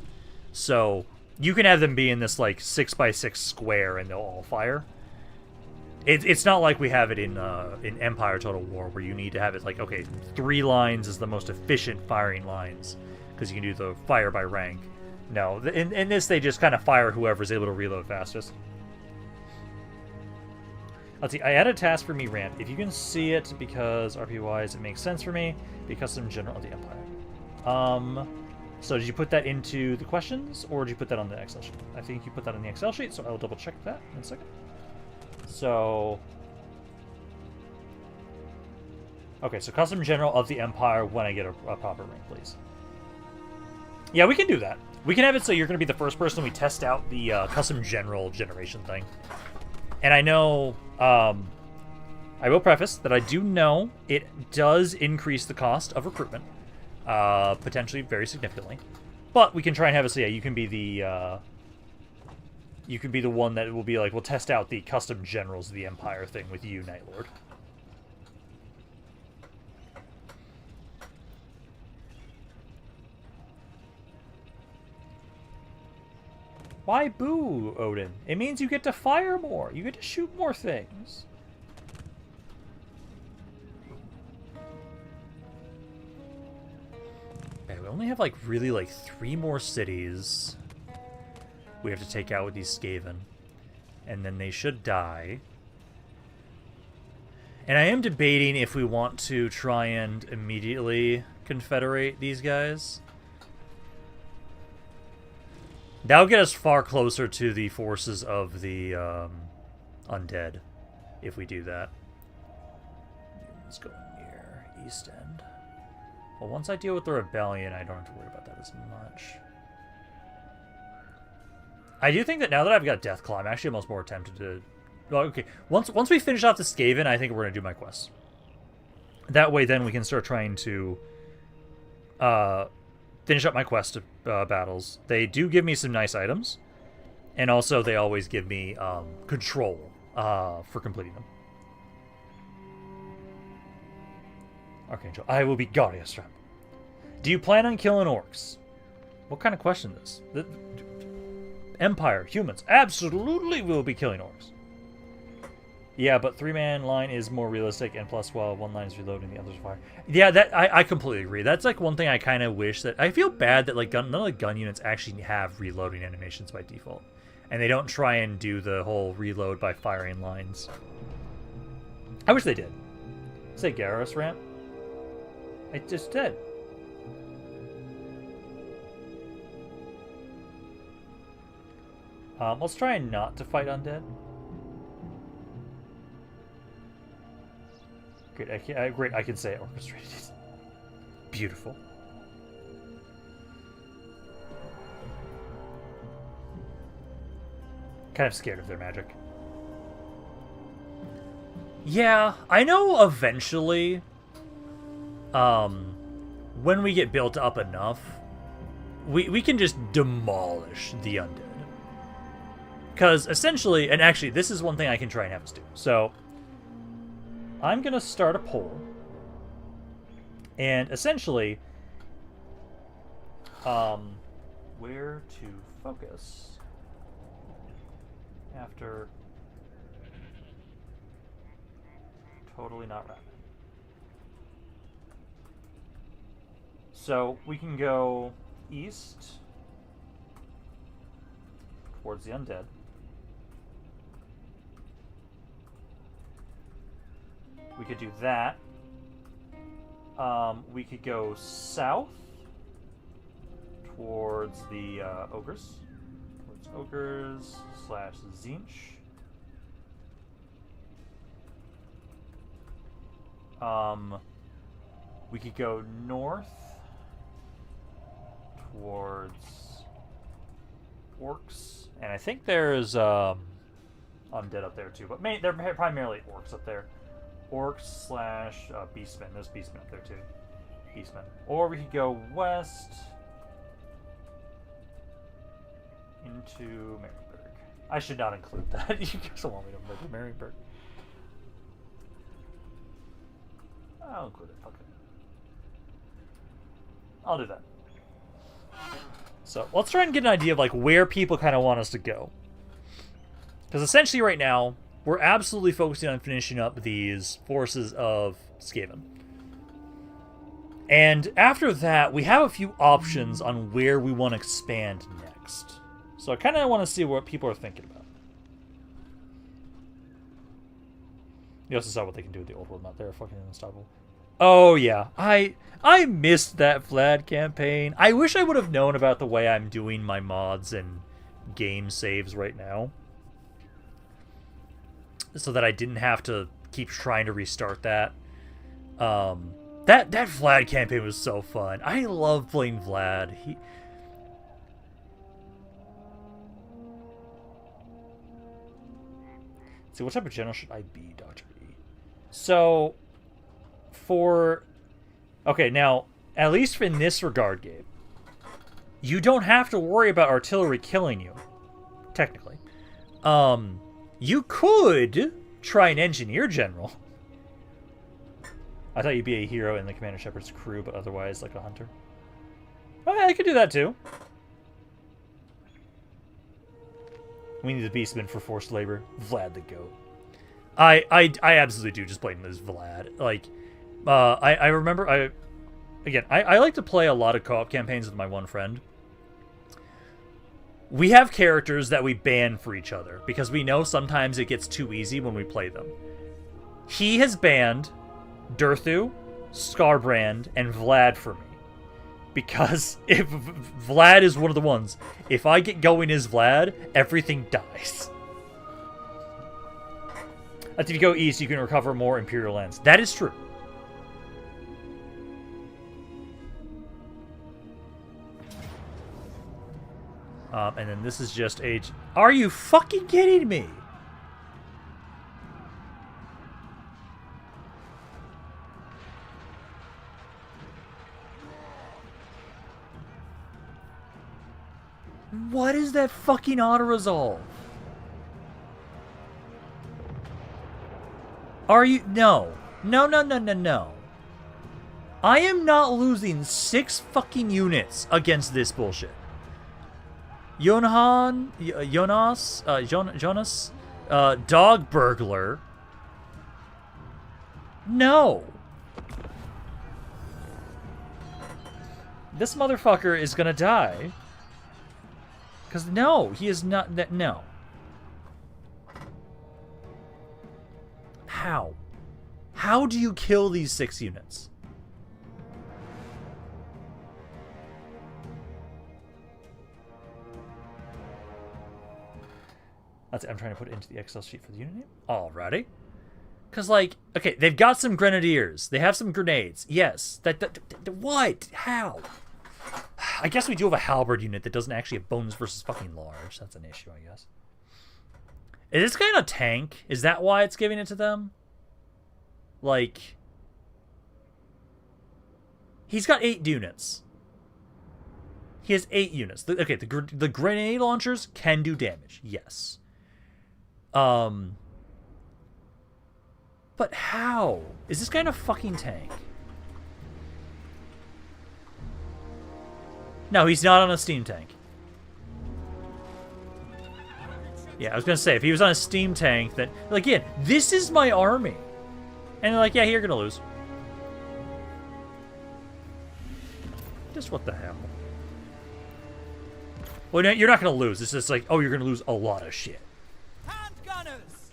So you can have them be in this like 6x6 square and they'll all fire. It's not like we have it in Empire Total War, where you need to have it like, okay, 3 lines is the most efficient firing lines, because you can do the fire by rank. No, in this they just kind of fire whoever's able to reload fastest. Let's see, I added a task for me ramp. If you can see it, because RP-wise it makes sense for me, be custom general of the Empire. So did you put that into the questions, or did you put that on the Excel sheet? I think you put that on the Excel sheet, so I'll double check that in a second. So... okay, so custom general of the Empire when I get a proper rank, please. Yeah, we can do that. We can have it so you're going to be the first person we test out the custom general generation thing. And I know, I will preface that I do know it does increase the cost of recruitment, potentially very significantly. But we can try and have it so, yeah, you can be the one that will be like, we'll test out the custom generals of the Empire thing with you, Night Lord. Why boo, Odin? It means you get to fire more. You get to shoot more things. Okay, we only have like really like 3 more cities we have to take out with these Skaven. And then they should die. And I am debating if we want to try and immediately confederate these guys. That'll get us far closer to the forces of the undead, if we do that. Let's go near East End. Well, once I deal with the rebellion, I don't have to worry about that as much. I do think that now that I've got Deathclaw, I'm actually almost more tempted to... Well, okay, once we finish off the Skaven, I think we're going to do my quests. That way, then we can start trying to finish up my quest battles. They do give me some nice items. And also, they always give me control for completing them. Archangel, I will be Guardius Ramp. Do you plan on killing orcs? What kind of question is this? Empire, humans, absolutely will be killing orcs. Yeah, but 3-man line is more realistic, and plus while one line is reloading, the others fire. Yeah, that I completely agree. That's like one thing I kind of wish that... I feel bad that like none of the gun units actually have reloading animations by default. And they don't try and do the whole reload by firing lines. I wish they did. Say Garrus Ramp. I just did. Let's try not to fight undead. Great, I can say it orchestrated. Beautiful. Kind of scared of their magic. Yeah, I know eventually, when we get built up enough, we can just demolish the undead. Because essentially, and actually, this is one thing I can try and have us do. So, I'm going to start a poll. And essentially, where to focus after totally not rapid. So, we can go east towards the undead. We could do that. We could go south towards the ogres. Towards ogres / Zinch. We could go north towards orcs. And I think there's undead up there too. But they're primarily orcs up there. Orcs / Beastmen. There's Beastmen up there too. Beastmen. Or we could go west into Marienburg. I should not include that. You guys don't want me to murder Marienburg. I'll include it. Fuck it. I'll do that. So let's try and get an idea of like where people kind of want us to go. Because essentially right now, we're absolutely focusing on finishing up these forces of Skaven. And after that, we have a few options on where we want to expand next. So I kind of want to see what people are thinking about. You also saw what they can do with the old world map. They're fucking unstoppable. Oh yeah, I missed that Vlad campaign. I wish I would have known about the way I'm doing my mods and game saves right now, so that I didn't have to keep trying to restart that. That Vlad campaign was so fun. I love playing Vlad. See, what type of general should I be, Dr. E? So, okay, now, at least in this regard, Gabe, you don't have to worry about artillery killing you, technically. You could try an engineer general. I thought you'd be a hero in the Commander Shepard's crew, but otherwise like a hunter. Oh yeah, I could do that too. We need the Beastman for forced labor. Vlad the Goat. I absolutely do just blame this Vlad. Like, I remember, I like to play a lot of co-op campaigns with my one friend. We have characters that we ban for each other because we know sometimes it gets too easy when we play them. He has banned Durthu, Scarbrand, and Vlad for me. Because if Vlad is one of the ones, if I get going as Vlad, everything dies. If you go east, you can recover more Imperial lands. That is true. And then this is just a... Are you fucking kidding me? What is that fucking auto-resolve? Are you... No. No, no, no, no, no. I am not losing 6 fucking units against this bullshit. Jonas, Dog Burglar. No. This motherfucker is gonna die. Because no, he is not that. No. How? How do you kill these 6 units? That's it. I'm trying to put it into the Excel sheet for the unit name. Alrighty. Because, like, okay, they've got some grenadiers. They have some grenades. Yes. What? How? I guess we do have a halberd unit that doesn't actually have bones versus fucking large. That's an issue, I guess. Is this guy a tank? Is that why it's giving it to them? Like... He's got 8 units. He has 8 units. Okay, the grenade launchers can do damage. Yes. But how? Is this guy in a fucking tank? No, he's not on a steam tank. Yeah, I was gonna say, if he was on a steam tank, then... Like, again, this is my army. And they're like, yeah, you're gonna lose. Just what the hell? Well, no, you're not gonna lose. It's just like, oh, you're gonna lose a lot of shit. Hand gunners.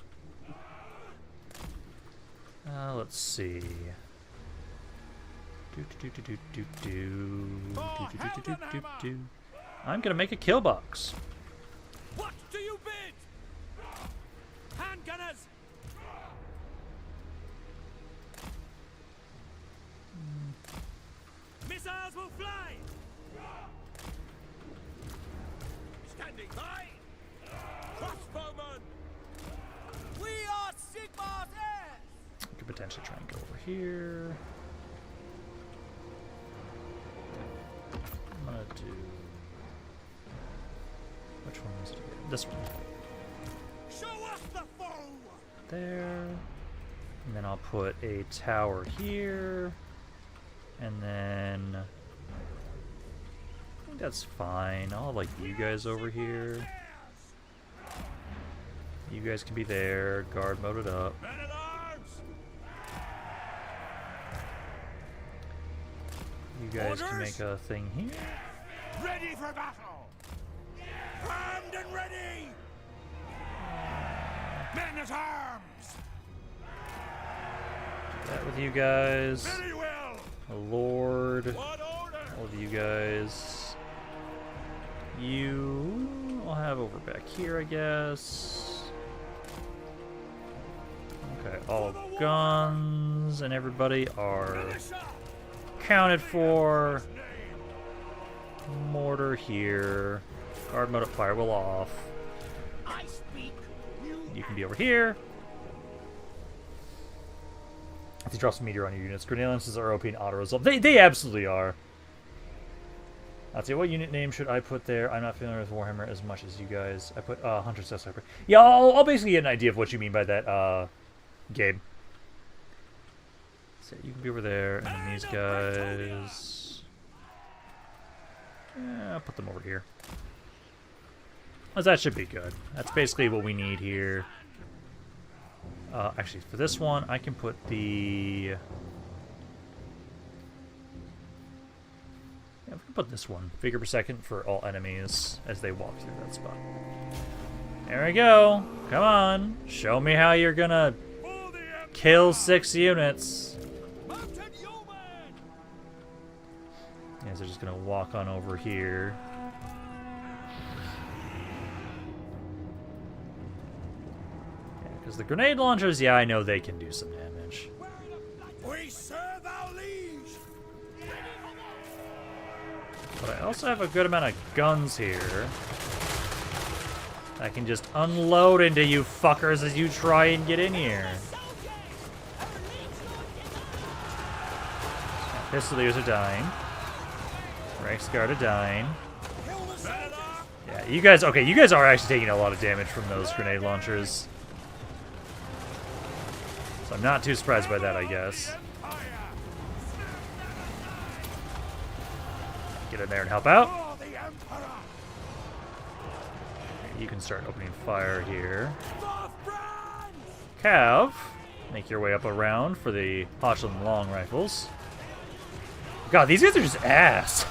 Let's see. I'm gonna make a kill box. What do you bid? Hand gunners. Missiles will fly. Standing by. Crossbowmen. We are Sigmar's heirs. I could potentially try and go over here. I'm gonna do... Which one is it? This one. Show us the foe. There. And then I'll put a tower here. And then... I think that's fine. I'll have, like, you guys over here. You guys can be there. Guard mode it up. Men at arms. You guys can make a thing here. Ready for battle. Armed and ready. Men at arms. Do that with you guys. Very well. A lord. What order? All of you guys. You... I'll have over back here, I guess. Okay, all guns and everybody are accounted for. Mortar here. Guard mode up, fire will off. I speak. You can be over here. If you drop some meteor on your units, grenade launchers are OP and auto-resolve. They absolutely are. I'll say, what unit name should I put there? I'm not familiar with Warhammer as much as you guys. I put Hunter Stuff Sniper. Yeah, I'll basically get an idea of what you mean by that, Gabe. So you can be over there, and then these guys. Yeah, I'll put them over here. Well, that should be good. That's basically what we need here. Actually, for this one, I can put the... Yeah, we can put this one. Figure per second for all enemies as they walk through that spot. There we go. Come on. Show me how you're gonna kill 6 units. Yeah, they're just gonna walk on over here. Because the grenade launchers, yeah, I know they can do some damage. We serve our liege. But I also have a good amount of guns here. I can just unload into you fuckers as you try and get in here. Pistoliers are dying. Reichsguard are dying. Yeah, you guys, okay, you guys are actually taking a lot of damage from those grenade launchers. So I'm not too surprised by that, I guess. Get in there and help out. You can start opening fire here. Cav, make your way up around for the Hochland long rifles. God, these guys are just ass.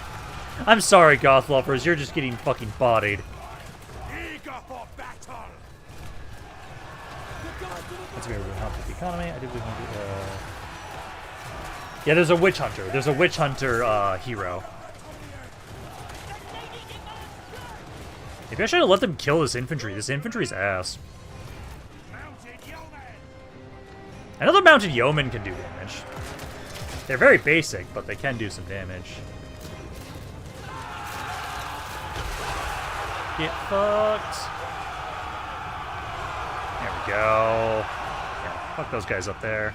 I'm sorry, Goth lovers, you're just getting fucking bodied. That's gonna really help with the economy. I did want to. Yeah, there's a witch hunter. There's a witch hunter hero. Maybe I should have let them kill this infantry. This infantry's ass. I know the mounted yeomen can do damage. They're very basic, but they can do some damage. Get fucked. There we go. Yeah, fuck those guys up there.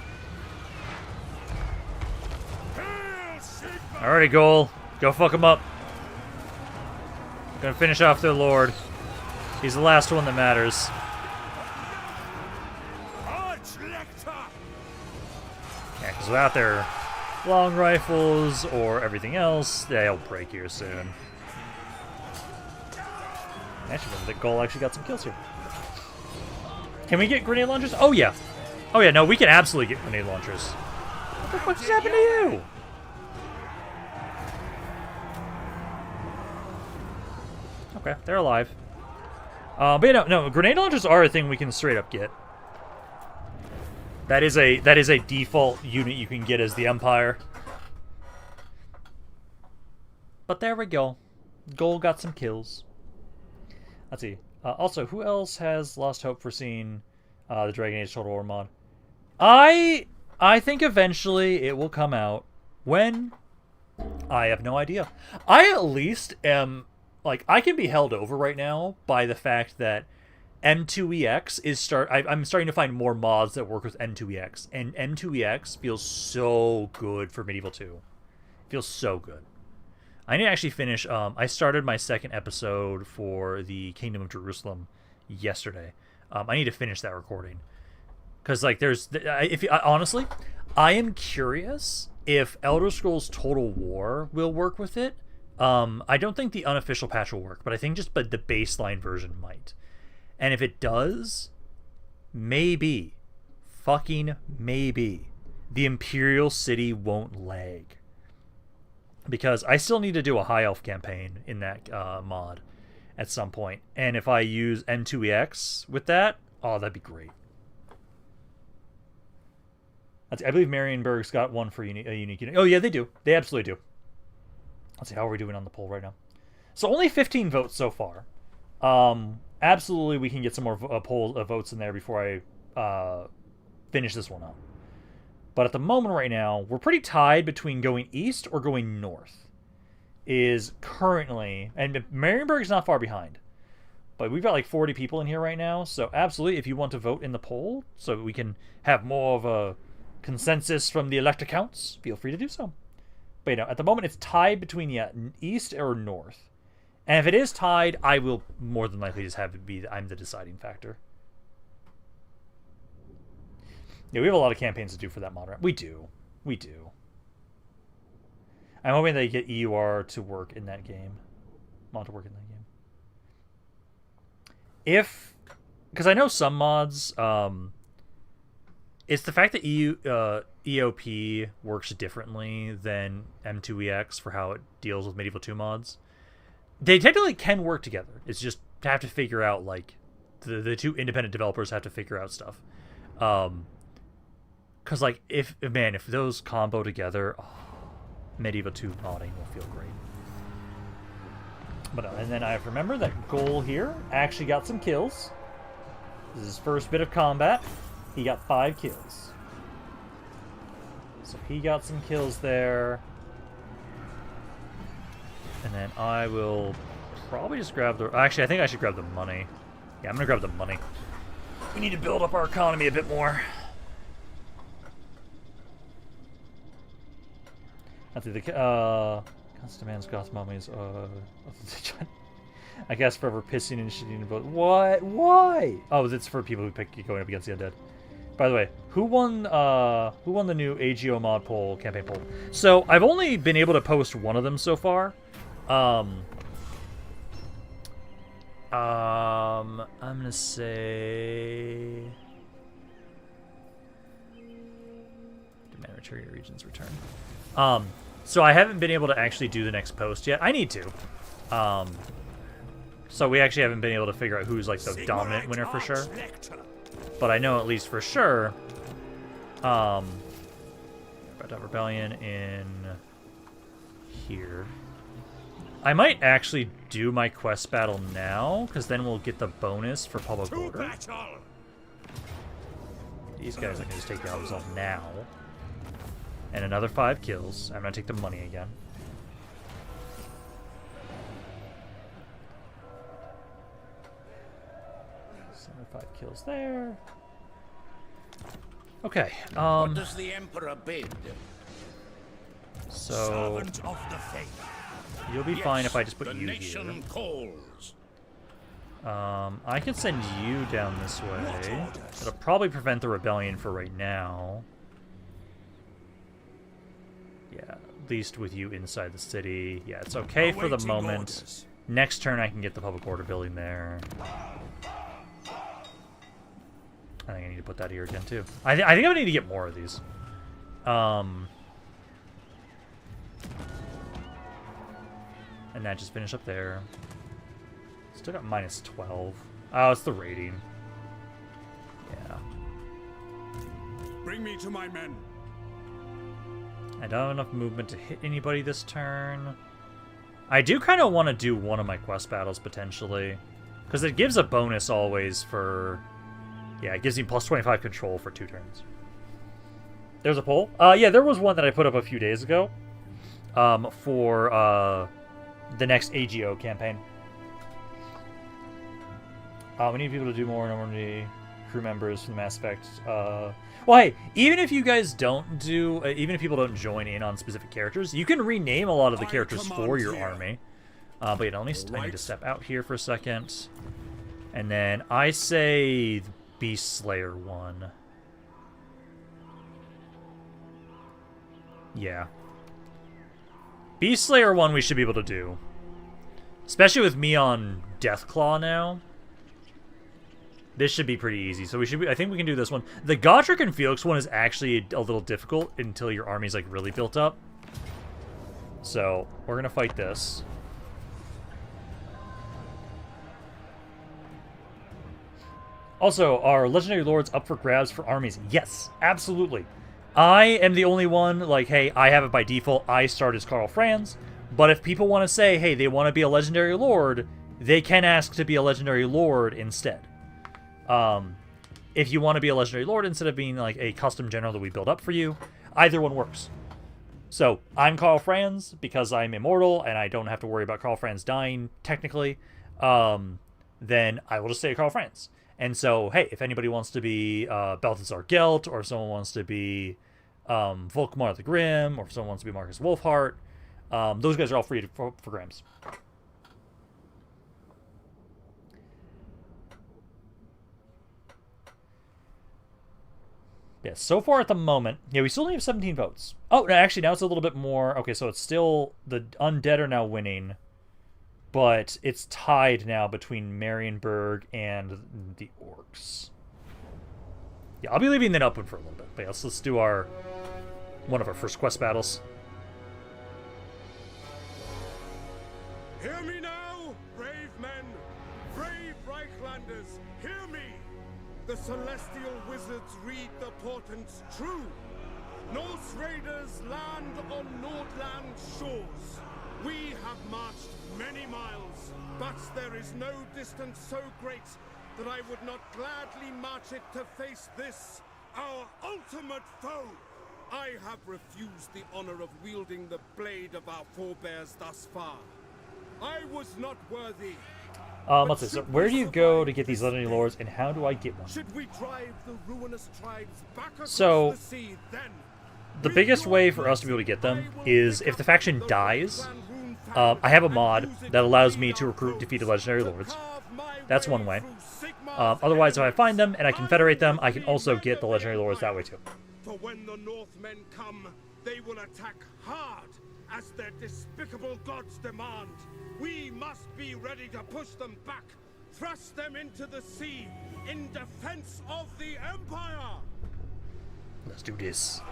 Alrighty, goal. Go fuck them up. Gonna finish off their lord. He's the last one that matters. Yeah, because without their long rifles or everything else, they'll break here soon. Actually, the goal actually got some kills here. Can we get grenade launchers? Oh yeah. Oh yeah, no, we can absolutely get grenade launchers. What the fuck just happened to you? Okay, they're alive. But yeah, no, grenade launchers are a thing we can straight up get. That is a default unit you can get as the Empire. But there we go. Goal got some kills. Let's see. Also, who else has lost hope for seeing the Dragon Age Total War mod? I think eventually it will come out. When? I have no idea. I at least am... Like, I can be held over right now by the fact that M2EX is I'm starting to find more mods that work with M2EX. And M2EX feels so good for Medieval 2. Feels so good. I need to actually finish... I started my second episode for the Kingdom of Jerusalem yesterday. I need to finish that recording. Because, like, there's... honestly, I am curious if Elder Scrolls Total War will work with it. I don't think the unofficial patch will work, but I think just the baseline version might. And if it does, maybe, fucking maybe, the Imperial City won't lag. Because I still need to do a High Elf campaign in that mod at some point. And if I use N2EX with that, oh, that'd be great. I believe Marienburg's got one for a unique unit. Oh, yeah, they do. They absolutely do. Let's see, how are we doing on the poll right now? So only 15 votes so far. Absolutely, we can get some more votes in there before I finish this one up. But at the moment right now, we're pretty tied between going east or going north. Is currently... And Marienburg is not far behind. But we've got like 40 people in here right now. So absolutely, if you want to vote in the poll, so we can have more of a consensus from the elector counts, feel free to do so. But, you know, at the moment, it's tied between, east or north. And if it is tied, I will more than likely just have it be I'm the deciding factor. Yeah, we have a lot of campaigns to do for that mod. We do. We do. I'm hoping they get EUR to work in that game. Mod to work in that game. Because I know some mods... It's the fact that EOP works differently than M2EX for how it deals with Medieval 2 mods. They technically can work together. It's just have to figure out, like, the two independent developers have to figure out stuff. Because, like, if those combo together, Medieval 2 modding will feel great. But and then I have to remember that Goal here actually got some kills. This is his first bit of combat. He got 5 kills. So he got some kills there. And then I will probably just grab the... Actually, I think I should grab the money. Yeah, I'm going to grab the money. We need to build up our economy a bit more. After the... Constant demands, Goth mummies, I guess forever pissing and shitting about... What? Why? Oh, it's for people who pick going up against the undead. By the way, who won the new AGO mod poll, campaign poll? So, I've only been able to post one of them so far. I'm gonna say... Demand return your region's return. So I haven't been able to actually do the next post yet. I need to. So we actually haven't been able to figure out who's like the dominant winner for sure. But I know at least for sure, Red Dot Rebellion in here. I might actually do my quest battle now, because then we'll get the bonus for public order. These guys I can just take the albums off now. And another 5 kills. I'm gonna take the money again. So 5 kills there. Okay. What does the Emperor bid? So Servant of the faith. you'll be fine if I just put the you nation here. calls. I can send you down this way. It'll probably prevent the rebellion for right now. Yeah, at least with you inside the city. Yeah, it's okay for the moment. Orders. Next turn I can get the public order building there. I think I need to put that here again too. I think I need to get more of these. And that just finished up there. Still got minus 12. Oh, it's the rating. Yeah. Bring me to my men. I don't have enough movement to hit anybody this turn. I do kind of want to do one of my quest battles, potentially. Because it gives a bonus always for... Yeah, it gives me plus 25 control for 2 turns. There's a poll? Yeah, there was one that I put up a few days ago. For the next AGO campaign. We need people to do more Normandy crew members from the Mass Effect. Well, hey, even if you guys don't do, even if people don't join in on specific characters, you can rename a lot of the characters for your army. But yeah, at least I need to step out here for a second. And then I say Beast Slayer 1. Yeah. Beast Slayer 1 we should be able to do. Especially with me on Deathclaw now. This should be pretty easy. So we should be, I think we can do this one. The Gotrek and Felix one is actually a little difficult until your army's like really built up. So we're gonna fight this. Also, are legendary lords up for grabs for armies? Yes, absolutely. I am the only one, like, hey, I have it by default. I start as Karl Franz. But if people want to say, hey, they want to be a legendary lord, they can ask to be a legendary lord instead. If you want to be a legendary lord instead of being like a custom general that we build up for you, either one works. So I'm Karl Franz because I'm immortal and I don't have to worry about Karl Franz dying technically. Then I will just say Karl Franz. And so, hey, if anybody wants to be Balthazar Gelt, or if someone wants to be Volkmar the Grim, or if someone wants to be Marcus Wolfhart, those guys are all free for grams. Yeah, so far at the moment, yeah, we still only have 17 votes. Oh, no, actually, now it's a little bit more. Okay, so it's still, the undead are now winning, but it's tied now between Marienburg and the orcs. Yeah, I'll be leaving that open for a little bit. But yeah, let's do one of our first quest battles. Hear me now, brave men, brave Reichlanders, hear me! The celestial wizards read the portents true. Norse raiders land on Nordland shores. We have marched many miles, but there is no distance so great that I would not gladly march it to face this, our ultimate foe. I have refused the honor of wielding the blade of our forebears thus far. I was not worthy. Let's see. So where do you go to get these legendary lords, and how do I get one? Should we drive the ruinous tribes back across So, the sea, then the biggest way for us to be able to get them is if the faction dies. I have a mod that allows me to recruit defeated legendary lords. That's one way. Otherwise, if I find them and I confederate them, I can also get the legendary lords that way too. For when the Northmen come, they will attack hard, as their despicable gods demand. We must be ready to push them back, thrust them into the sea, in defense of the Empire! Let's do this.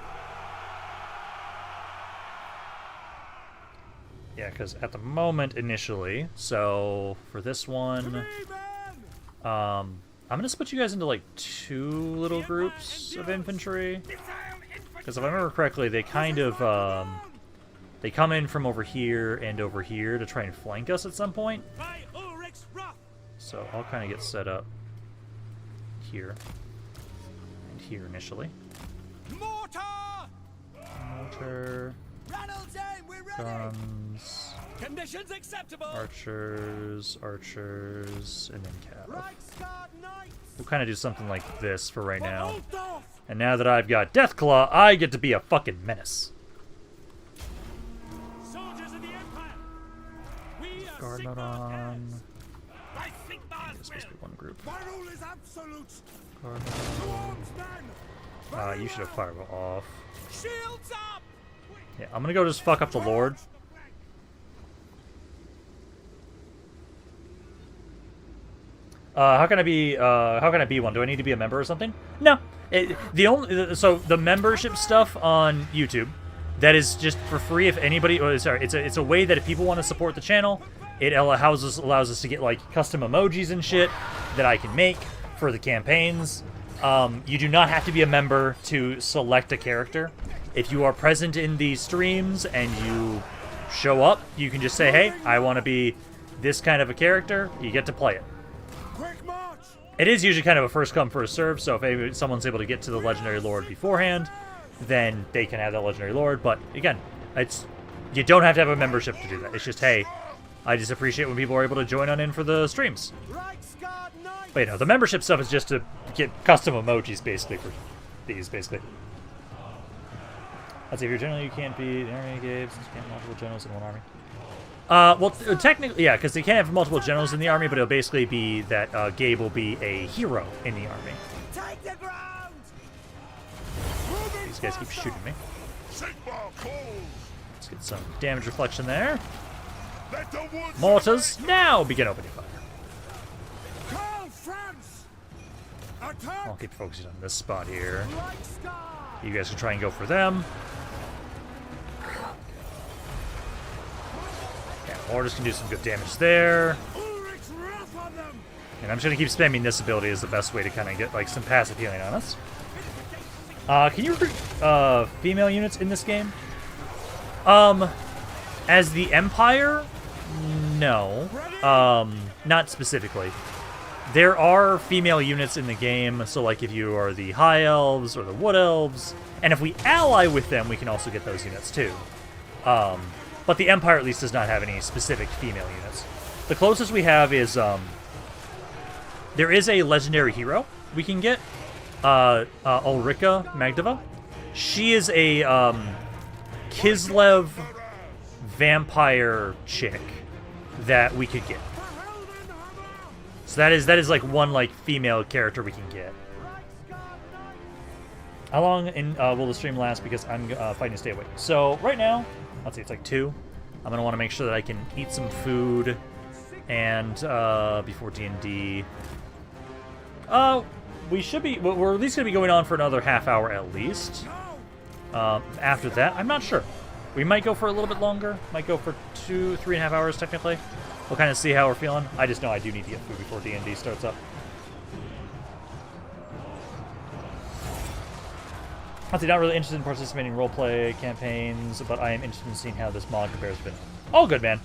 Yeah, because at the moment, initially, so for this one, I'm going to split you guys into like 2 little groups of infantry. Because if I remember correctly, they kind of, they come in from over here and over here to try and flank us at some point. So I'll kind of get set up here and here initially. Mortar. Guns. Conditions acceptable. Archers, and then cav. We'll kind of do something like this for right now. And now that I've got Deathclaw, I get to be a fucking menace. Soldiers of the Empire. We are Guard not on. I think It's supposed to be one group. My rule is absolute! Guard Towards men! you should have fireball off. Shields up. Yeah, I'm gonna go just fuck up the Lord. How can I be one? Do I need to be a member or something? No. So the membership stuff on YouTube, that is just for free if anybody, it's a way that if people want to support the channel, it allows us to get like custom emojis and shit that I can make for the campaigns. You do not have to be a member to select a character. If you are present in these streams and you show up, you can just say, hey, I want to be this kind of a character. You get to play it. Quick march! It is usually kind of a first come, first serve, so if someone's able to get to the Legendary Lord beforehand, then they can have that Legendary Lord. But again, you don't have to have a membership to do that. It's just, hey, I just appreciate when people are able to join on in for the streams. But, the membership stuff is just to get custom emojis, basically, for these, basically. Let's see, if you're general, you can't be army Gabe, since you can't have multiple generals in one army. Well, technically, yeah, because they can't have multiple generals in the army, but it'll basically be that Gabe will be a hero in the army. Take the ground. These guys keep shooting me. Sigmar calls. Let's get some damage reflection there. Let the woods Mortars, now begin opening fire. Karl Franz! Attack! I'll keep focusing on this spot here. You guys can try and go for them. Yeah, Mortars can do some good damage there. Ulrich's wrath on them! And I'm just going to keep spamming this ability as the best way to kind of get like some passive healing on us. Can you recruit female units in this game? As the Empire? No. Not specifically. There are female units in the game, so like if you are the High Elves or the Wood Elves, and if we ally with them, we can also get those units too. But the Empire at least does not have any specific female units. The closest we have is, there is a legendary hero we can get, Ulrika Magdova. She is a, Kislev vampire chick that we could get. So that is like one like female character we can get. How long will the stream last? Because I'm fighting to stay awake. So right now, let's see, it's like 2. I'm gonna want to make sure that I can eat some food and before D&D. We should be. We're at least gonna be going on for another half hour at least. After that, I'm not sure. We might go for a little bit longer. Might go for 3.5 hours technically. We'll kind of see how we're feeling. I just know I do need to get food before D&D starts up. I'm not really interested in participating in roleplay campaigns, but I am interested in seeing how this mod compares to vanilla. All good, man.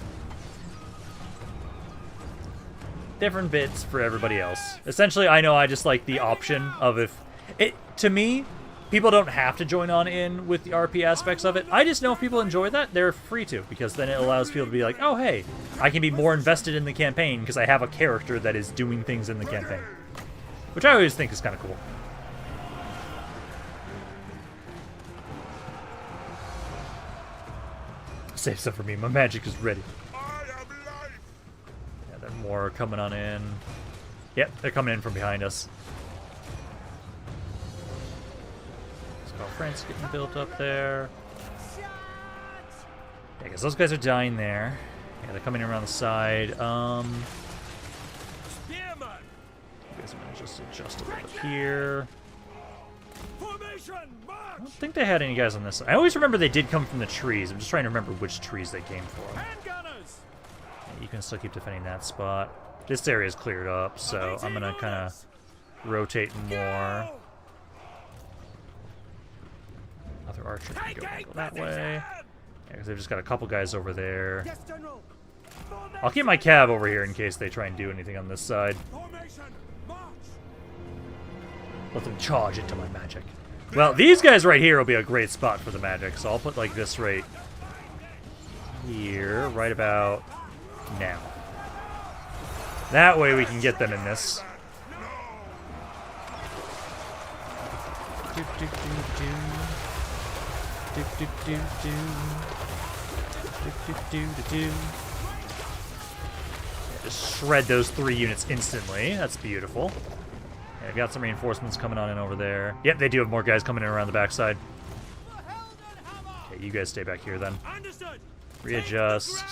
Different bits for everybody else. Essentially, I know I just like the option of if... to me, people don't have to join on in with the RP aspects of it. I just know if people enjoy that, they're free to, because then it allows people to be like, oh, hey, I can be more invested in the campaign because I have a character that is doing things in the campaign. Which I always think is kind of cool. Save stuff for me. My magic is ready. Yeah, there are more coming on in. Yep, they're coming in from behind us. Karl Franz getting built up there. Yeah, because those guys are dying there. Yeah, they're coming around the side. You guys are gonna just adjust a little bit here. I don't think they had any guys on this side. I always remember they did come from the trees. I'm just trying to remember which trees they came from. Yeah, you can still keep defending that spot. This area is cleared up, so I'm gonna kind of rotate more. Other archer can go that way. Yeah, because they've just got a couple guys over there. I'll keep my cav over here in case they try and do anything on this side. Let them charge into my magic. Well, these guys right here will be a great spot for the magic, so I'll put like this right here, right about now. That way we can get them in this. Yeah, just shred those 3 units instantly. That's beautiful. Yeah, I've got some reinforcements coming on in over there. Yep, they do have more guys coming in around the backside. Okay, you guys stay back here then. Readjust.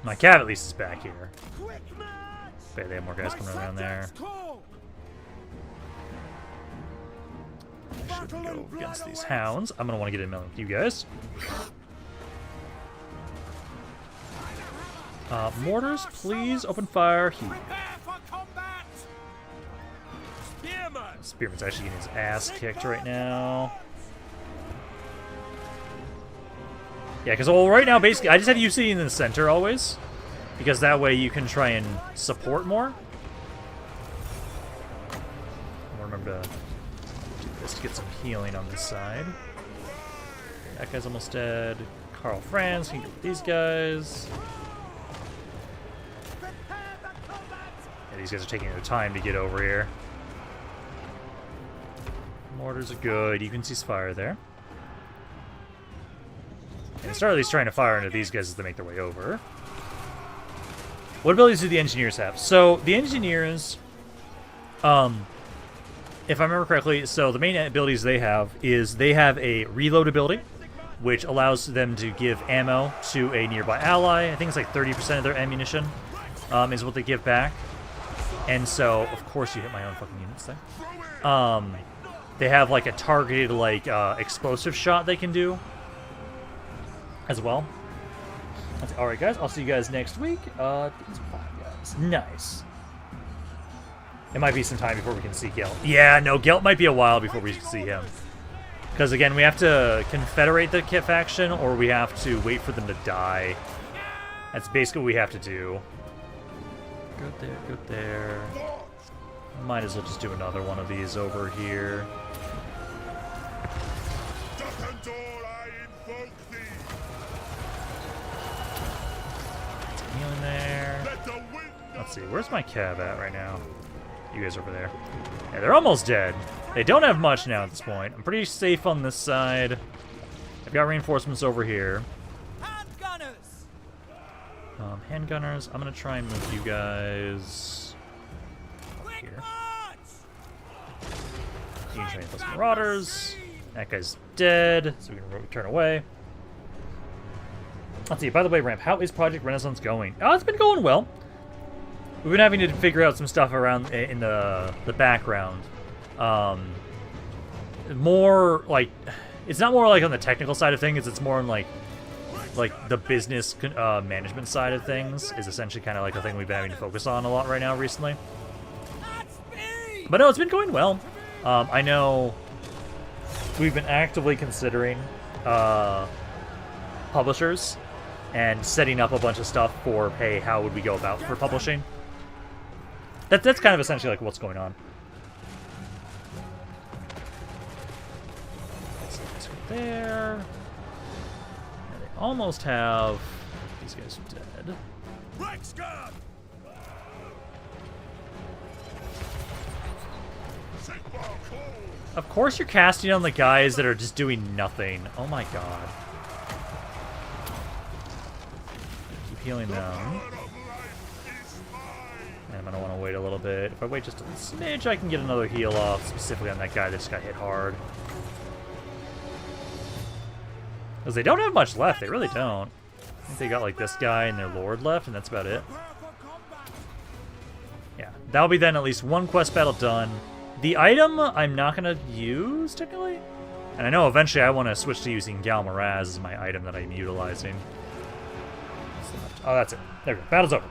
My cav at least is back here. Okay, they have more guys coming around there. I should go against these hounds. I'm gonna want to get in with you guys. Mortars, please open fire here. Spearman's actually getting his ass kicked right now. Yeah, because right now, basically, I just have UC in the center always. Because that way you can try and support more. I'll remember to do this to get some healing on this side. That guy's almost dead. Karl Franz can get with these guys. Yeah, these guys are taking their time to get over here. Mortars are good. You can see fire there. And start at least trying to fire into these guys as they make their way over. What abilities do the engineers have? So the engineers, if I remember correctly, so the main abilities they have is they have a reload ability, which allows them to give ammo to a nearby ally. I think it's like 30% of their ammunition is what they give back. And so, of course, you hit my own fucking units there. They have like a targeted like explosive shot they can do as well. Alright guys, I'll see you guys next week. These 5 guys. Nice. It might be some time before we can see Gelt. Yeah, no, Gelt might be a while before we can see him. Because again, we have to confederate the Kit faction, or we have to wait for them to die. That's basically what we have to do. Good there, good there. Might as well just do another one of these over here. Healing there. Let's see, where's my cav at right now? You guys over there. Yeah, they're almost dead. They don't have much now at this point. I'm pretty safe on this side. I've got reinforcements over here. Handgunners. I'm gonna try and move you guys here. You can try and kill some marauders. That guy's dead, so we can turn away. Let's see. By the way, Ramp, how is Project Renaissance going? Oh, it's been going well. We've been having to figure out some stuff around in the background. More like, it's not more like on the technical side of things. It's more on like the business management side of things is essentially kind of like a thing we've been having to focus on a lot right now recently. But no, it's been going well. I know we've been actively considering publishers and setting up a bunch of stuff for, hey, how would we go about for publishing? That's kind of essentially like what's going on. there. And they almost have these guys dead. Reichsguard! Of course you're casting on the guys that are just doing nothing. Oh my god. Keep healing them. And I'm gonna want to wait a little bit. If I wait just a smidge, I can get another heal off, specifically on that guy that just got hit hard. Because they don't have much left, they really don't. I think they got like this guy and their lord left, and that's about it. Yeah, that'll be then at least one quest battle done. The item I'm not going to use, technically. And I know eventually I want to switch to using Galmaraz as my item that I'm utilizing. Oh, that's it. There we go. Battle's over.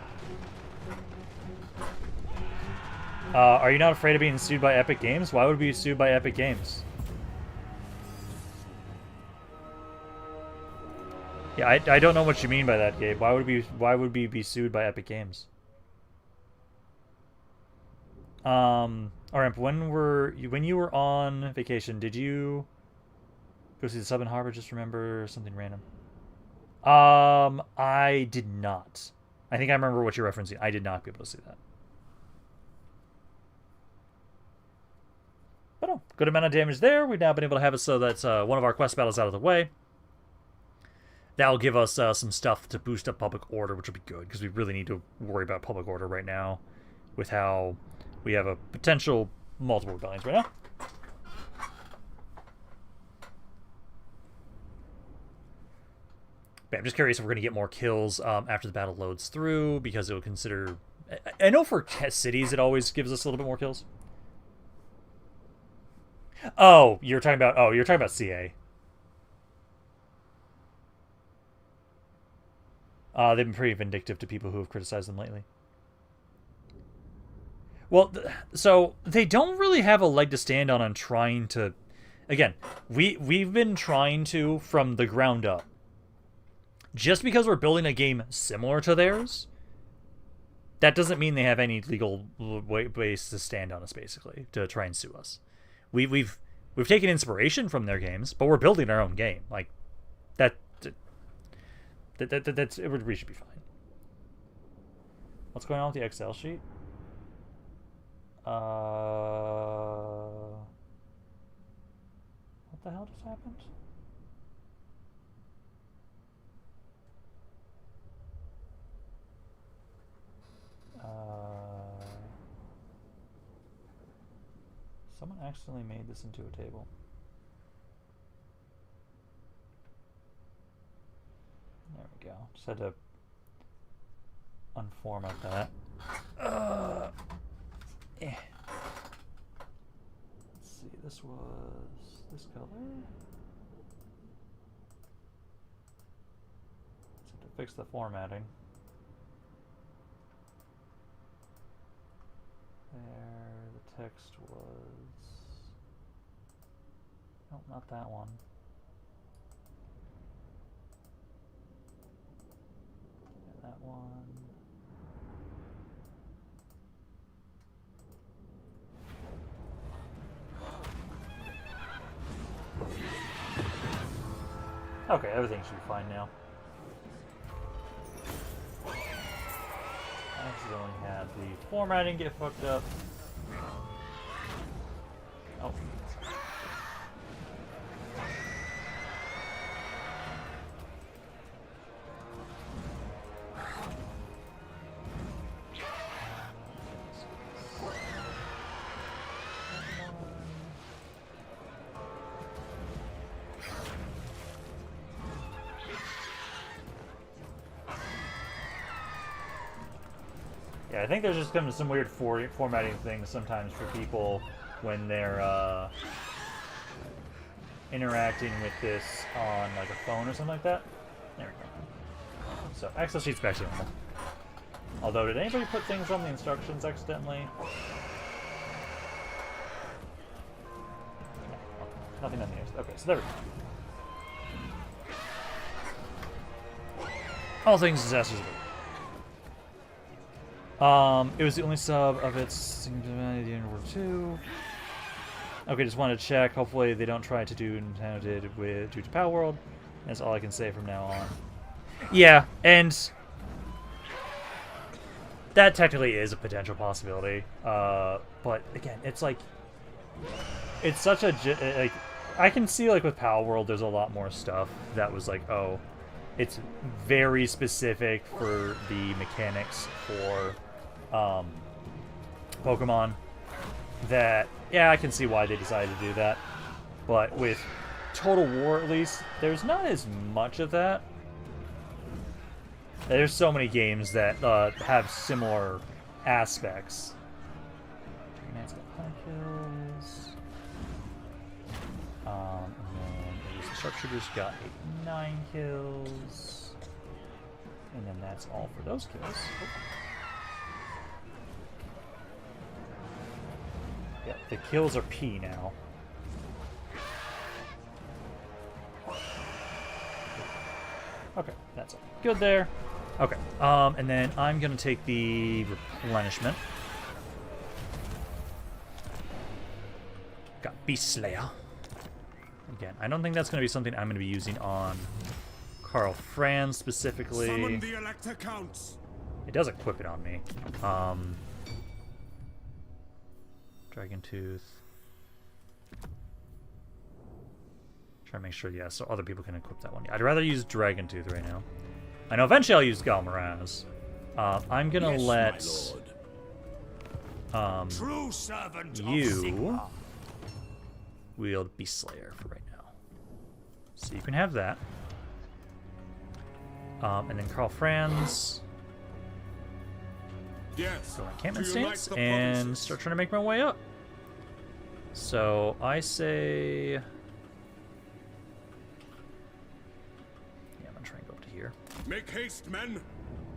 Are you not afraid of being sued by Epic Games? Why would we be sued by Epic Games? Yeah, I don't know what you mean by that, Gabe. Why would we be sued by Epic Games? Alright, when you were on vacation, did you go see the Sub in Harbor? Just remember something random. I did not. I think I remember what you're referencing. I did not be able to see that. But no, good amount of damage there. We've now been able to have it so that's one of our quest battles out of the way. That'll give us some stuff to boost up public order, which will be good, because we really need to worry about public order right now with how we have a potential multiple rebellions right now. But I'm just curious if we're going to get more kills after the battle loads through, because it will consider... I know for cities it always gives us a little bit more kills. Oh, you're talking about CA. They've been pretty vindictive to people who have criticized them lately. Well, so they don't really have a leg to stand on trying to... Again, we've been trying to from the ground up. Just because we're building a game similar to theirs, that doesn't mean they have any legal ways to stand on us, basically, to try and sue us. We've taken inspiration from their games, but we're building our own game. Like, we should be fine. What's going on with the Excel sheet? What the hell just happened? Someone accidentally made this into a table. There we go. Just had to unformat that. Let's see, this was this color. Let's have to fix the formatting. There, the text was... Nope, not that one. Yeah, that one. Okay, everything should be fine now. I accidentally had the formatting get fucked up. Oh. Yeah, I think there's just some weird formatting things sometimes for people when they're interacting with this on like a phone or something like that. There we go. So Excel sheet's back to normal. Although, did anybody put things on the instructions accidentally? No, nothing on the X. Okay, so there we go. All things disasters. It was the only sub of its at the end of World War II. Okay, just wanted to check. Hopefully they don't try to do Nintendo did with due to Power World. That's all I can say from now on. Yeah, and that technically is a potential possibility. But again, it's like it's such a like I can see like with Power World, there's a lot more stuff that was like, oh, it's very specific for the mechanics for Pokemon. That, yeah, I can see why they decided to do that. But with Total War, at least, there's not as much of that. There's so many games that have similar aspects. Dragon's got 5 kills. And then the Sharpshooters got 9 kills. And then that's all for those kills. Oh. Yeah, the kills are P now. Okay, that's all good there. Okay, and then I'm gonna take the replenishment. Got Beast Slayer. Again, I don't think that's gonna be something I'm gonna be using on Karl Franz specifically. Summon the Elector Counts. It does equip it on me. Dragon Tooth. Try to make sure, yeah, so other people can equip that one. I'd rather use Dragon Tooth right now. I know eventually I'll use Galmaraz. I'm gonna let True servant you wield Beast Slayer for right now. So you can have that. And then Karl Franz. Yes. Go encampment to unite stance the and provinces. start trying to make my way up. So I say, yeah, I'm gonna try and go up to here. Make haste, men.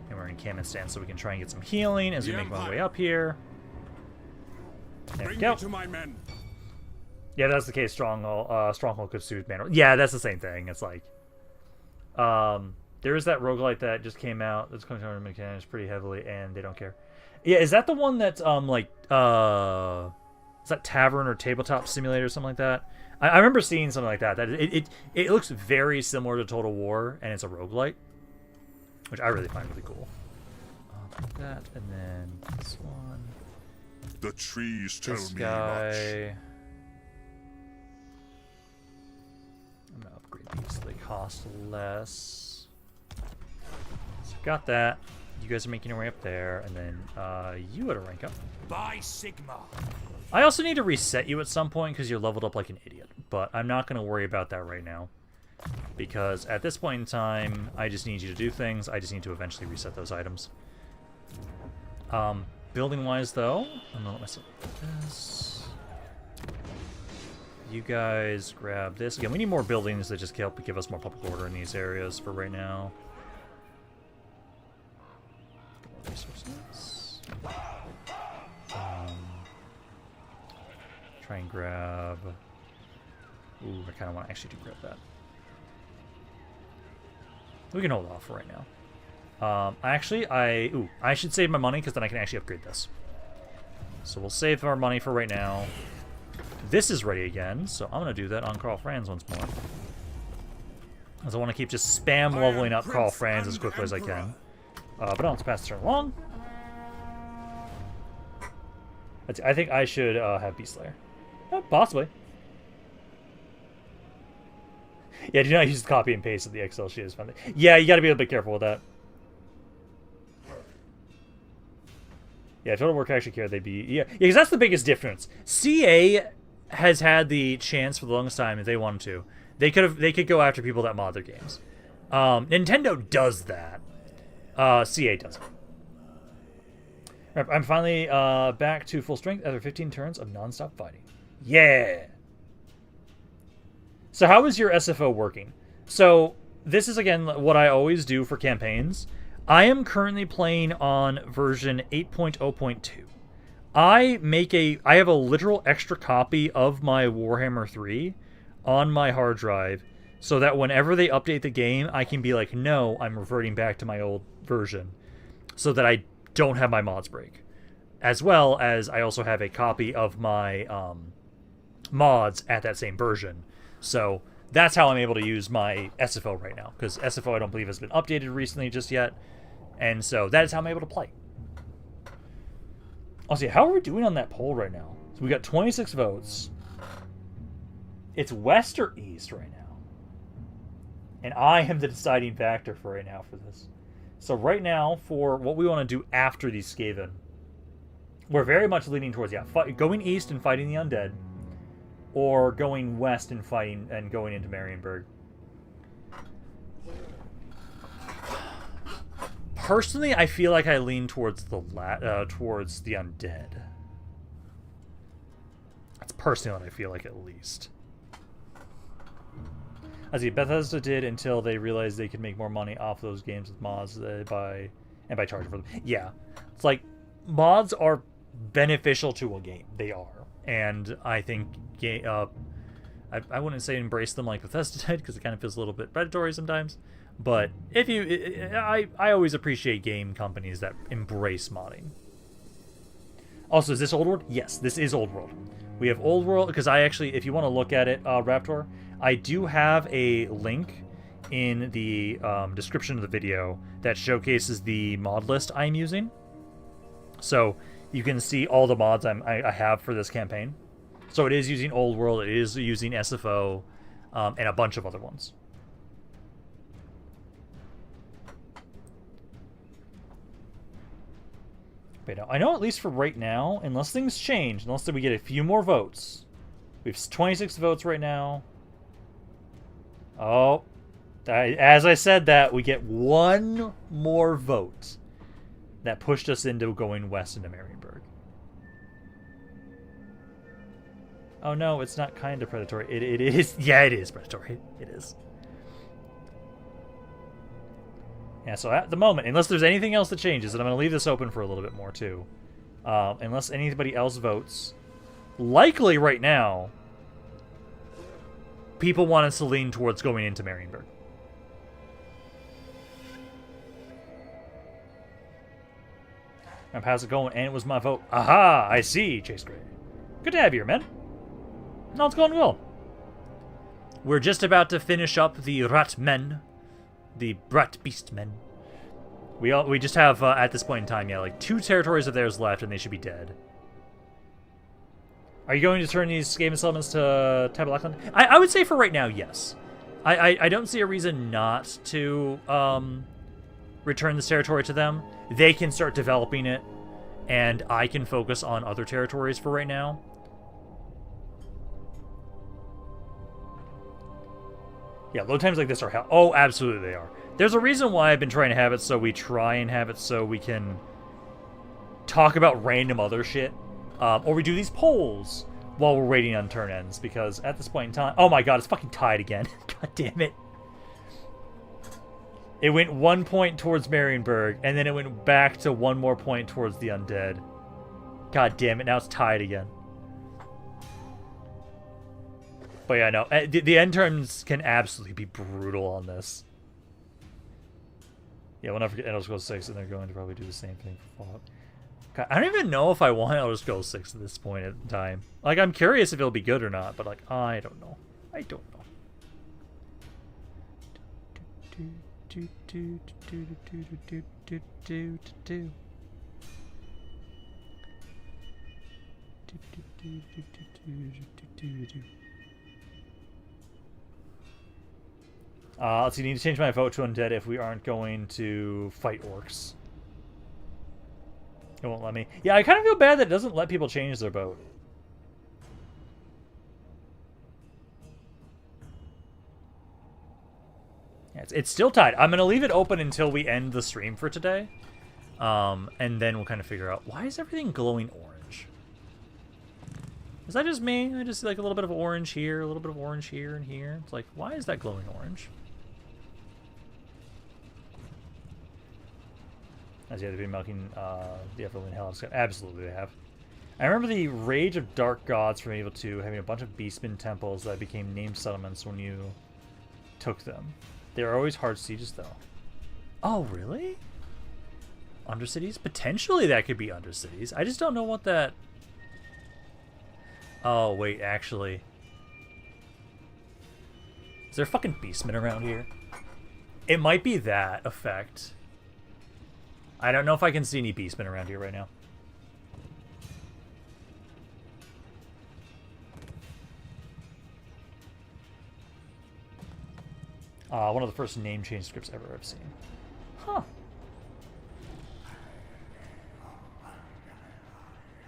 And we're in encampment stance, so we can try and get some healing as we The make my Empire. way up here. There we Bring go. me to my men. Yeah, that's the case. Stronghold could suit Manor. Yeah, that's the same thing. It's like, there is that roguelite that just came out. That's coming to mechanics pretty heavily, and they don't care. Yeah, is that the one that's is that Tavern or Tabletop Simulator or something like that? I remember seeing something like that. That it looks very similar to Total War, and it's a roguelite, which I really find really cool. Like that, and then this one. The trees tell This me guy. much. I'm gonna upgrade these so they cost less. So got that. You guys are making your way up there, and then you had to rank up. by Sigma. I also need to reset you at some point because you're leveled up like an idiot, but I'm not going to worry about that right now. Because at this point in time, I just need you to do things. I just need to eventually reset those items. Building-wise, though, I'm going to let myself do this. You guys grab this. Again, we need more buildings that just help give us more public order in these areas for right now. More resources. Try and grab... Ooh, I kind of want to actually grab that. We can hold off for right now. I should save my money because then I can actually upgrade this. So we'll save our money for right now. This is ready again, so I'm going to do that on Karl Franz once more. Because I want to keep just spam leveling up Karl Franz as quickly as I can. But I don't have to pass the turn along. I think I should have Beast Slayer. Possibly. Yeah, do not use the copy and paste of the Excel sheet. Is funny. Yeah, you got to be a bit careful with that. Yeah, Total War actually care they'd be... Yeah, because that's the biggest difference. CA has had the chance for the longest time if they wanted to. They could go after people that mod their games. Nintendo does that. CA doesn't. Right, I'm finally back to full strength after 15 turns of non-stop fighting. Yeah! So how is your SFO working? So this is, again, what I always do for campaigns. I am currently playing on version 8.0.2. I have a literal extra copy of my Warhammer 3 on my hard drive so that whenever they update the game, I can be like, no, I'm reverting back to my old version so that I don't have my mods break. As well as I also have a copy of my mods at that same version. So that's how I'm able to use my SFO right now, because SFO I don't believe has been updated recently just yet, and so that is how I'm able to play. I'll see, how are we doing on that poll right now? So we got 26 votes. It's west or east right now, and I am the deciding factor for right now for this. So right now, for what we want to do after these Skaven, we're very much leaning towards, going east and fighting the undead, or going west and fighting and going into Marienburg. Personally, I feel like I lean towards the undead. That's personally what I feel like, at least. I see, Bethesda did until they realized they could make more money off those games with mods by charging for them. Yeah, it's like mods are beneficial to a game. They are, and I think I wouldn't say embrace them like Bethesda did, because it kind of feels a little bit predatory sometimes. But if you, I always appreciate game companies that embrace modding. Also, is this Old World? Yes, this is Old World. We have Old World, because I actually, if you want to look at it, Raptor, I do have a link in the description of the video that showcases the mod list I'm using. So you can see all the mods I have for this campaign. So it is using Old World, it is using SFO, and a bunch of other ones. But I know at least for right now, unless things change, unless we get a few more votes. We have 26 votes right now. Oh, as I said that, we get one more vote that pushed us into going west into Marienburg. Oh no, it's not kind of predatory. It is. Yeah, it is predatory. It is. Yeah, so at the moment, unless there's anything else that changes, and I'm going to leave this open for a little bit more too. Unless anybody else votes. Likely right now, people want us to lean towards going into Marienburg. How's it going? And it was my vote. Aha! I see, Chase Gray. Good to have you here, man. No, it's going well. We're just about to finish up the RATMEN. The Brat Beastmen. We just have, at this point in time, like 2 territories of theirs left, and they should be dead. Are you going to turn these Skaven settlements to Tabalakan? I would say for right now, yes. I don't see a reason not to return this territory to them. They can start developing it, and I can focus on other territories for right now. Yeah, load times like this are hell. Oh, absolutely they are. There's a reason why I've been trying to have it so we try and have it so we can talk about random other shit. Or we do these polls while we're waiting on turn ends, because at this point in time... Oh my god, it's fucking tied again. God damn it. It went 1 point towards Marienburg, and then it went back to 1 more point towards the undead. God damn it, now it's tied again. But yeah, no, the end turns can absolutely be brutal on this. Yeah, we'll never get Elder Scrolls 6, and they're going to probably do the same thing for Fallout. God, I don't even know if I want Elder Scrolls 6 at this point in time. Like, I'm curious if it'll be good or not, but like, I don't know. I don't know. Let's see, need to change my vote to undead if we aren't going to fight orcs. It won't let me. Yeah, I kind of feel bad that it doesn't let people change their vote. Yeah, it's still tied. I'm going to leave it open until we end the stream for today. And then we'll kind of figure out, why is everything glowing orange? Is that just me? I just see like a little bit of orange here, a little bit of orange here and here. It's like, why is that glowing orange? As yeah, they've been milking the Everland Hell. Absolutely, they have. I remember the Rage of Dark Gods from Evil 2 having a bunch of beastmen temples that became named settlements when you took them. They were always hard sieges, though. Oh, really? Undercities? Potentially that could be Undercities. I just don't know what that... Oh, wait, actually. Is there fucking beastmen around here? It might be that effect. I don't know if I can see any beastmen around here right now. One of the first name change scripts ever I've seen. Huh.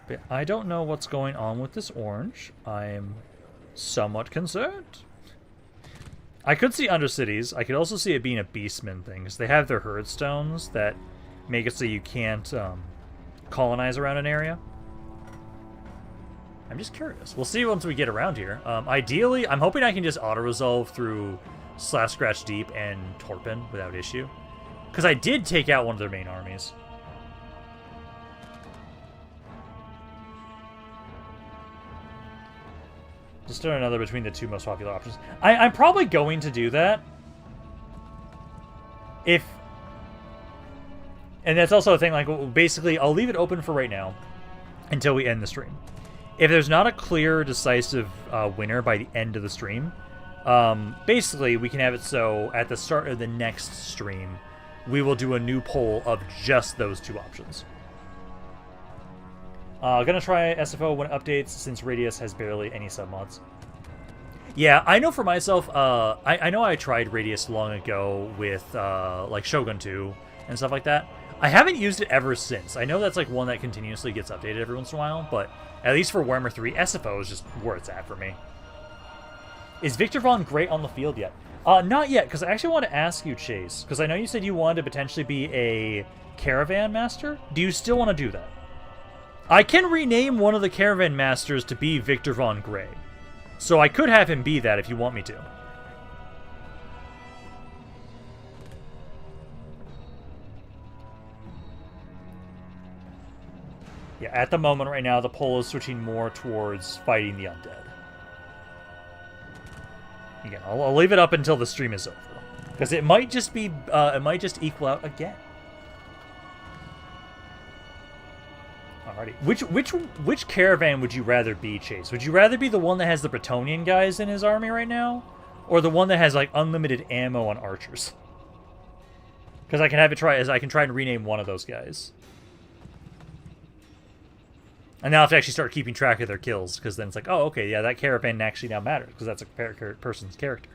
But I don't know what's going on with this orange. I'm somewhat concerned. I could see Undercities. I could also see it being a Beastman thing, because they have their herd stones that make it so you can't colonize around an area. I'm just curious. We'll see once we get around here. Ideally, I'm hoping I can just auto-resolve through Slash Scratch Deep and Torpin without issue. Because I did take out one of their main armies. Just throw another between the two most popular options. I'm probably going to do that. If... And that's also a thing, like, basically, I'll leave it open for right now until we end the stream. If there's not a clear, decisive winner by the end of the stream, basically, we can have it so at the start of the next stream, we will do a new poll of just those two options. Gonna try SFO when it updates, since Radius has barely any submods. Yeah, I know for myself, I know I tried Radius long ago with, like, Shogun 2 and stuff like that. I haven't used it ever since. I know that's, like, one that continuously gets updated every once in a while, but at least for WARHAMMER 3, SFO is just where it's at for me. Is Victor Von Great on the field yet? Not yet, because I actually want to ask you, Chase, because I know you said you wanted to potentially be a Caravan Master. Do you still want to do that? I can rename one of the Caravan Masters to be Victor Von Grey. So I could have him be that if you want me to. Yeah, at the moment right now, the poll is switching more towards fighting the undead. Again, I'll leave it up until the stream is over. Because it might just be, it might just equal out again. Alrighty. Which caravan would you rather be, Chase? Would you rather be the one that has the Bretonnian guys in his army right now? Or the one that has, like, unlimited ammo on archers? Because I can have it try, as I can try and rename one of those guys. And now I have to actually start keeping track of their kills, because then it's like, oh, okay, yeah, that caravan actually now matters, because that's a person's character.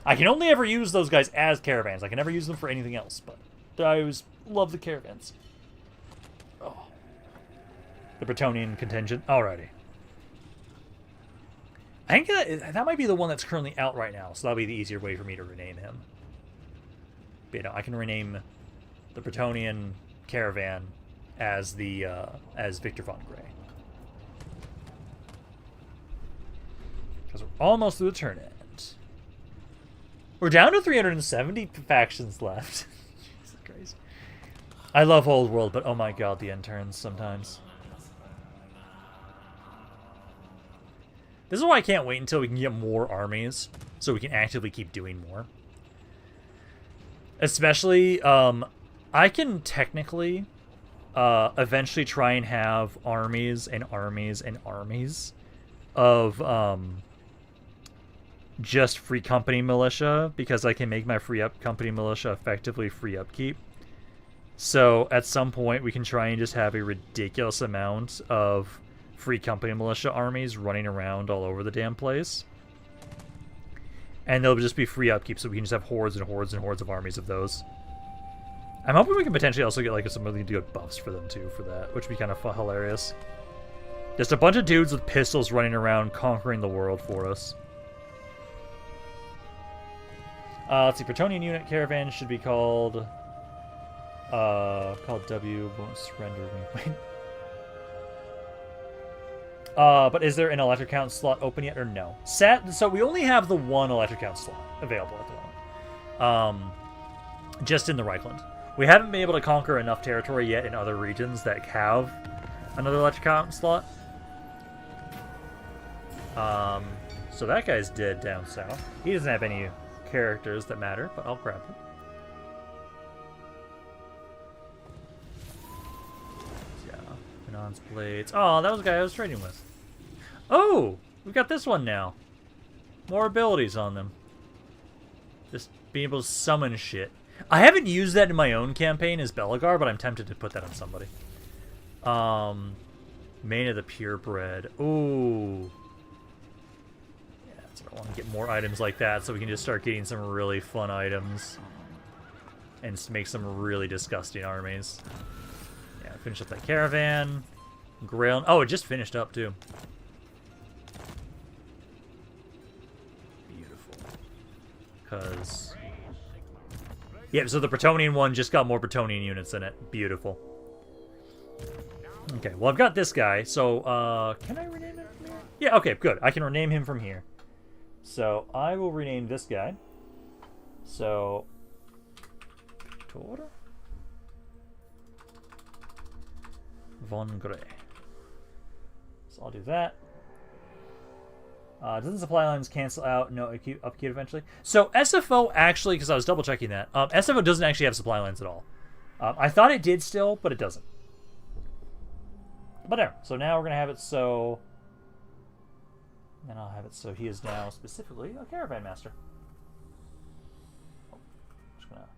I can only ever use those guys as caravans. I can never use them for anything else, but I always love the caravans. Oh. The Bretonnian contingent. Alrighty. I think that might be the one that's currently out right now, so that'll be the easier way for me to rename him. But, you know, I can rename the Bretonnian caravan as the as Victor Von Grey. Because we're almost through the turn end. We're down to 370 factions left. Jesus Christ. I love Old World, but oh my god, the end turns sometimes. This is why I can't wait until we can get more armies, so we can actively keep doing more. Especially, I can technically eventually try and have armies and armies and armies of just free company militia, because I can make my free up company militia effectively free upkeep. So at some point we can try and just have a ridiculous amount of free company militia armies running around all over the damn place. And they'll just be free upkeep, so we can just have hordes and hordes and hordes of armies of those. I'm hoping we can potentially also get like some really good buffs for them too for that, which would be kind of hilarious. Just a bunch of dudes with pistols running around conquering the world for us. Let's see, Bretonnian unit caravan should be called W, won't surrender me. But is there an electric count slot open yet or no? So we only have the one electric count slot available at the moment. Just in the Reichland. We haven't been able to conquer enough territory yet in other regions that have another electric count slot. So that guy's dead down south. He doesn't have any characters that matter, but I'll grab him. Yeah. Nonce blades. Oh, that was the guy I was trading with. Oh! We got this one now. More abilities on them. Just being able to summon shit. I haven't used that in my own campaign as Belagar, but I'm tempted to put that on somebody. Mane of the Purebred. Ooh. Yeah, that's what I want to get more items like that so we can just start getting some really fun items. And make some really disgusting armies. Yeah, finish up that caravan. Grail. Oh, it just finished up too. Beautiful. Because... yeah, so the Bretonnian one just got more Bretonnian units in it. Beautiful. Okay, well, I've got this guy, so, can I rename him from here? Yeah, okay, good. I can rename him from here. So, I will rename this guy. So... Tor? Von Grey. So I'll do that. Doesn't supply lines cancel out? No, upkeep eventually. So SFO actually, because I was double checking that, SFO doesn't actually have supply lines at all. I thought it did still, but it doesn't. But there. So now we're gonna have it so. Then I'll have it so he is now specifically a caravan master. Just gonna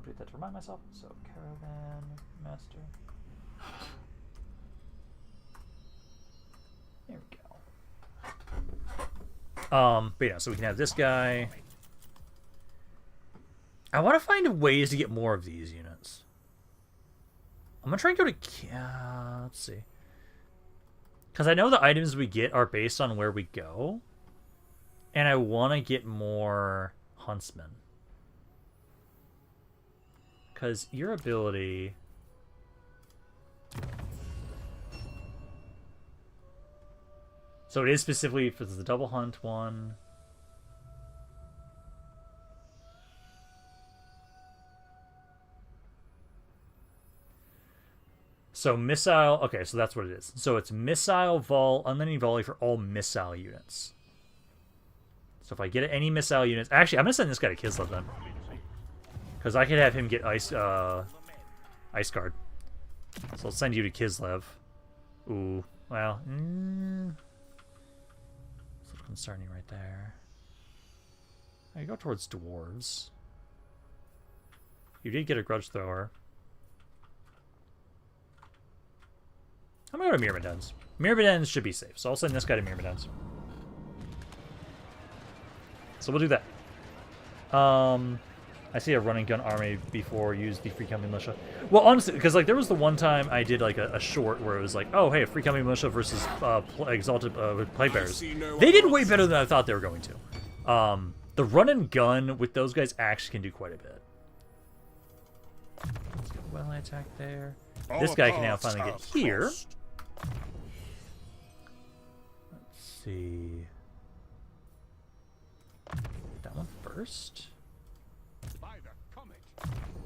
update that to remind myself. So caravan master. There we go. But yeah, so we can have this guy. I want to find ways to get more of these units. I'm gonna try and go to let's see, because I know the items we get are based on where we go, and I want to get more huntsmen. Because your ability... so it is specifically for the double hunt one. So missile... okay, so that's what it is. So it's missile, unlimited volley for all missile units. So if I get any missile units... actually, I'm going to send this guy to Kislev then. Because I could have him get Ice Guard. So I'll send you to Kislev. Ooh, well... It's a little concerning right there. You go towards dwarves. You did get a grudge thrower. I'm gonna go to Myrmidons. Myrmidons should be safe, so I'll send this guy to Myrmidons. So we'll do that. I see a running gun army before use the Free Company Militia. Well, honestly, because like there was the one time I did like a short where it was like, oh hey, Free Company Militia versus Exalted Plague Bearers. They did way better than I thought they were going to. The run and gun with those guys actually can do quite a bit. Let's go well attack there. This guy can now finally get here. Let's see. That one first.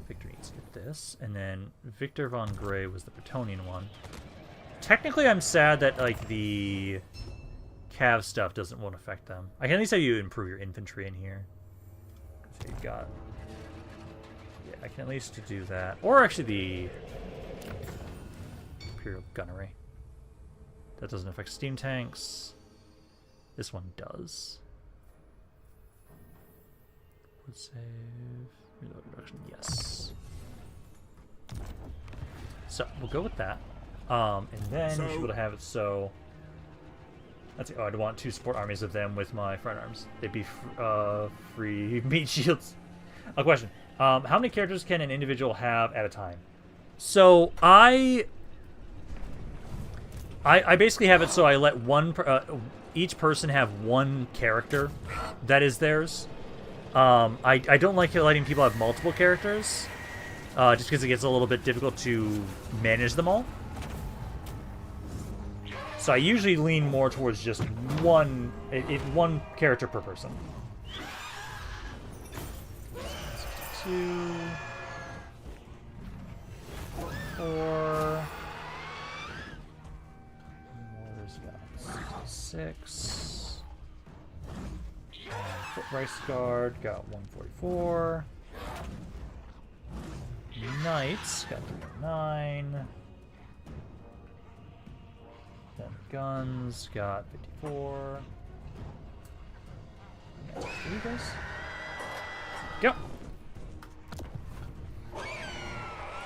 Victor needs to get this, and then Victor von Grey was the Bretonnian one. Technically, I'm sad that like the Cav stuff won't affect them. I can at least have you improve your infantry in here. So you've got, yeah, I can at least do that, or actually the Imperial Gunnery. That doesn't affect steam tanks. This one does. Would save. Reload reduction, yes. So we'll go with that. And then we should be able to have it so. Let's see. Oh, I'd want 2 support armies of them with my front arms. They'd be free meat shields. A question: how many characters can an individual have at a time? So I basically have it so I let each person have one character that is theirs. I don't like letting people have multiple characters, just because it gets a little bit difficult to manage them all. So I usually lean more towards just one character per person. 62, 4. Where's that? 66. Foot Rice Guard got 144. Knights got 309. More guns. Got 54. You guys? Go.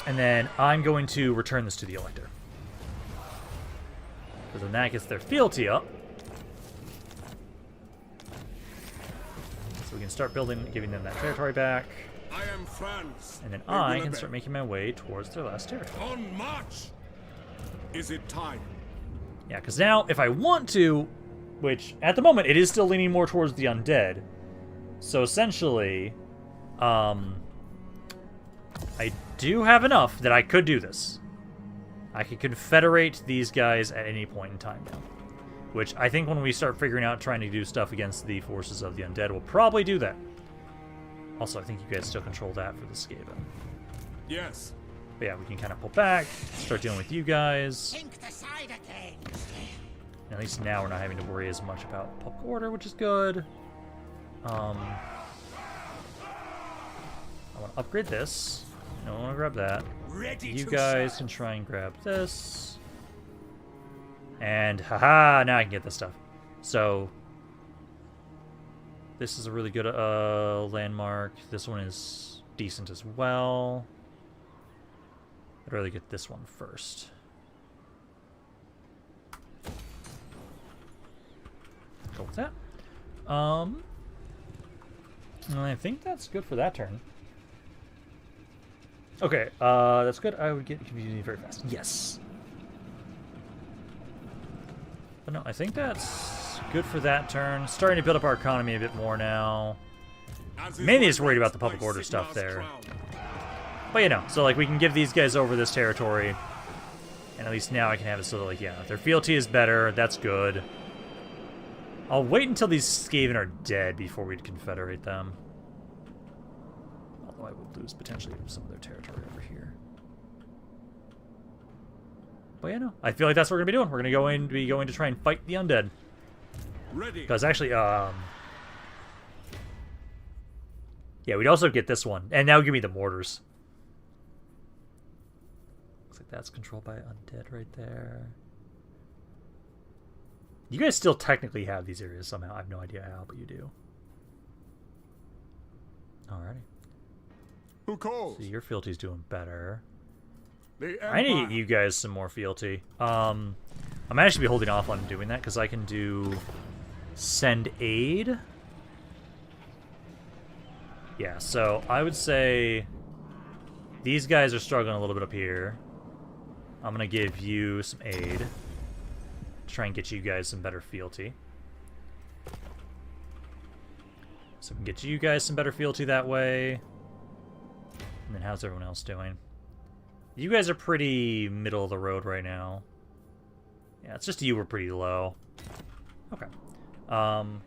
And then I'm going to return this to the Elector. Because then that gets their fealty up. So we can start building, giving them that territory back. I am Franz. And then We I will can obey. start making my way towards their last territory. On march! Is it time? Yeah, because now, if I want to, which at the moment it is still leaning more towards the undead, so essentially, I do have enough that I could do this. I could confederate these guys at any point in time now. Which I think when we start figuring out trying to do stuff against the forces of the undead, we'll probably do that. Also, I think you guys still control that for the Skaven. Yes. But yeah, we can kind of pull back, start dealing with you guys. And at least now we're not having to worry as much about public order, which is good. I want to upgrade this. No, I want to grab that. You guys can try and grab this. And haha, now I can get this stuff. So this is a really good landmark. This one is decent as well. I'd rather get this one first. Go with that. And I think that's good for that turn. Okay, that's good. I would get confused very fast. Yes. But no, I think that's good for that turn. Starting to build up our economy a bit more now. Mainly just worried about the public order stuff there. But you know, so like we can give these guys over this territory. And at least now I can have it so that, like, yeah, their fealty is better. That's good. I'll wait until these Skaven are dead before we'd confederate them. Although I would lose potentially some of their territory over here. But yeah, no. I feel like that's what we're going to be doing. We're going to be going to try and fight the undead. Ready. Because actually, yeah, we'd also get this one. And now give me the mortars. Looks like that's controlled by undead right there. You guys still technically have these areas somehow. I have no idea how, but you do. Alrighty. Who calls? So your fealty's doing better. The I need to Empire. get you guys some more fealty. I might actually be holding off on doing that because I can do send aid. Yeah, so I would say these guys are struggling a little bit up here. I'm going to give you some aid to try and get you guys some better fealty. So we can get you guys some better fealty that way. And then how's everyone else doing? You guys are pretty middle of the road right now. Yeah, it's just you were pretty low. Okay. I'm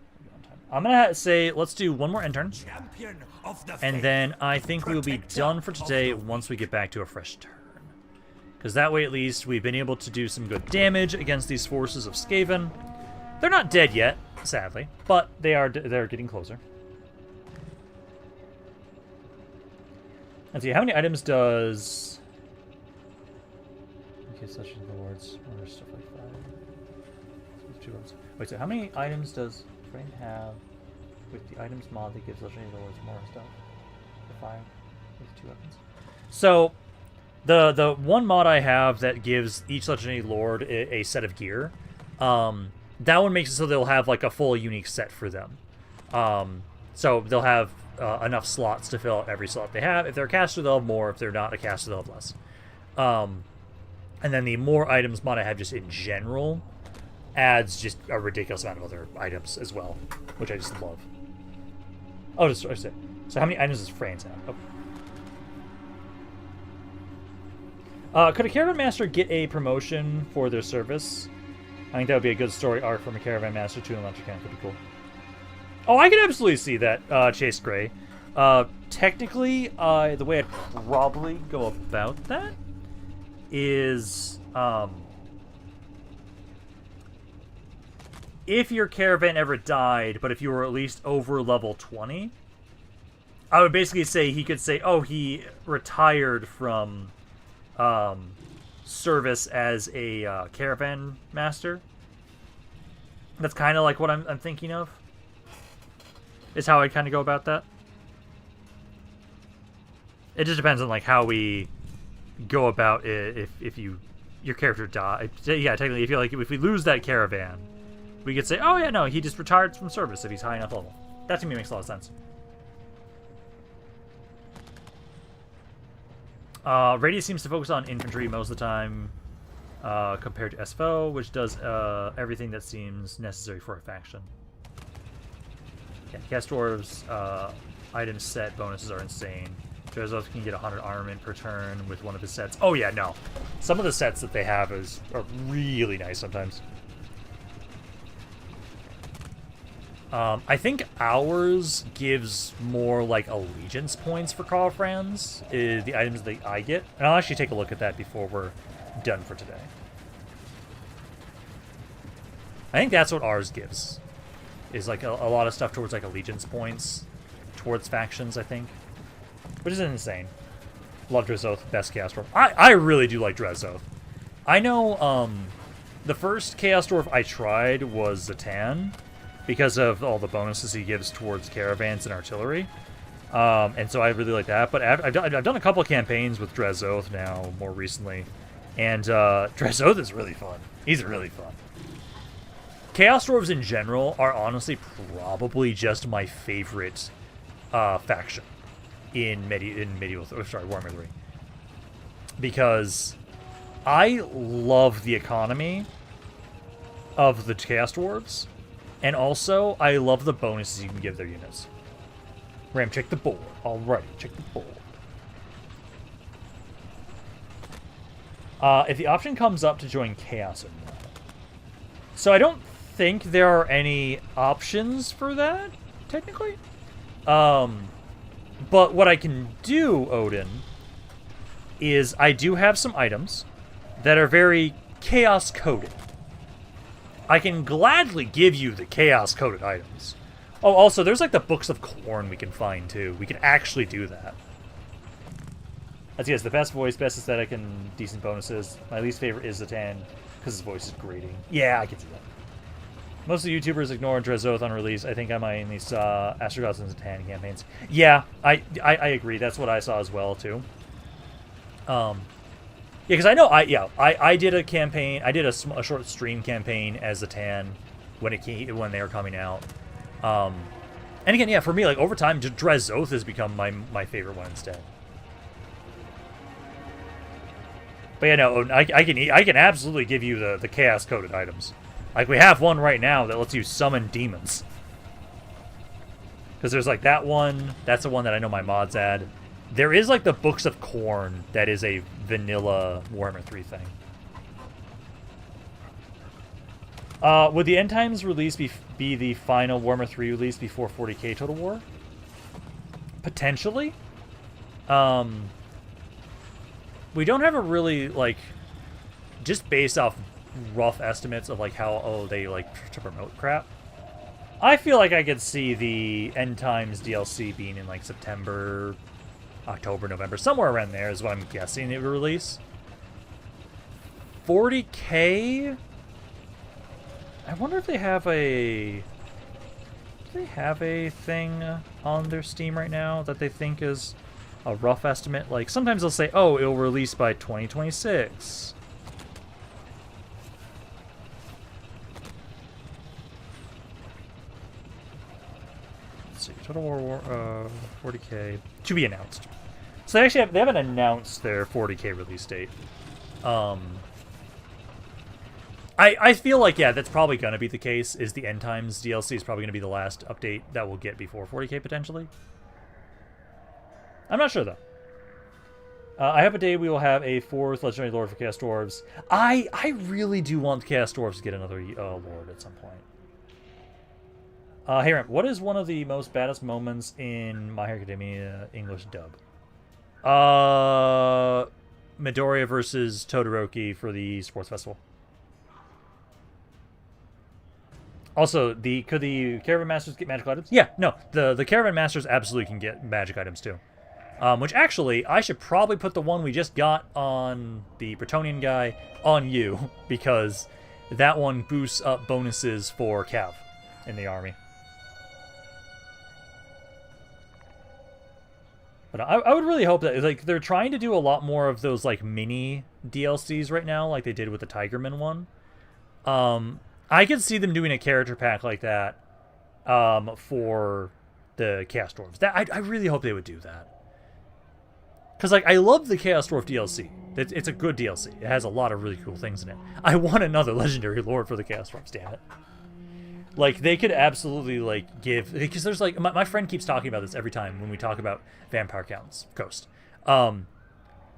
gonna say let's do one more intern, Champion of the and faith. then I think we'll be Protector done for of today the once we get back to a fresh turn. Because that way, at least, we've been able to do some good damage against these forces of Skaven. They're not dead yet, sadly, but they're getting closer. Let's see, how many items does... Okay, such as the words or stuff like that. Wait, so how many items does Friend have with the items mod that gives legendary lords more stuff? The 5 with 2 weapons. So the one mod I have that gives each legendary lord a set of gear, that one makes it so they'll have like a full unique set for them. So they'll have enough slots to fill out every slot they have. If they're a caster, they'll have more. If they're not a caster, they'll have less. And then the more items mod I have just in general adds just a ridiculous amount of other items as well, which I just love. Oh, just I said. So how many items does France have? Oh. Could a caravan master get a promotion for their service? I think that would be a good story arc from a caravan master to an electric cannon. Could be cool. Oh, I can absolutely see that, Chase Gray. Technically, the way I'd probably go about that is, if your caravan ever died, but if you were at least over level 20, I would basically say he could say, oh, he retired from service as a caravan master. That's kind of like what I'm thinking of. Is how I kind of go about that. It just depends on like how we go about it. If your character die, yeah, technically, if we lose that caravan, we could say, oh yeah, no, he just retired from service if he's high enough level. That to me makes a lot of sense. Radius seems to focus on infantry most of the time, compared to SFO, which does everything that seems necessary for a faction. Yeah, Cast Dwarves item set bonuses are insane. Drezos can get 100 armament per turn with one of his sets. Oh yeah, no. Some of the sets that they have are really nice sometimes. I think ours gives more like allegiance points for Karl Franz, the items that I get. And I'll actually take a look at that before we're done for today. I think that's what ours gives. Is like a lot of stuff towards like allegiance points towards factions, I think. Which is insane. Love Drezoth, best Chaos Dwarf. I really do like Drezoth. I know the first Chaos Dwarf I tried was Zatan, because of all the bonuses he gives towards caravans and artillery. And so I really like that. But I've done a couple of campaigns with Drezoth now, more recently. And Drezoth is really fun. He's really fun. Chaos Dwarves in general are honestly probably just my favorite faction in Warhammer 3. Because I love the economy of the Chaos Dwarves. And also, I love the bonuses you can give their units. Ram, check the board. Alrighty, check the board. If the option comes up to join Chaos or not. So I don't think there are any options for that, technically. But what I can do, Odin, is I do have some items that are very Chaos-coded. I can gladly give you the Chaos-coded items. Oh, also, there's like the Books of Khorne we can find, too. We can actually do that. As he has the best voice, best aesthetic, and decent bonuses. My least favorite is Zatan, because his voice is grating. Yeah, I can see that. Most of the YouTubers ignore Drezoth on release. I think I mainly saw Astrogoths and Zatan campaigns. Yeah, I agree. That's what I saw as well, too. Yeah, because I know I did a campaign. I did a short stream campaign as Zatan when they were coming out. And again, yeah, for me, like over time, Drezoth has become my favorite one instead. But yeah, no, I can absolutely give you the chaos coded items. Like we have one right now that lets you summon demons. Because there's like that one. That's the one that I know my mods add. There is like the Books of Khorne that is a vanilla Warhammer 3 thing. Would the End Times release be the final Warhammer 3 release before 40k Total War? Potentially. We don't have a really, like, just based off rough estimates of, like, how, they like to promote crap. I feel like I could see the End Times DLC being in, like, September, October, November. Somewhere around there is what I'm guessing it will release. 40k? I wonder if they have a... Do they have a thing on their Steam right now that they think is a rough estimate? Like, sometimes they'll say, oh, it'll release by 2026. Let's see, Total War 40k to be announced. So they actually they haven't announced their 40k release date. I feel like, yeah, that's probably going to be the case, is the End Times DLC is probably going to be the last update that we'll get before 40k, potentially. I'm not sure, though. I hope a day we will have a 4th Legendary Lord for Chaos Dwarves. I really do want Chaos Dwarves to get another Lord at some point. Hey, Ramp, what is one of the most baddest moments in My Hero Academia English dub? Midoriya versus Todoroki for the sports festival. Also, could the Caravan Masters get magical items? Yeah, no. The Caravan Masters absolutely can get magic items, too. Which actually, I should probably put the one we just got on the Bretonian guy on you, because that one boosts up bonuses for Cav in the army. But I would really hope that, like, they're trying to do a lot more of those, like, mini DLCs right now, like they did with the Tigerman one. I could see them doing a character pack like that for the Chaos Dwarves. I really hope they would do that. Because, like, I love the Chaos Dwarf DLC. It's a good DLC. It has a lot of really cool things in it. I want another Legendary Lord for the Chaos Dwarves, damn it. Like, they could absolutely, like, give... Because there's, like... My friend keeps talking about this every time when we talk about Vampire Coast.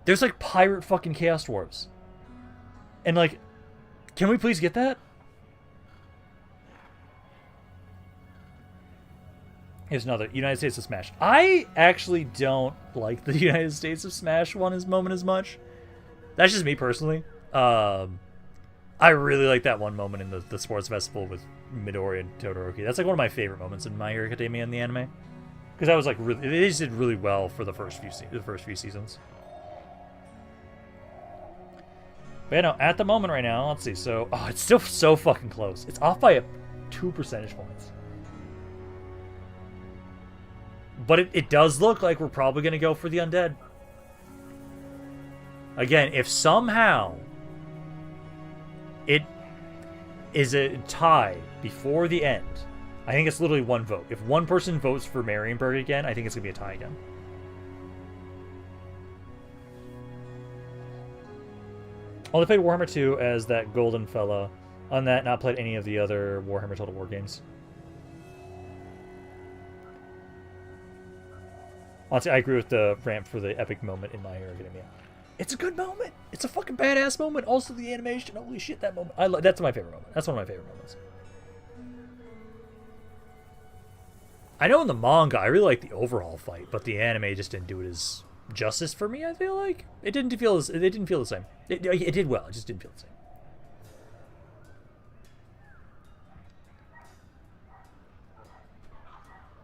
There's, like, pirate fucking Chaos Dwarves. And, like, can we please get that? Here's another. United States of Smash. I actually don't like the United States of Smash moment as much. That's just me personally. I really like that one moment in the sports festival with Midori and Todoroki. That's like one of my favorite moments in My Hero Academia in the anime. Because that was like really, they just did really well for the first few seasons. But yeah, no, at the moment right now, let's see. So, oh, it's still so fucking close. It's off by 2 percentage points. But it does look like we're probably going to go for the undead. Again, if somehow it is a tie before the end, I think it's literally 1 vote. If one person votes for Marienburg again, I think it's going to be a tie again. Only played Warhammer 2 as that golden fella. On that, not played any of the other Warhammer Total War games. Honestly, I agree with the ramp for the epic moment in My Hero Academia. It's a good moment. It's a fucking badass moment. Also, the animation. Holy shit, that moment. That's my favorite moment. That's one of my favorite moments. I know in the manga, I really like the overhaul fight, but the anime just didn't do it as justice for me. I feel like it didn't feel the same. It did well. It just didn't feel the same.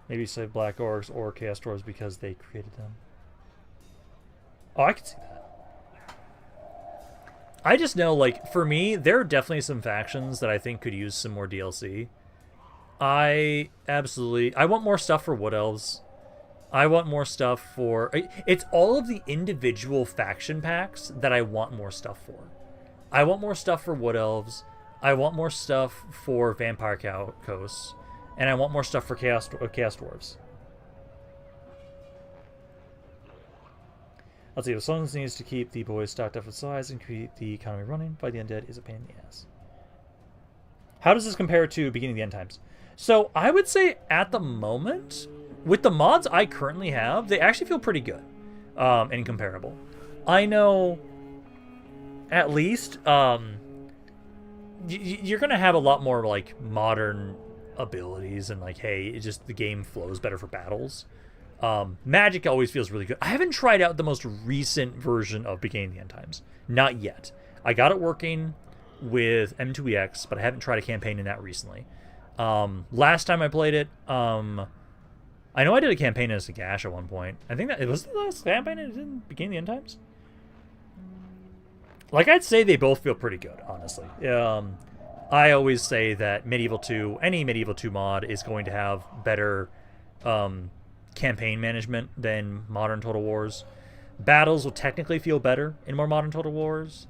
Maybe say Black Orcs or Chaos Dwarves because they created them. Oh, I can see that. I just know, like, for me, there are definitely some factions that I think could use some more DLC. I want more stuff for Wood Elves. I want more stuff for... It's all of the individual faction packs that I want more stuff for. I want more stuff for Wood Elves. I want more stuff for Vampire Coast. And I want more stuff for Chaos Dwarves. Let's see, if someone needs to keep the boys stocked up with size and keep the economy running, fight the undead is a pain in the ass. How does this compare to beginning of the end times? So I would say at the moment, with the mods I currently have, they actually feel pretty good and comparable. I know at least you're going to have a lot more like modern abilities and like, hey, it just the game flows better for battles. Magic always feels really good. I haven't tried out the most recent version of Beginning of the End Times. Not yet. I got it working with M2EX, but I haven't tried a campaign in that recently. Last time I played it, I know I did a campaign as a Gash at one point. I think that it was the last campaign in Beginning of the End Times. Like, I'd say they both feel pretty good, honestly. I always say that Medieval 2, any Medieval 2 mod is going to have better campaign management than modern Total Wars. Battles will technically feel better in more modern Total Wars.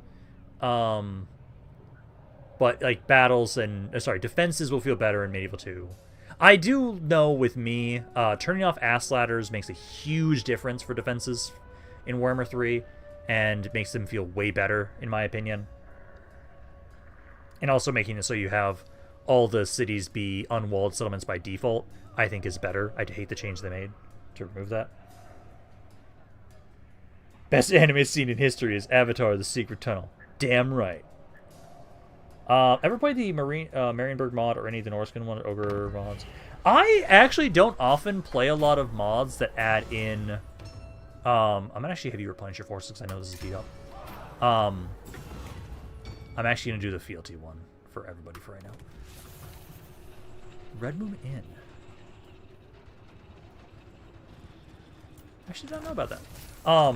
But like battles and defenses will feel better in Medieval 2. I do know with me, turning off ass ladders makes a huge difference for defenses in Warhammer 3 and makes them feel way better in my opinion. And also making it so you have all the cities be unwalled settlements by default, I think is better. I hate the change they made to remove that. Best anime scene in history is Avatar: The Secret Tunnel. Damn right. Ever played the Marienburg mod or any of the Norskin one, Ogre mods? I actually don't often play a lot of mods that add in... I'm going to actually have you replenish your forces because I know this is beat up. I'm actually going to do the fealty one for everybody for right now. Red Moon Inn. Actually, don't know about that. What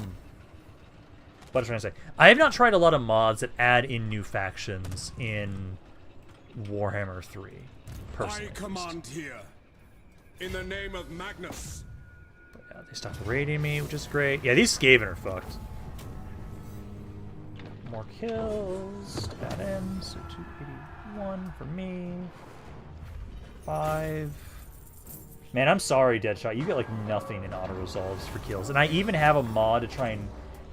was I trying to say? I have not tried a lot of mods that add in new factions in Warhammer 3. Personally, I command here, in the name of Magnus. But yeah, they stopped raiding me, which is great. Yeah, these Skaven are fucked. More kills to that end. So 281 for me. 5. Man, I'm sorry, Deadshot. You get like nothing in auto resolves for kills, and I even have a mod to try and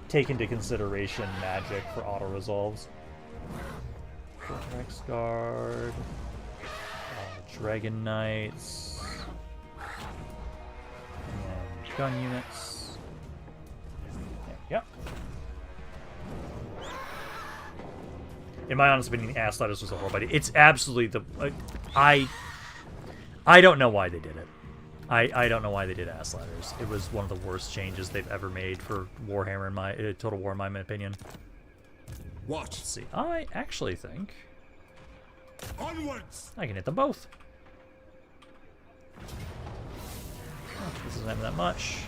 take into consideration magic for auto resolves. Rex Guard, Dragon Knights, and then gun units. Yep. In my honest opinion, Ass Ladders was a horrible idea. It's absolutely the I don't know why they did it. I don't know why they did Ass Ladders. It was one of the worst changes they've ever made for Warhammer in my Total War, in my opinion. Watch. Let's see. I actually think Onwards. I can hit them both. Oh, this isn't having that much.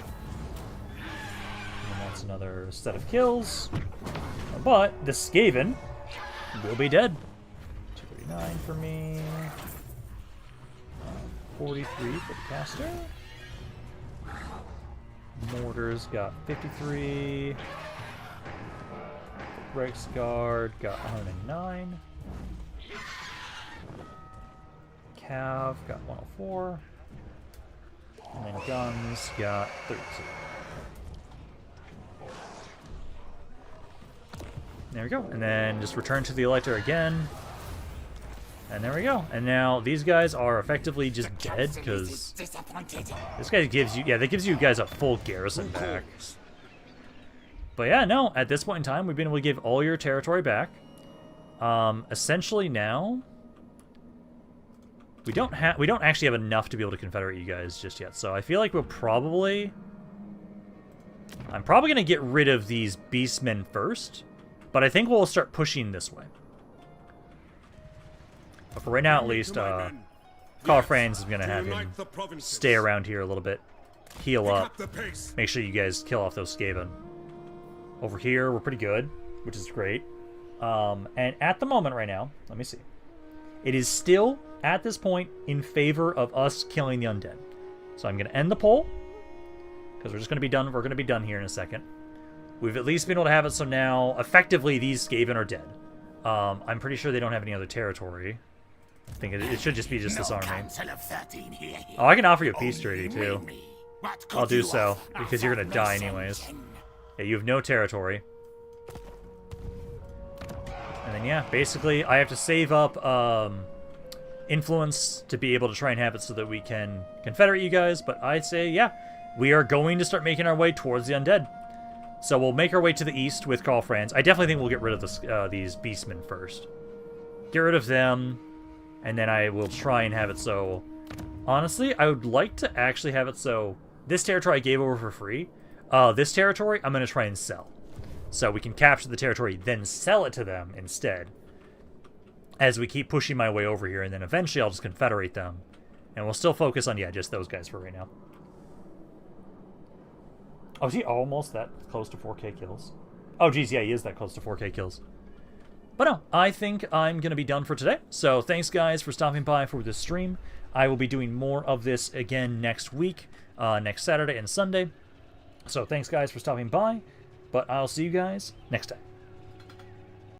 And that's another set of kills. But the Skaven will be dead. 239 for me. 43 for the caster. Mortars got 53. Rex Guard got 109. Cav got 104. And then guns got 32. There we go. And then just return to the Elector again. And there we go. And now these guys are effectively just dead because this guy gives you, yeah, that gives you guys a full garrison back. But yeah, no, at this point in time, we've been able to give all your territory back. Essentially now, we don't actually have enough to be able to confederate you guys just yet. So I feel like I'm probably going to get rid of these beastmen first, but I think we'll start pushing this way. But for right now, at least, Karl Franz is going to have him stay around here a little bit, heal up, make sure you guys kill off those Skaven. Over here, we're pretty good, which is great. And at the moment right now, let me see. It is still, at this point, in favor of us killing the undead. So I'm going to end the poll, because we're just going to be done. We're going to be done here in a second. We've at least been able to have it so now, effectively, these Skaven are dead. I'm pretty sure they don't have any other territory. I think it should just be just this army. Oh, I can offer you a peace treaty, too. I'll do so, because you're going to die anyways. Yeah, you have no territory. And then, yeah, basically, I have to save up influence to be able to try and have it so that we can confederate you guys. But I'd say, yeah, we are going to start making our way towards the undead. So we'll make our way to the east with Karl Franz. I definitely think we'll get rid of this, these beastmen first. Get rid of them, and then I will try and have it so... Honestly, I would like to actually have it so... This territory I gave over for free. This territory, I'm going to try and sell. So we can capture the territory, then sell it to them instead. As we keep pushing my way over here, and then eventually I'll just confederate them. And we'll still focus on, yeah, just those guys for right now. Oh, is he almost that close to 4K kills? Oh, geez, yeah, he is that close to 4K kills. But no, I think I'm going to be done for today. So thanks, guys, for stopping by for this stream. I will be doing more of this again next week, next Saturday and Sunday. So thanks, guys, for stopping by. But I'll see you guys next time.